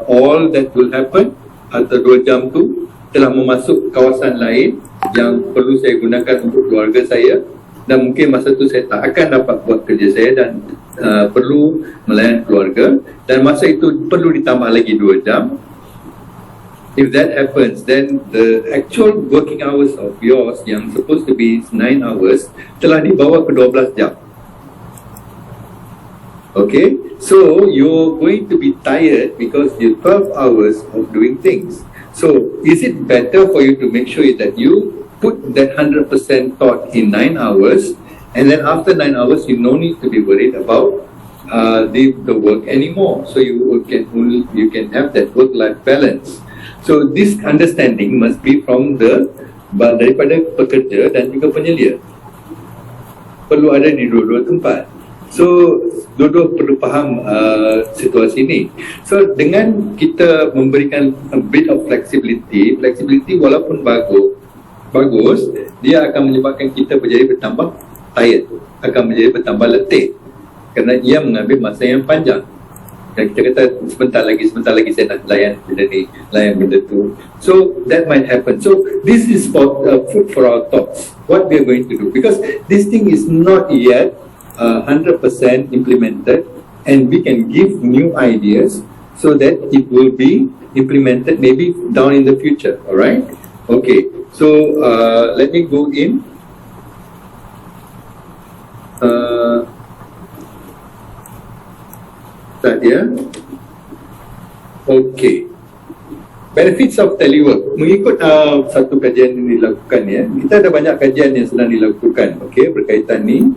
Speaker 9: all that will happen? Atau 2 jam tu telah memasuk kawasan lain yang perlu saya gunakan untuk keluarga saya, dan mungkin masa tu saya tak akan dapat buat kerja saya dan perlu melayan keluarga, dan masa itu perlu ditambah lagi 2 jam. If that happens, then the actual working hours of yours yang supposed to be 9 hours telah dibawa ke 12 jam. Okay, so you're going to be tired because you're 12 hours of doing things. So is it better for you to make sure that you put that 100% thought in 9 hours, and then after 9 hours you no need to be worried about leave the work anymore. So you can have that work-life balance. So this understanding must be from daripada pekerja dan juga penyelia. Perlu ada di dua-dua tempat. So dua-dua perlu faham situasi ini. So dengan kita memberikan a bit of flexibility walaupun bagus, dia akan menyebabkan kita menjadi bertambah tired, akan menjadi bertambah letih kerana ia mengambil masa yang panjang. Dan kita kata sebentar lagi saya nak layan benda tu. So that might happen. So this is for food for our thoughts. What we are going to do, because this thing is not yet 100% implemented, and we can give new ideas so that it will be implemented maybe down in the future. All right? Okay. So let me go in. Start here. Okay. Benefits of telework. Mengikut satu kajian yang dilakukan ya, kita ada banyak kajian yang sedang dilakukan, okay, berkaitan ni.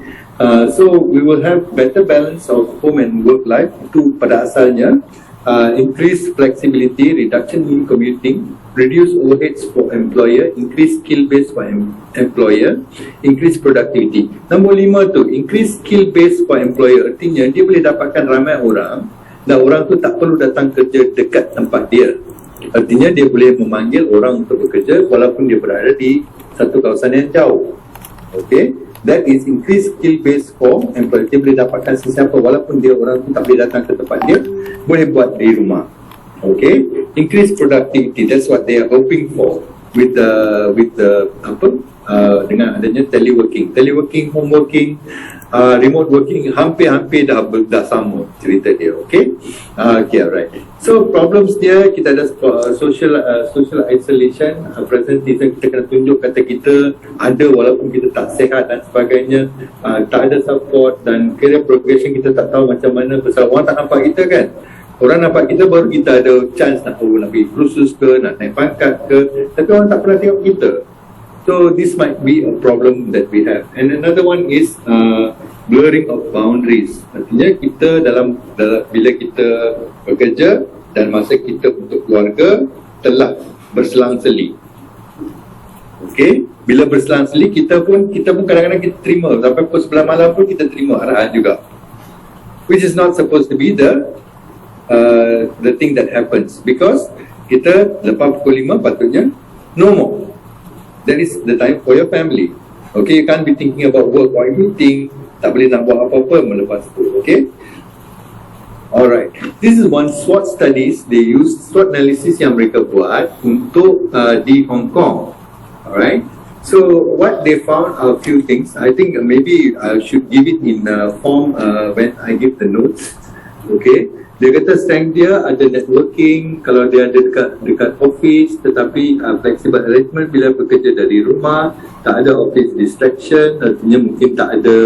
Speaker 9: So we will have better balance of home and work life. Itu pada asalnya. Increase flexibility, reduction in commuting, reduce overheads for employer, increase skill base for employer, increase productivity. Nombor 5 tu, increase skill base for employer. Artinya dia boleh dapatkan ramai orang dan orang tu tak perlu datang kerja dekat tempat dia. Artinya dia boleh memanggil orang untuk bekerja walaupun dia berada di satu kawasan yang jauh. Okay, that is increase skill base for employer. Dia boleh dapatkan sesiapa walaupun dia orang tu tak boleh datang ke tempat dia, boleh buat di rumah. Okay, increase productivity. That's what they are hoping for with the dengan adanya teleworking, home working, remote working, hampir dah sama cerita dia. Okay, okay, alright. So problems dia, kita ada social isolation, presentation kita kena tunjuk kata kita ada walaupun kita tak sihat dan sebagainya, tak ada support, dan career progression kita tak tahu macam mana pasal orang tak nampak kita kan. Orang nampak kita baru kita ada chance nak pergi kursus ke, nak naik pangkat ke, tapi orang tak pernah tengok kita. So this might be a problem that we have. And another one is blurring of boundaries. Artinya kita bila kita bekerja dan masa kita untuk keluarga telah berselang-seli. Okay, bila berselang-seli kita pun kadang-kadang kita terima sampai pukul 9 malam pun kita terima arahan juga, which is not supposed to be the thing that happens, because kita lepas pukul 5 patutnya no more. That is the time for your family. Okay, you can't be thinking about work or anything. Tak boleh nak buat apa-apa melepas tu. Okay, alright. This is one SWOT studies. They use SWOT analysis yang mereka buat untuk di Hong Kong. Alright. So what they found are a few things. I think maybe I should give it in form when I give the notes. Okay, dia kata strength dia ada networking kalau dia ada dekat office, tetapi flexible arrangement bila bekerja dari rumah, tak ada office distraction, artinya mungkin tak ada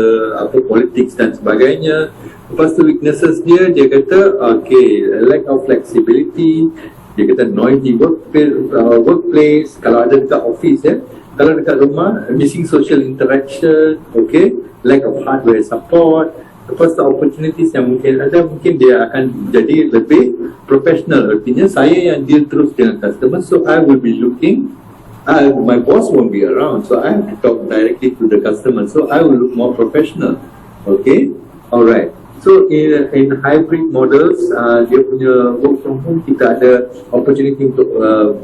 Speaker 9: politics dan sebagainya. Lepas tu weaknesses dia kata okay, lack of flexibility, dia kata noisy workplace kalau ada dekat office ya. Kalau dekat rumah, missing social interaction, okay, lack of hardware support. Lepas tu opportunities yang mungkin ada, mungkin dia akan jadi lebih professional. Artinya saya yang deal terus dengan customer, so I will be looking, my boss won't be around, so I have to talk directly to the customer, so I will look more professional. Okay, alright. So in hybrid models, dia punya work from home, kita ada opportunity untuk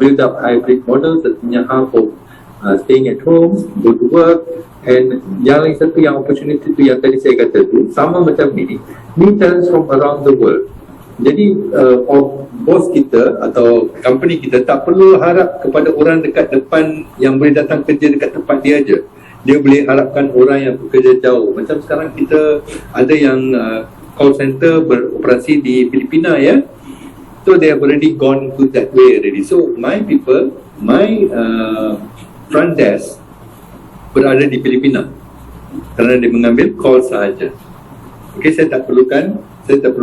Speaker 9: build up hybrid models. Artinya half of staying at home, go to work. And yang lain satu yang opportunity tu yang tadi saya kata tu sama macam ni challenge from around the world. Jadi bos kita atau company kita tak perlu harap kepada orang dekat depan yang boleh datang kerja dekat tempat dia aja. Dia boleh harapkan orang yang bekerja jauh. Macam sekarang kita ada yang call center beroperasi di Filipina ya. So they have already gone to that way already. So my people, my front desk berada di Filipina kerana dia mengambil call sahaja. Okay, saya tak perlu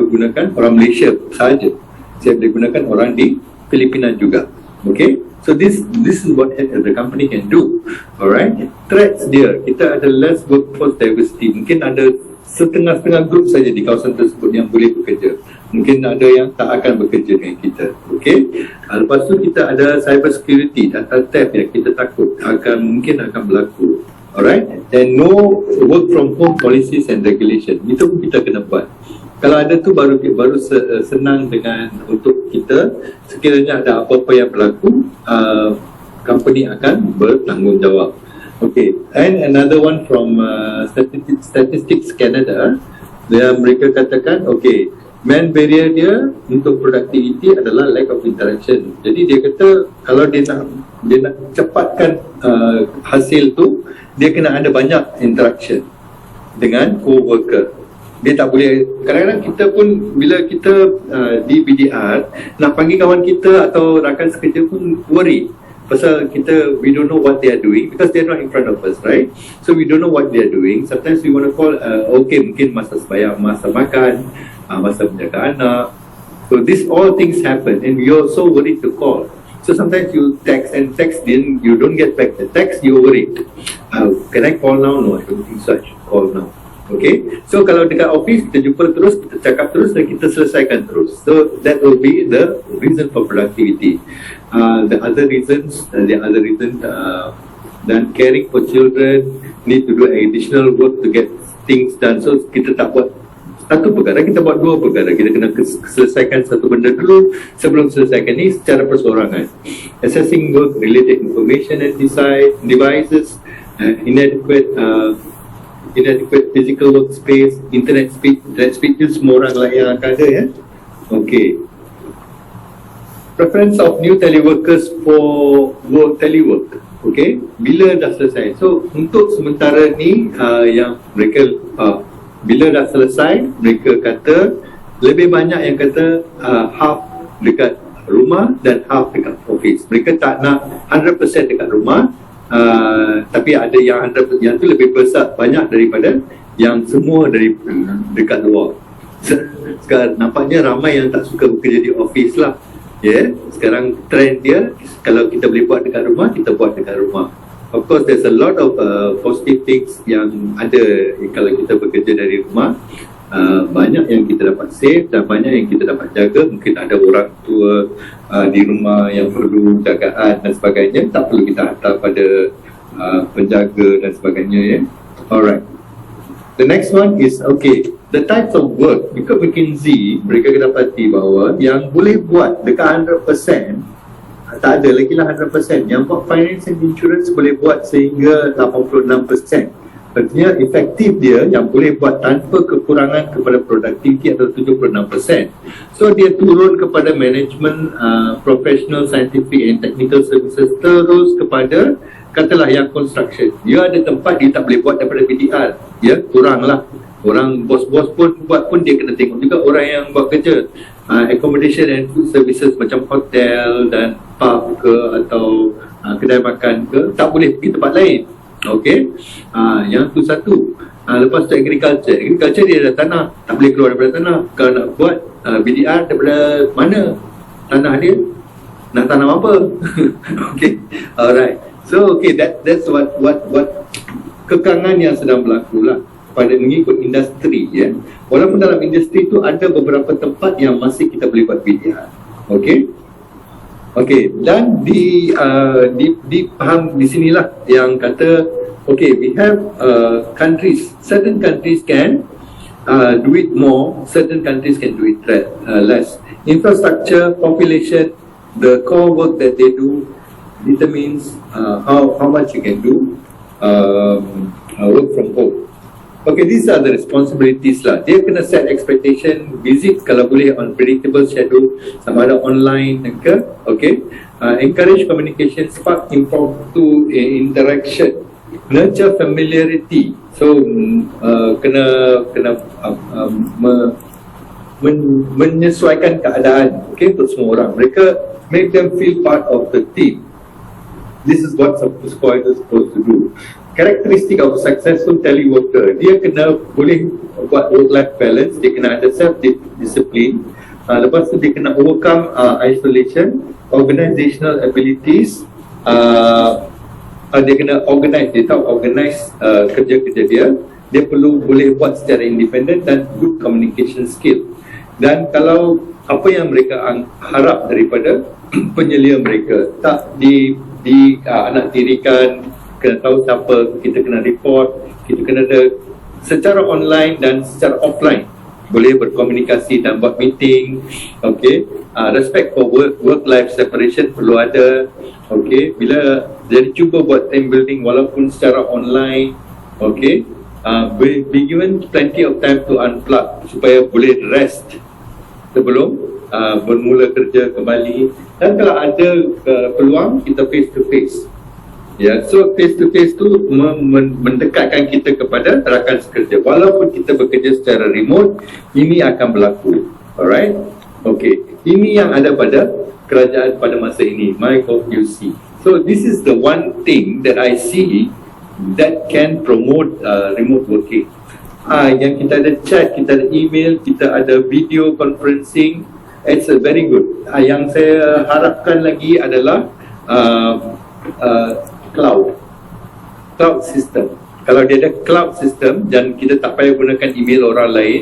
Speaker 9: gunakan orang Malaysia sahaja. Saya boleh gunakan orang di Filipina juga. Okay, so this is what the company can do. Alright, threats dia, kita ada less workforce diversity. Mungkin ada setengah-setengah grup saja di kawasan tersebut yang boleh bekerja. Mungkin ada yang tak akan bekerja dengan kita. Okey. Lepas tu kita ada cyber security, data theft yang kita takut mungkin akan berlaku. Alright. And no work from home policies and regulation. Itu pun kita kena buat. Kalau ada tu baru senang dengan untuk kita, sekiranya ada apa-apa yang berlaku, company akan bertanggungjawab. Okay, and another one from Statistics Canada, mereka katakan, okay, main barrier dia untuk productivity adalah lack of interaction. Jadi dia kata kalau dia nak cepatkan hasil tu, dia kena ada banyak interaction dengan co-worker. Dia tak boleh, kadang-kadang kita pun bila kita di BDR nak panggil kawan kita atau rakan sekerja pun worry. Pasal we don't know what they are doing because they're not in front of us, right? So we don't know what they are doing. Sometimes we want to call, okay, mungkin masa sembahyang, masa makan, masa menjaga anak. So these all things happen and you're so worried to call. So sometimes you text then you don't get back the text, you're worried. Can I call now? No, I don't think so. I should call now. Okay, so kalau dekat office kita jumpa terus, kita cakap terus dan kita selesaikan terus. So that will be the reason for productivity. The other reasons, then caring for children, need to do additional work to get things done. So kita tak buat satu perkara, kita buat dua perkara. Kita kena selesaikan satu benda dulu sebelum selesaikan ni secara perseorangan. Assessing work related information and devices, inadequate physical workspace, internet speed tu semua orang lah yang akan ada, ya. Okay. Preference of new teleworkers for telework. Okay, bila dah selesai. So untuk sementara ni yang mereka bila dah selesai, mereka kata lebih banyak yang kata half dekat rumah dan half dekat office. Mereka tak nak 100% dekat rumah. Tapi ada yang 100% yang tu lebih besar banyak daripada yang semua dari dekat luar. Sekarang nampaknya ramai yang tak suka bekerja di office lah. Yeah, sekarang trend dia kalau kita boleh buat dekat rumah, kita buat dekat rumah. Of course there's a lot of positive things yang ada kalau kita bekerja dari rumah. Banyak yang kita dapat save dan banyak yang kita dapat jaga. Mungkin ada orang tua di rumah yang perlu jagaan dan sebagainya, tak perlu kita hantar pada penjaga dan sebagainya, ya. Alright. The next one is, okay, the types of work. Dekat McKinsey, mereka dapati bahawa yang boleh buat dekat 100%, tak ada lagi lah 100%. Yang buat finance and insurance boleh buat sehingga 86%. Artinya efektif dia yang boleh buat tanpa kekurangan kepada produktiviti adalah 76%. So dia turun kepada management, professional, scientific and technical services, terus kepada katalah yang construction. Dia ada tempat dia tak boleh buat daripada BDR. Ya, kurang lah. Orang bos-bos pun buat pun dia kena tengok juga orang yang buat kerja. Accommodation and food services macam hotel dan pub ke atau kedai makan ke, tak boleh pergi tempat lain. Okey, yang tu satu. Lepas tu agriculture dia ada tanah, tak boleh keluar daripada tanah. Kalau nak buat BDR daripada mana tanah dia, nak tanam apa? Okey, alright. So okay, that's what kekangan yang sedang berlaku lah pada mengikut industri, ya. Walaupun dalam industri tu ada beberapa tempat yang masih kita boleh buat BDR. Okey. Okey, dan dipaham di sinilah yang kata, okay, we have countries, certain countries can do it more, certain countries can do it less. Infrastructure, population, the core work that they do determines how much you can do work from home. Okay, these are the responsibilities lah. Dia kena set expectation, visit kalau boleh on predictable schedule, sama ada online ke. Okay, encourage communication, spark impromptu interaction, nurture familiarity. So menyesuaikan keadaan, okay, untuk semua orang. Mereka make them feel part of the team. This is what supervisor is supposed to do. Karakteristik of successful teleworker, dia kena boleh buat work-life balance, dia kena ada self-discipline, lepas tu dia kena overcome isolation, organizational abilities, dia kena organize, dia tahu organize kerja-kerja dia, dia perlu boleh buat secara independen dan good communication skill. Dan kalau apa yang mereka harap daripada penyelia mereka tak anak tirikan, kena tahu siapa, kita kena report, kita kena ada secara online dan secara offline boleh berkomunikasi dan buat meeting. Okay, respect for work life separation perlu ada. Okay, bila jadi cuba buat team building walaupun secara online. Okay, be given plenty of time to unplug supaya boleh rest sebelum bermula kerja kembali. Dan kalau ada peluang, kita face to face. Ya, so face to face tu mendekatkan kita kepada rakan sekerja. Walaupun kita bekerja secara remote, ini akan berlaku. Alright? Okay. Ini yang ada pada kerajaan pada masa ini. My hope you see. So this is the one thing that I see that can promote remote working. Yang kita ada chat, kita ada email, kita ada video conferencing. It's a very good. Yang saya harapkan lagi adalah cloud system. Kalau dia ada cloud system dan kita tak payah gunakan email orang lain,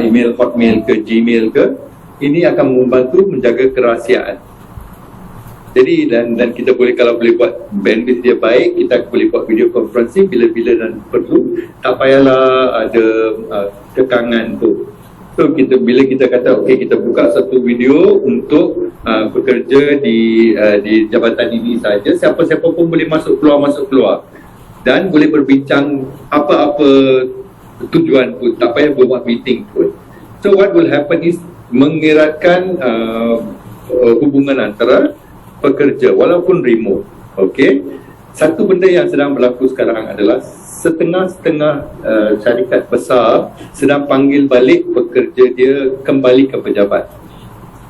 Speaker 9: email Hotmail ke Gmail ke, ini akan membantu menjaga kerahsiaan. Jadi dan kita boleh, kalau boleh buat bandwidth dia baik, kita boleh buat video conferencing bila-bila dan perlu, tak payahlah ada tekangan tu. So bila kita kata okey, kita buka satu video untuk bekerja di jabatan ini saja, siapa-siapa pun boleh masuk keluar dan boleh berbincang apa-apa tujuan pun, tak payah buat meeting pun. So what will happen is mengeratkan hubungan antara pekerja walaupun remote. Okey, satu benda yang sedang berlaku sekarang adalah setengah-setengah syarikat besar sedang panggil balik pekerja dia kembali ke pejabat.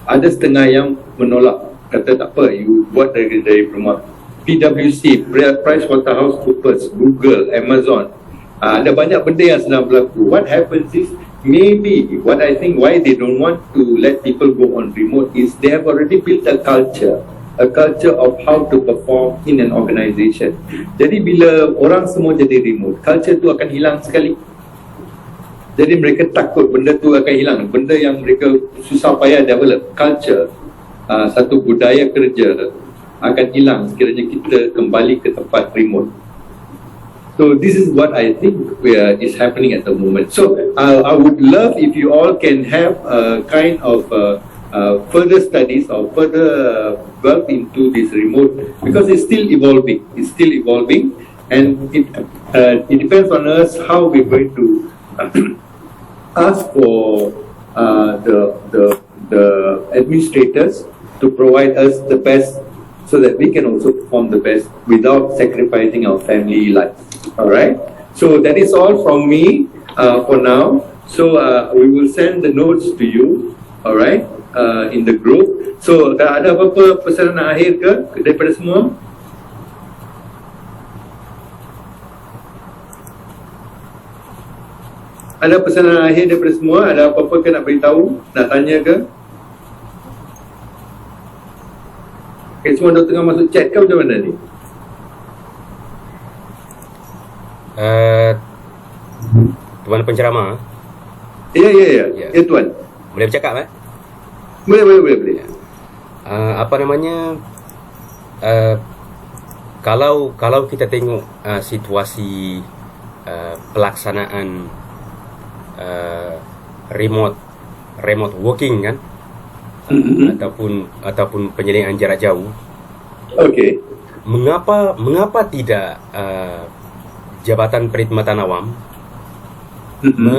Speaker 9: Ada setengah yang menolak, kata tak apa, you buat dari rumah. PwC, PricewaterhouseCoopers, Google, Amazon, ada banyak benda yang sedang berlaku. What happens is, maybe what I think why they don't want to let people go on remote is they have already built a culture of how to perform in an organisation. Jadi bila orang semua jadi remote, culture tu akan hilang sekali. Jadi mereka takut benda tu akan hilang. Benda yang mereka susah payah develop, culture, satu budaya kerja akan hilang sekiranya kita kembali ke tempat remote. So this is what I think is happening at the moment. So I would love if you all can have a kind of further studies or further work into this remote, because it's still evolving. And it depends on us how we're going to ask for the administrators to provide us the best, so that we can also perform the best without sacrificing our family life. All right. So that is all from me for now. So we will send the notes to you. All right. In the group. So dah ada apa-apa pesanan akhir ke daripada semua? Ada pesanan akhir daripada semua? Ada apa-apa ke nak beritahu? Nak tanya ke? Okay, semua dah tengah masuk chat ke macam mana ni?
Speaker 5: Tuan penceramah.
Speaker 9: Ya tuan.
Speaker 5: Boleh bercakap
Speaker 9: Boleh.
Speaker 5: Apa namanya? Kalau kita tengok situasi pelaksanaan remote working kan, ataupun penyeliaan jarak jauh.
Speaker 9: Okey.
Speaker 5: Mengapa tidak Jabatan Perkhidmatan Awam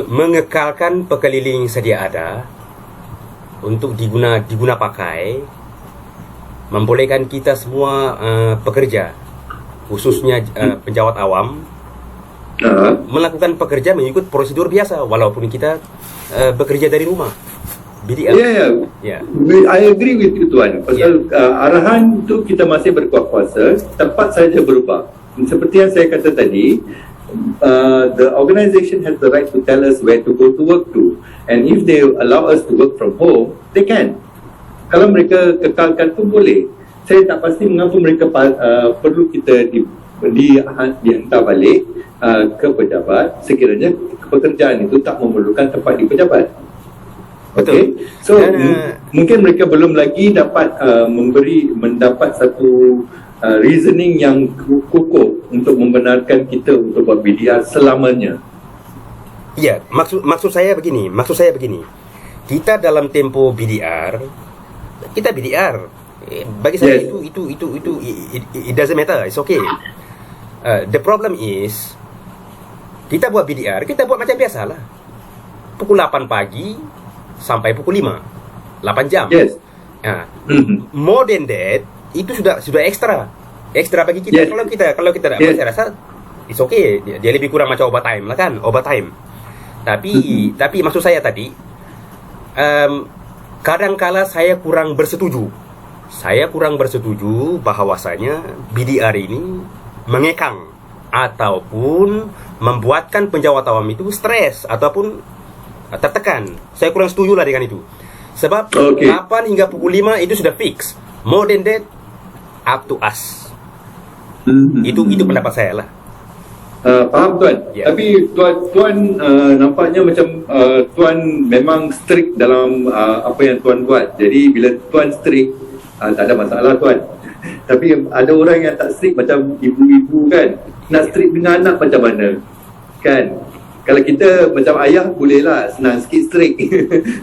Speaker 5: mengekalkan pekeliling sedia ada untuk diguna pakai, membolehkan kita semua pekerja, khususnya penjawat awam, melakukan pekerja mengikut prosedur biasa walaupun kita bekerja dari rumah. BDL.
Speaker 9: Yeah. I agree with you tuan. Pasal arahan tu kita masih berkuasa, tempat saja berubah. Seperti yang saya kata tadi, the organisation has the right to tell us where to go to work to, and if they allow us to work from home, they can. Kalau mereka kekalkan pun boleh. Saya tak pasti mengapa mereka perlu kita dihantar balik ke pejabat sekiranya pekerjaan itu tak memerlukan tempat di pejabat. Okay, so mungkin mereka belum lagi dapat mendapat satu reasoning yang kukuh untuk membenarkan kita untuk buat BDR selamanya.
Speaker 5: Ya, maksud saya begini. Kita dalam tempo BDR, kita BDR. Bagi saya itu it doesn't matter. It's okay. The problem is kita buat BDR, kita buat macam biasalah. Pukul 8 pagi sampai pukul 5. 8 jam.
Speaker 9: Yes.
Speaker 5: More than that, itu sudah extra bagi kita. Kalau kita dapat, saya rasa it's okay. Dia lebih kurang macam overtime lah kan, overtime. Tapi maksud saya tadi, kadang-kala saya kurang bersetuju bahawasanya BDR ini mengekang ataupun membuatkan penjawat awam itu stres ataupun tertekan. Saya kurang setuju lah dengan itu. Sebab 8 hingga pukul 5 itu sudah fix. More than that, up to us. Itu pendapat saya lah.
Speaker 9: Faham Tuan. Tapi Tuan nampaknya macam Tuan memang strict dalam apa yang Tuan buat. Jadi bila Tuan strict, tak ada masalah Tuan. Tapi ada orang yang tak strict, macam ibu-ibu kan, nak strict dengan anak macam mana kan. Kalau kita macam ayah bolehlah senang sikit strict.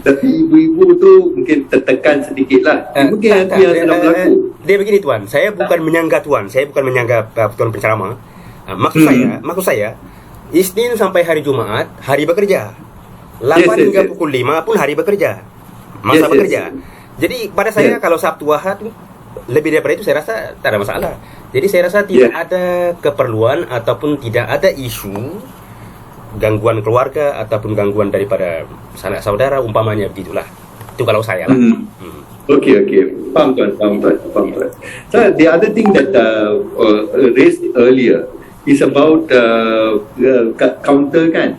Speaker 9: Tapi ibu-ibu tu mungkin tertekan sedikit lah. Mungkin yang sedang berlaku.
Speaker 5: Dia begini Tuan, saya bukan menyangka Tuan Tuan penceramah. Maksud saya Isnin sampai hari Jumaat hari bekerja, 8 hingga pukul 5 pun hari bekerja, masa bekerja. Jadi pada saya kalau Sabtu Ahad lebih daripada itu saya rasa tak ada masalah. Jadi saya rasa tidak ada keperluan ataupun tidak ada isu gangguan keluarga ataupun gangguan daripada sanak saudara umpamanya, begitulah. Itu kalau saya lah.
Speaker 9: Okay. Faham Tuan. So the other thing that raised earlier is about counter kan.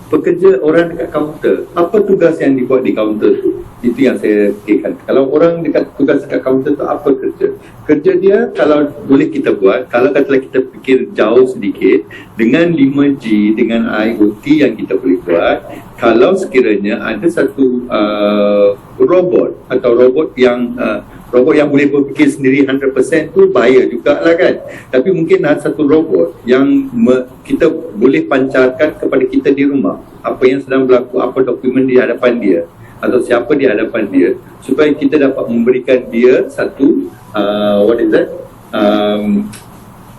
Speaker 9: Pekerja orang dekat kaunter, apa tugas yang dibuat di kaunter tu? Itu yang saya fikirkan. Kalau orang tugas dekat kaunter tu apa kerja dia, kalau boleh kita buat, kalau katalah kita fikir jauh sedikit, dengan 5G, dengan IoT yang kita boleh buat, kalau sekiranya ada satu robot atau robot yang boleh berfikir sendiri 100% tu bahaya jugalah kan. Tapi mungkin ada satu robot yang kita boleh pancarkan kepada kita di rumah apa yang sedang berlaku, apa dokumen di hadapan dia atau siapa di hadapan dia, supaya kita dapat memberikan dia satu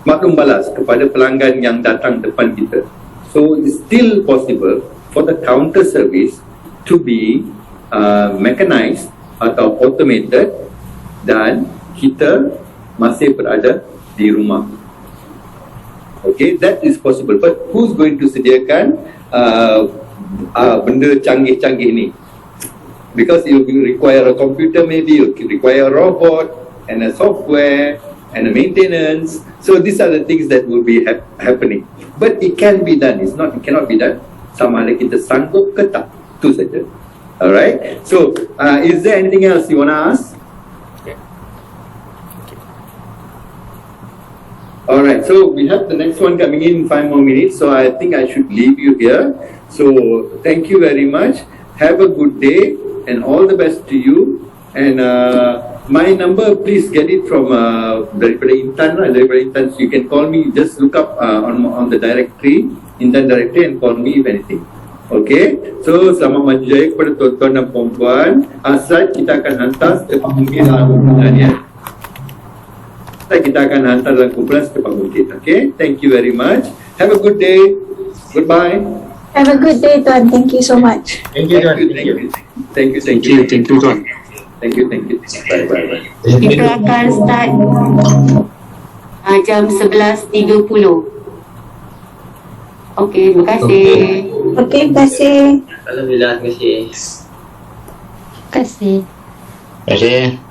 Speaker 9: maklum balas kepada pelanggan yang datang depan kita. So it's still possible for the counter service to be mechanized atau automated, dan kita masih berada di rumah. Okay, that is possible. But who's going to sediakan benda canggih-canggih ni? Because you require a computer, maybe you require a robot and a software and a maintenance. So these are the things that will be happening. But it can be done. It cannot be done. Sama ada kita sanggup ke tak, itu saja. Alright. So is there anything else you want to ask? Alright, so we have the next one coming in 5 more minutes, so I think I should leave you here. So thank you very much. Have a good day and all the best to you. And my number, please get it from daripada Intan. So you can call me, just look up on the directory, Intan directory, and call me if anything. Okay, so selamat maju jaya kepada tuan-tuan dan puan-puan. Asal kita akan hantar secepat mungkin dalam kumpulan ya. Kita akan hantar dalam kumpulan secepat mungkin. Okay, thank you very much. Have a good day. Goodbye.
Speaker 8: Have a good day, Tuan. Thank you so much.
Speaker 9: Thank you, Tuan. Thank you, Tuan. Thank you. Bye.
Speaker 14: Kita akan start jam 11.30. Okey, terima kasih.
Speaker 8: Okey, terima kasih.
Speaker 11: Alhamdulillah, terima kasih.
Speaker 6: Terima kasih.
Speaker 2: Terima kasih.